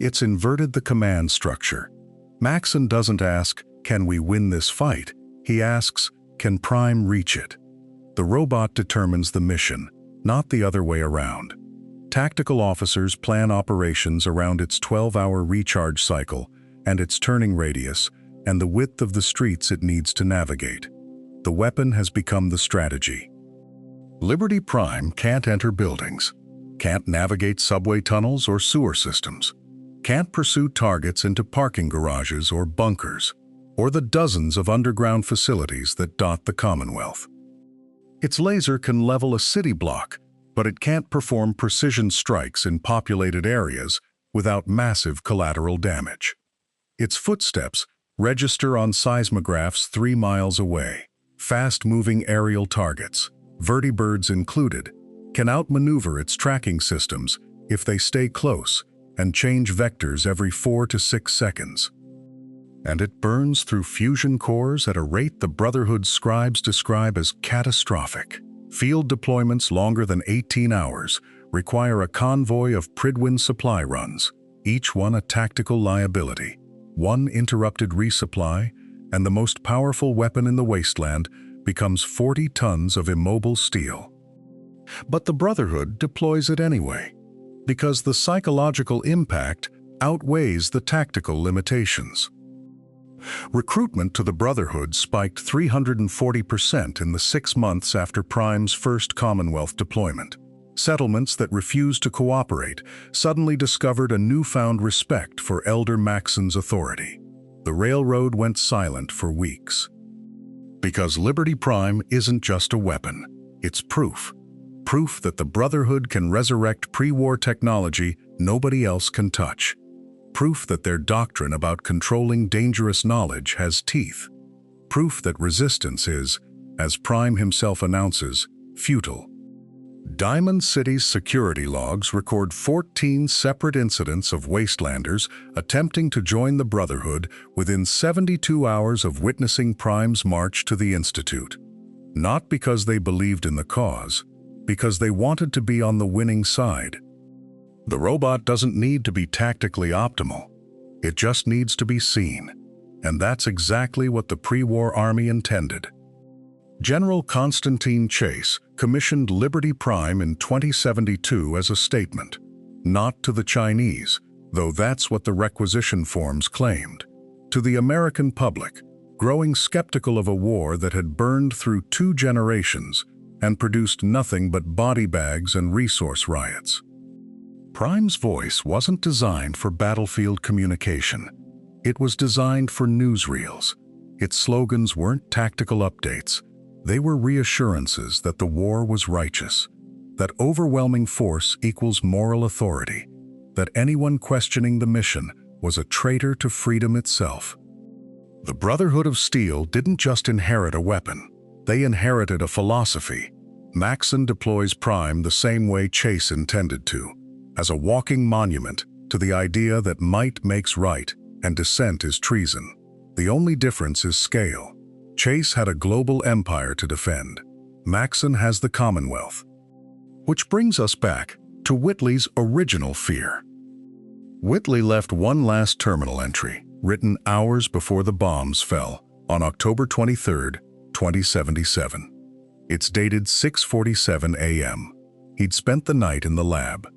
[SPEAKER 1] It's inverted the command structure. Maxson doesn't ask, "Can we win this fight?" He asks, "Can Prime reach it?" The robot determines the mission, not the other way around. Tactical officers plan operations around its 12-hour recharge cycle and its turning radius and the width of the streets it needs to navigate. The weapon has become the strategy. Liberty Prime can't enter buildings, can't navigate subway tunnels or sewer systems, can't pursue targets into parking garages or bunkers, or the dozens of underground facilities that dot the Commonwealth. Its laser can level a city block, but it can't perform precision strikes in populated areas without massive collateral damage. Its footsteps register on seismographs 3 miles away. Fast-moving aerial targets, vertibirds included, can outmaneuver its tracking systems if they stay close and change vectors every 4 to 6 seconds. And it burns through fusion cores at a rate the Brotherhood scribes describe as catastrophic. Field deployments longer than 18 hours require a convoy of Pridwin supply runs, each one a tactical liability. One interrupted resupply, and the most powerful weapon in the Wasteland becomes 40 tons of immobile steel. But the Brotherhood deploys it anyway, because the psychological impact outweighs the tactical limitations. Recruitment to the Brotherhood spiked 340% in the 6 months after Prime's first Commonwealth deployment. Settlements that refused to cooperate suddenly discovered a newfound respect for Elder Maxson's authority. The railroad went silent for weeks. Because Liberty Prime isn't just a weapon, it's proof. Proof that the Brotherhood can resurrect pre-war technology nobody else can touch. Proof that their doctrine about controlling dangerous knowledge has teeth. Proof that resistance is, as Prime himself announces, futile. Diamond City's security logs record 14 separate incidents of Wastelanders attempting to join the Brotherhood within 72 hours of witnessing Prime's march to the Institute. Not because they believed in the cause, because they wanted to be on the winning side. The robot doesn't need to be tactically optimal. It just needs to be seen. And that's exactly what the pre-war army intended. General Constantine Chase commissioned Liberty Prime in 2072 as a statement, not to the Chinese, though that's what the requisition forms claimed, to the American public, growing skeptical of a war that had burned through 2 generations and produced nothing but body bags and resource riots. Prime's voice wasn't designed for battlefield communication. It was designed for newsreels. Its slogans weren't tactical updates. They were reassurances that the war was righteous, that overwhelming force equals moral authority, that anyone questioning the mission was a traitor to freedom itself. The Brotherhood of Steel didn't just inherit a weapon. They inherited a philosophy. Maxson deploys Prime the same way Chase intended to, as a walking monument to the idea that might makes right and dissent is treason. The only difference is scale. Chase had a global empire to defend. Maxson has the Commonwealth. Which brings us back to Whitley's original fear. Whitley left one last terminal entry, written hours before the bombs fell, on October 23, 2077. It's dated 6:47 a.m. He'd spent the night in the lab.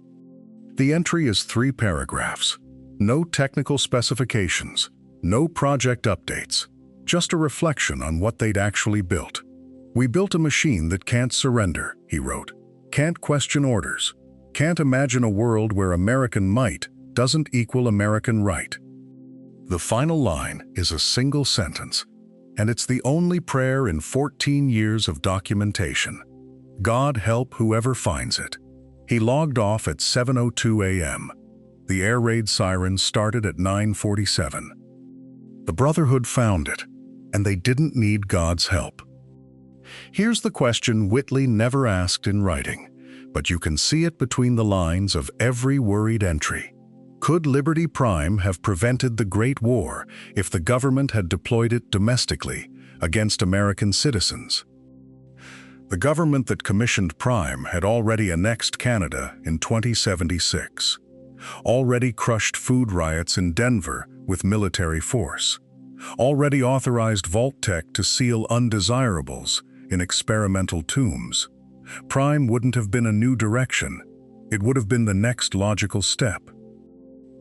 [SPEAKER 1] The entry is 3 paragraphs. No technical specifications, no project updates. Just a reflection on what they'd actually built. "We built a machine that can't surrender," he wrote. "Can't question orders. Can't imagine a world where American might doesn't equal American right." The final line is a single sentence, and it's the only prayer in 14 years of documentation. God help whoever finds it. He logged off at 7:02 a.m. The air raid siren started at 9:47. The Brotherhood found it, and they didn't need God's help. Here's the question Whitley never asked in writing, but you can see it between the lines of every worried entry. Could Liberty Prime have prevented the Great War if the government had deployed it domestically against American citizens? The government that commissioned Prime had already annexed Canada in 2076, already crushed food riots in Denver with military force, already authorized Vault-Tec to seal undesirables in experimental tombs. Prime wouldn't have been a new direction. It would have been the next logical step.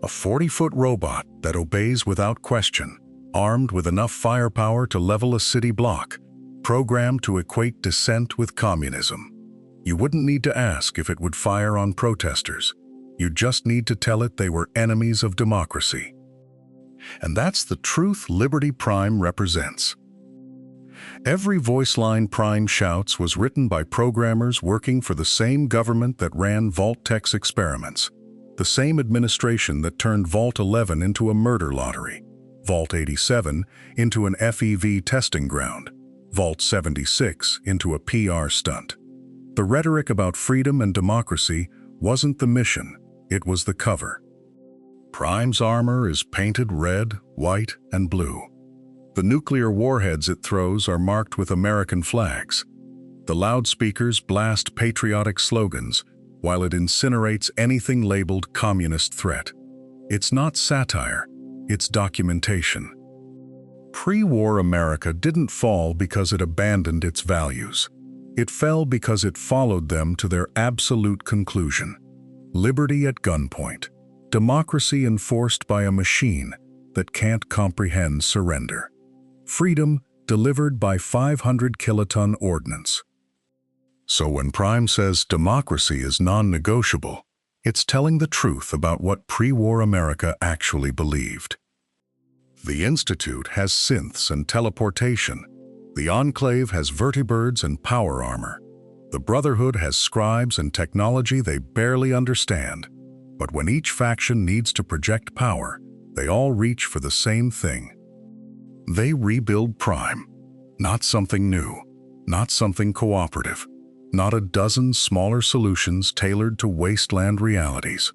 [SPEAKER 1] A 40-foot robot that obeys without question, armed with enough firepower to level a city block, programmed to equate dissent with communism. You wouldn't need to ask if it would fire on protesters. You just need to tell it they were enemies of democracy. And that's the truth Liberty Prime represents. Every voice line Prime shouts was written by programmers working for the same government that ran Vault-Tec's experiments, the same administration that turned Vault 11 into a murder lottery, Vault 87 into an FEV testing ground, Vault 76 into a PR stunt. The rhetoric about freedom and democracy wasn't the mission, it was the cover. Prime's armor is painted red, white, and blue. The nuclear warheads it throws are marked with American flags. The loudspeakers blast patriotic slogans, while it incinerates anything labeled communist threat. It's not satire, it's documentation. Pre-war America didn't fall because it abandoned its values. It fell because it followed them to their absolute conclusion. Liberty at gunpoint. Democracy enforced by a machine that can't comprehend surrender. Freedom delivered by 500-kiloton ordnance. So when Prime says democracy is non-negotiable, it's telling the truth about what pre-war America actually believed. The Institute has synths and teleportation. The Enclave has vertibirds and power armor. The Brotherhood has scribes and technology they barely understand. But when each faction needs to project power, they all reach for the same thing. They rebuild Prime. Not something new, not something cooperative. Not a dozen smaller solutions tailored to wasteland realities.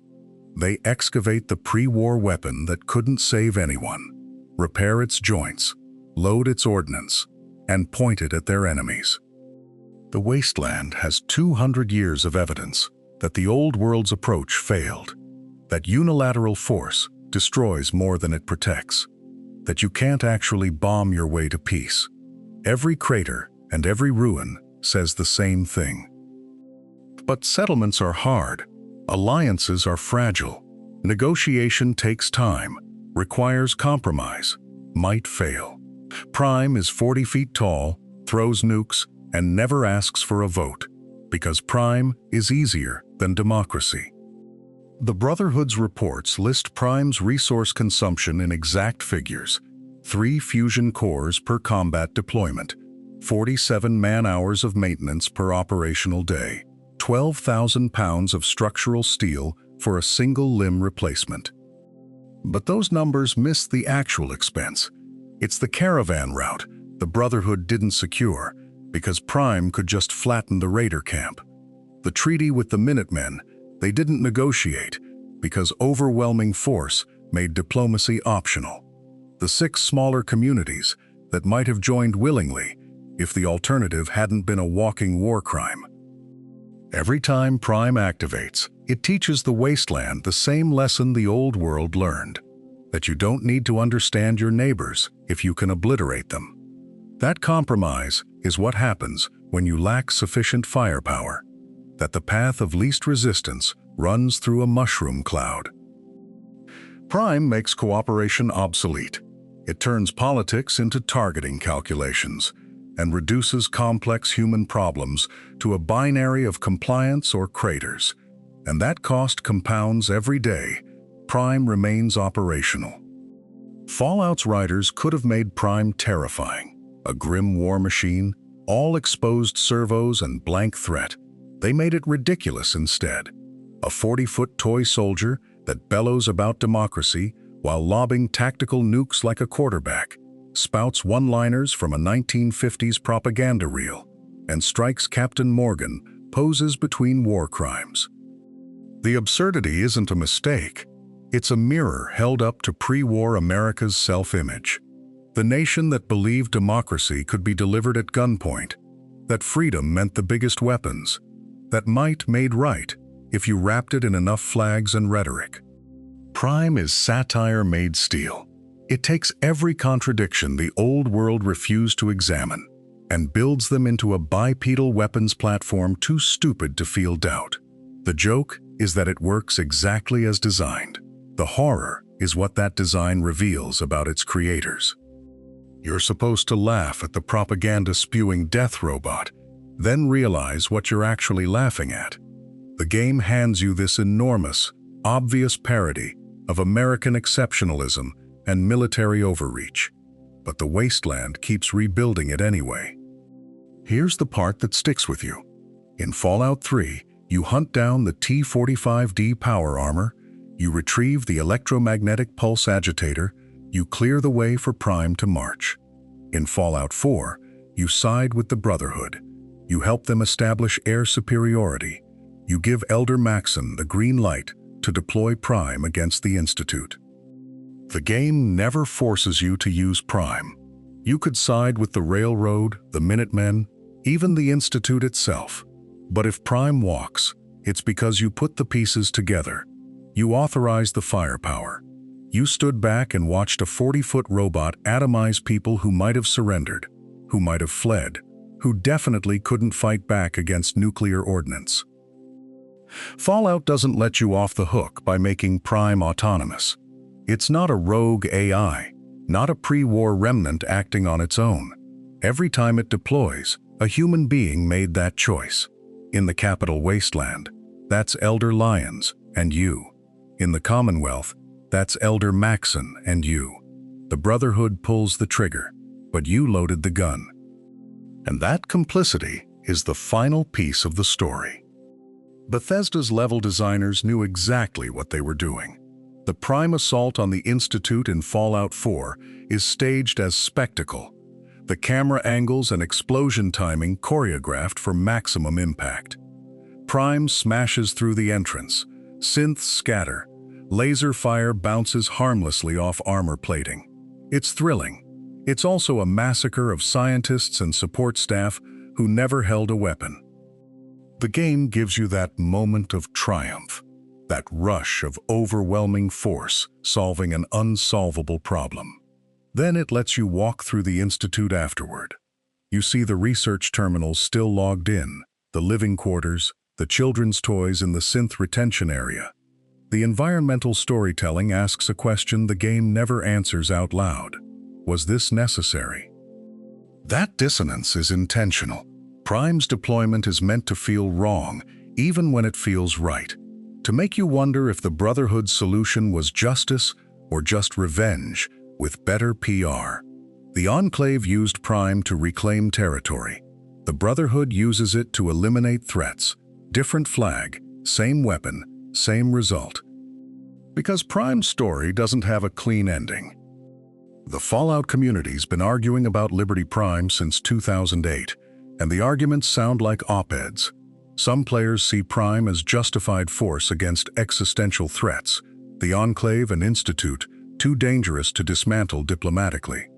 [SPEAKER 1] They excavate the pre-war weapon that couldn't save anyone, repair its joints, load its ordnance, and point it at their enemies. The Wasteland has 200 years of evidence that the old world's approach failed, that unilateral force destroys more than it protects, that you can't actually bomb your way to peace. Every crater and every ruin says the same thing. But settlements are hard. Alliances are fragile. Negotiation takes time, requires compromise, might fail. Prime is 40 feet tall, throws nukes, and never asks for a vote, because Prime is easier than democracy. The Brotherhood's reports list Prime's resource consumption in exact figures: 3 fusion cores per combat deployment, 47 man-hours of maintenance per operational day, 12,000 pounds of structural steel for a single limb replacement. But those numbers miss the actual expense. It's the caravan route the Brotherhood didn't secure because Prime could just flatten the raider camp. The treaty with the Minutemen they didn't negotiate because overwhelming force made diplomacy optional. The 6 smaller communities that might have joined willingly if the alternative hadn't been a walking war crime. Every time Prime activates, it teaches the Wasteland the same lesson the old world learned, that you don't need to understand your neighbors if you can obliterate them. That compromise is what happens when you lack sufficient firepower, that the path of least resistance runs through a mushroom cloud. Prime makes cooperation obsolete. It turns politics into targeting calculations and reduces complex human problems to a binary of compliance or craters. And that cost compounds every day. Prime remains operational. Fallout's writers could have made Prime terrifying. A grim war machine, all exposed servos and blank threat. They made it ridiculous instead. A 40-foot toy soldier that bellows about democracy while lobbing tactical nukes like a quarterback, spouts one-liners from a 1950s propaganda reel, and strikes Captain Morgan poses between war crimes. The absurdity isn't a mistake. It's a mirror held up to pre-war America's self-image. The nation that believed democracy could be delivered at gunpoint, that freedom meant the biggest weapons, that might made right if you wrapped it in enough flags and rhetoric. Prime is satire made steel. It takes every contradiction the old world refused to examine and builds them into a bipedal weapons platform too stupid to feel doubt. The joke is that it works exactly as designed. The horror is what that design reveals about its creators. You're supposed to laugh at the propaganda-spewing death robot, then realize what you're actually laughing at. The game hands you this enormous, obvious parody of American exceptionalism and military overreach, but the Wasteland keeps rebuilding it anyway. Here's the part that sticks with you. In Fallout 3, you hunt down the T-45D power armor, you retrieve the electromagnetic pulse agitator, you clear the way for Prime to march. In Fallout 4, you side with the Brotherhood. You help them establish air superiority. You give Elder Maxson the green light to deploy Prime against the Institute. The game never forces you to use Prime. You could side with the Railroad, the Minutemen, even the Institute itself. But if Prime walks, it's because you put the pieces together. You authorized the firepower. You stood back and watched a 40-foot robot atomize people who might have surrendered, who might have fled, who definitely couldn't fight back against nuclear ordnance. Fallout doesn't let you off the hook by making Prime autonomous. It's not a rogue AI, not a pre-war remnant acting on its own. Every time it deploys, a human being made that choice. In the capital Wasteland, that's Elder Lyons and you. In the Commonwealth, that's Elder Maxson and you. The Brotherhood pulls the trigger, but you loaded the gun. And that complicity is the final piece of the story. Bethesda's level designers knew exactly what they were doing. The Prime assault on the Institute in Fallout 4 is staged as spectacle. The camera angles and explosion timing choreographed for maximum impact. Prime smashes through the entrance. Synths scatter. Laser fire bounces harmlessly off armor plating. It's thrilling. It's also a massacre of scientists and support staff who never held a weapon. The game gives you that moment of triumph, that rush of overwhelming force solving an unsolvable problem. Then it lets you walk through the Institute afterward. You see the research terminals still logged in, the living quarters, the children's toys in the synth retention area. The environmental storytelling asks a question the game never answers out loud. Was this necessary? That dissonance is intentional. Prime's deployment is meant to feel wrong, even when it feels right. To make you wonder if the Brotherhood's solution was justice or just revenge with better PR. The Enclave used Prime to reclaim territory. The Brotherhood uses it to eliminate threats. Different flag, same weapon, same result. Because Prime's story doesn't have a clean ending. The Fallout community's been arguing about Liberty Prime since 2008, and the arguments sound like op-eds. Some players see Prime as justified force against existential threats, the Enclave and Institute too dangerous to dismantle diplomatically.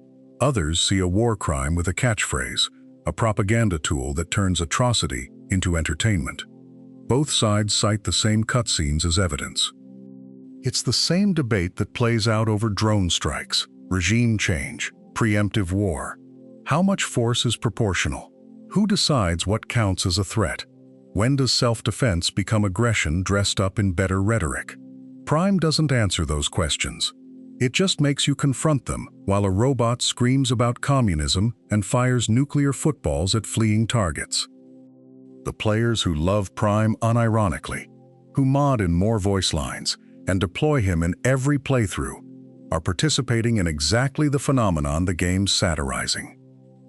[SPEAKER 1] Others see a war crime with a catchphrase, a propaganda tool that turns atrocity into entertainment. Both sides cite the same cutscenes as evidence. It's the same debate that plays out over drone strikes, regime change, preemptive war. How much force is proportional? Who decides what counts as a threat? When does self-defense become aggression dressed up in better rhetoric? Prime doesn't answer those questions. It just makes you confront them while a robot screams about communism and fires nuclear footballs at fleeing targets. The players who love Prime unironically, who mod in more voice lines and deploy him in every playthrough, are participating in exactly the phenomenon the game's satirizing.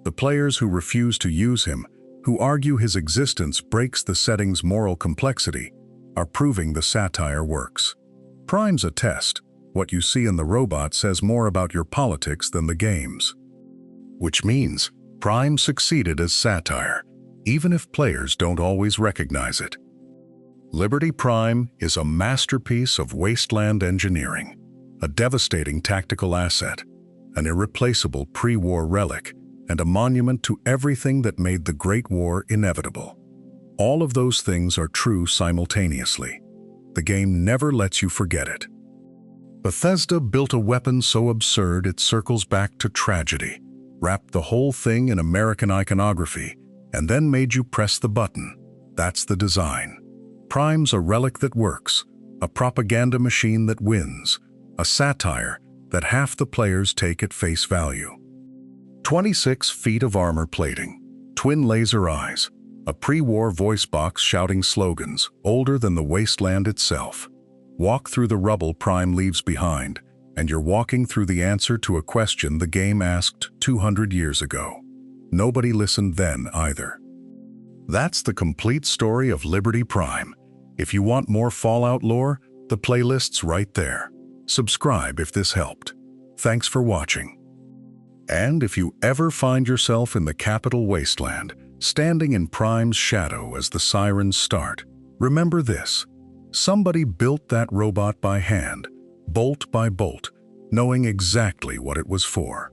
[SPEAKER 1] The players who refuse to use him, who argue his existence breaks the setting's moral complexity, are proving the satire works. Prime's a test. What you see in the robot says more about your politics than the game's. Which means Prime succeeded as satire, even if players don't always recognize it. Liberty Prime is a masterpiece of wasteland engineering, a devastating tactical asset, an irreplaceable pre-war relic, and a monument to everything that made the Great War inevitable. All of those things are true simultaneously. The game never lets you forget it. Bethesda built a weapon so absurd it circles back to tragedy, wrapped the whole thing in American iconography, and then made you press the button. That's the design. Prime's a relic that works, a propaganda machine that wins, a satire that half the players take at face value. 26 feet of armor plating, twin laser eyes, a pre-war voice box shouting slogans older than the Wasteland itself. Walk through the rubble Prime leaves behind, and you're walking through the answer to a question the game asked 200 years ago. Nobody listened then either. That's the complete story of Liberty Prime. If you want more Fallout lore, the playlist's right there. Subscribe if this helped. Thanks for watching. And if you ever find yourself in the capital Wasteland, standing in Prime's shadow as the sirens start, remember this: somebody built that robot by hand, bolt by bolt, knowing exactly what it was for.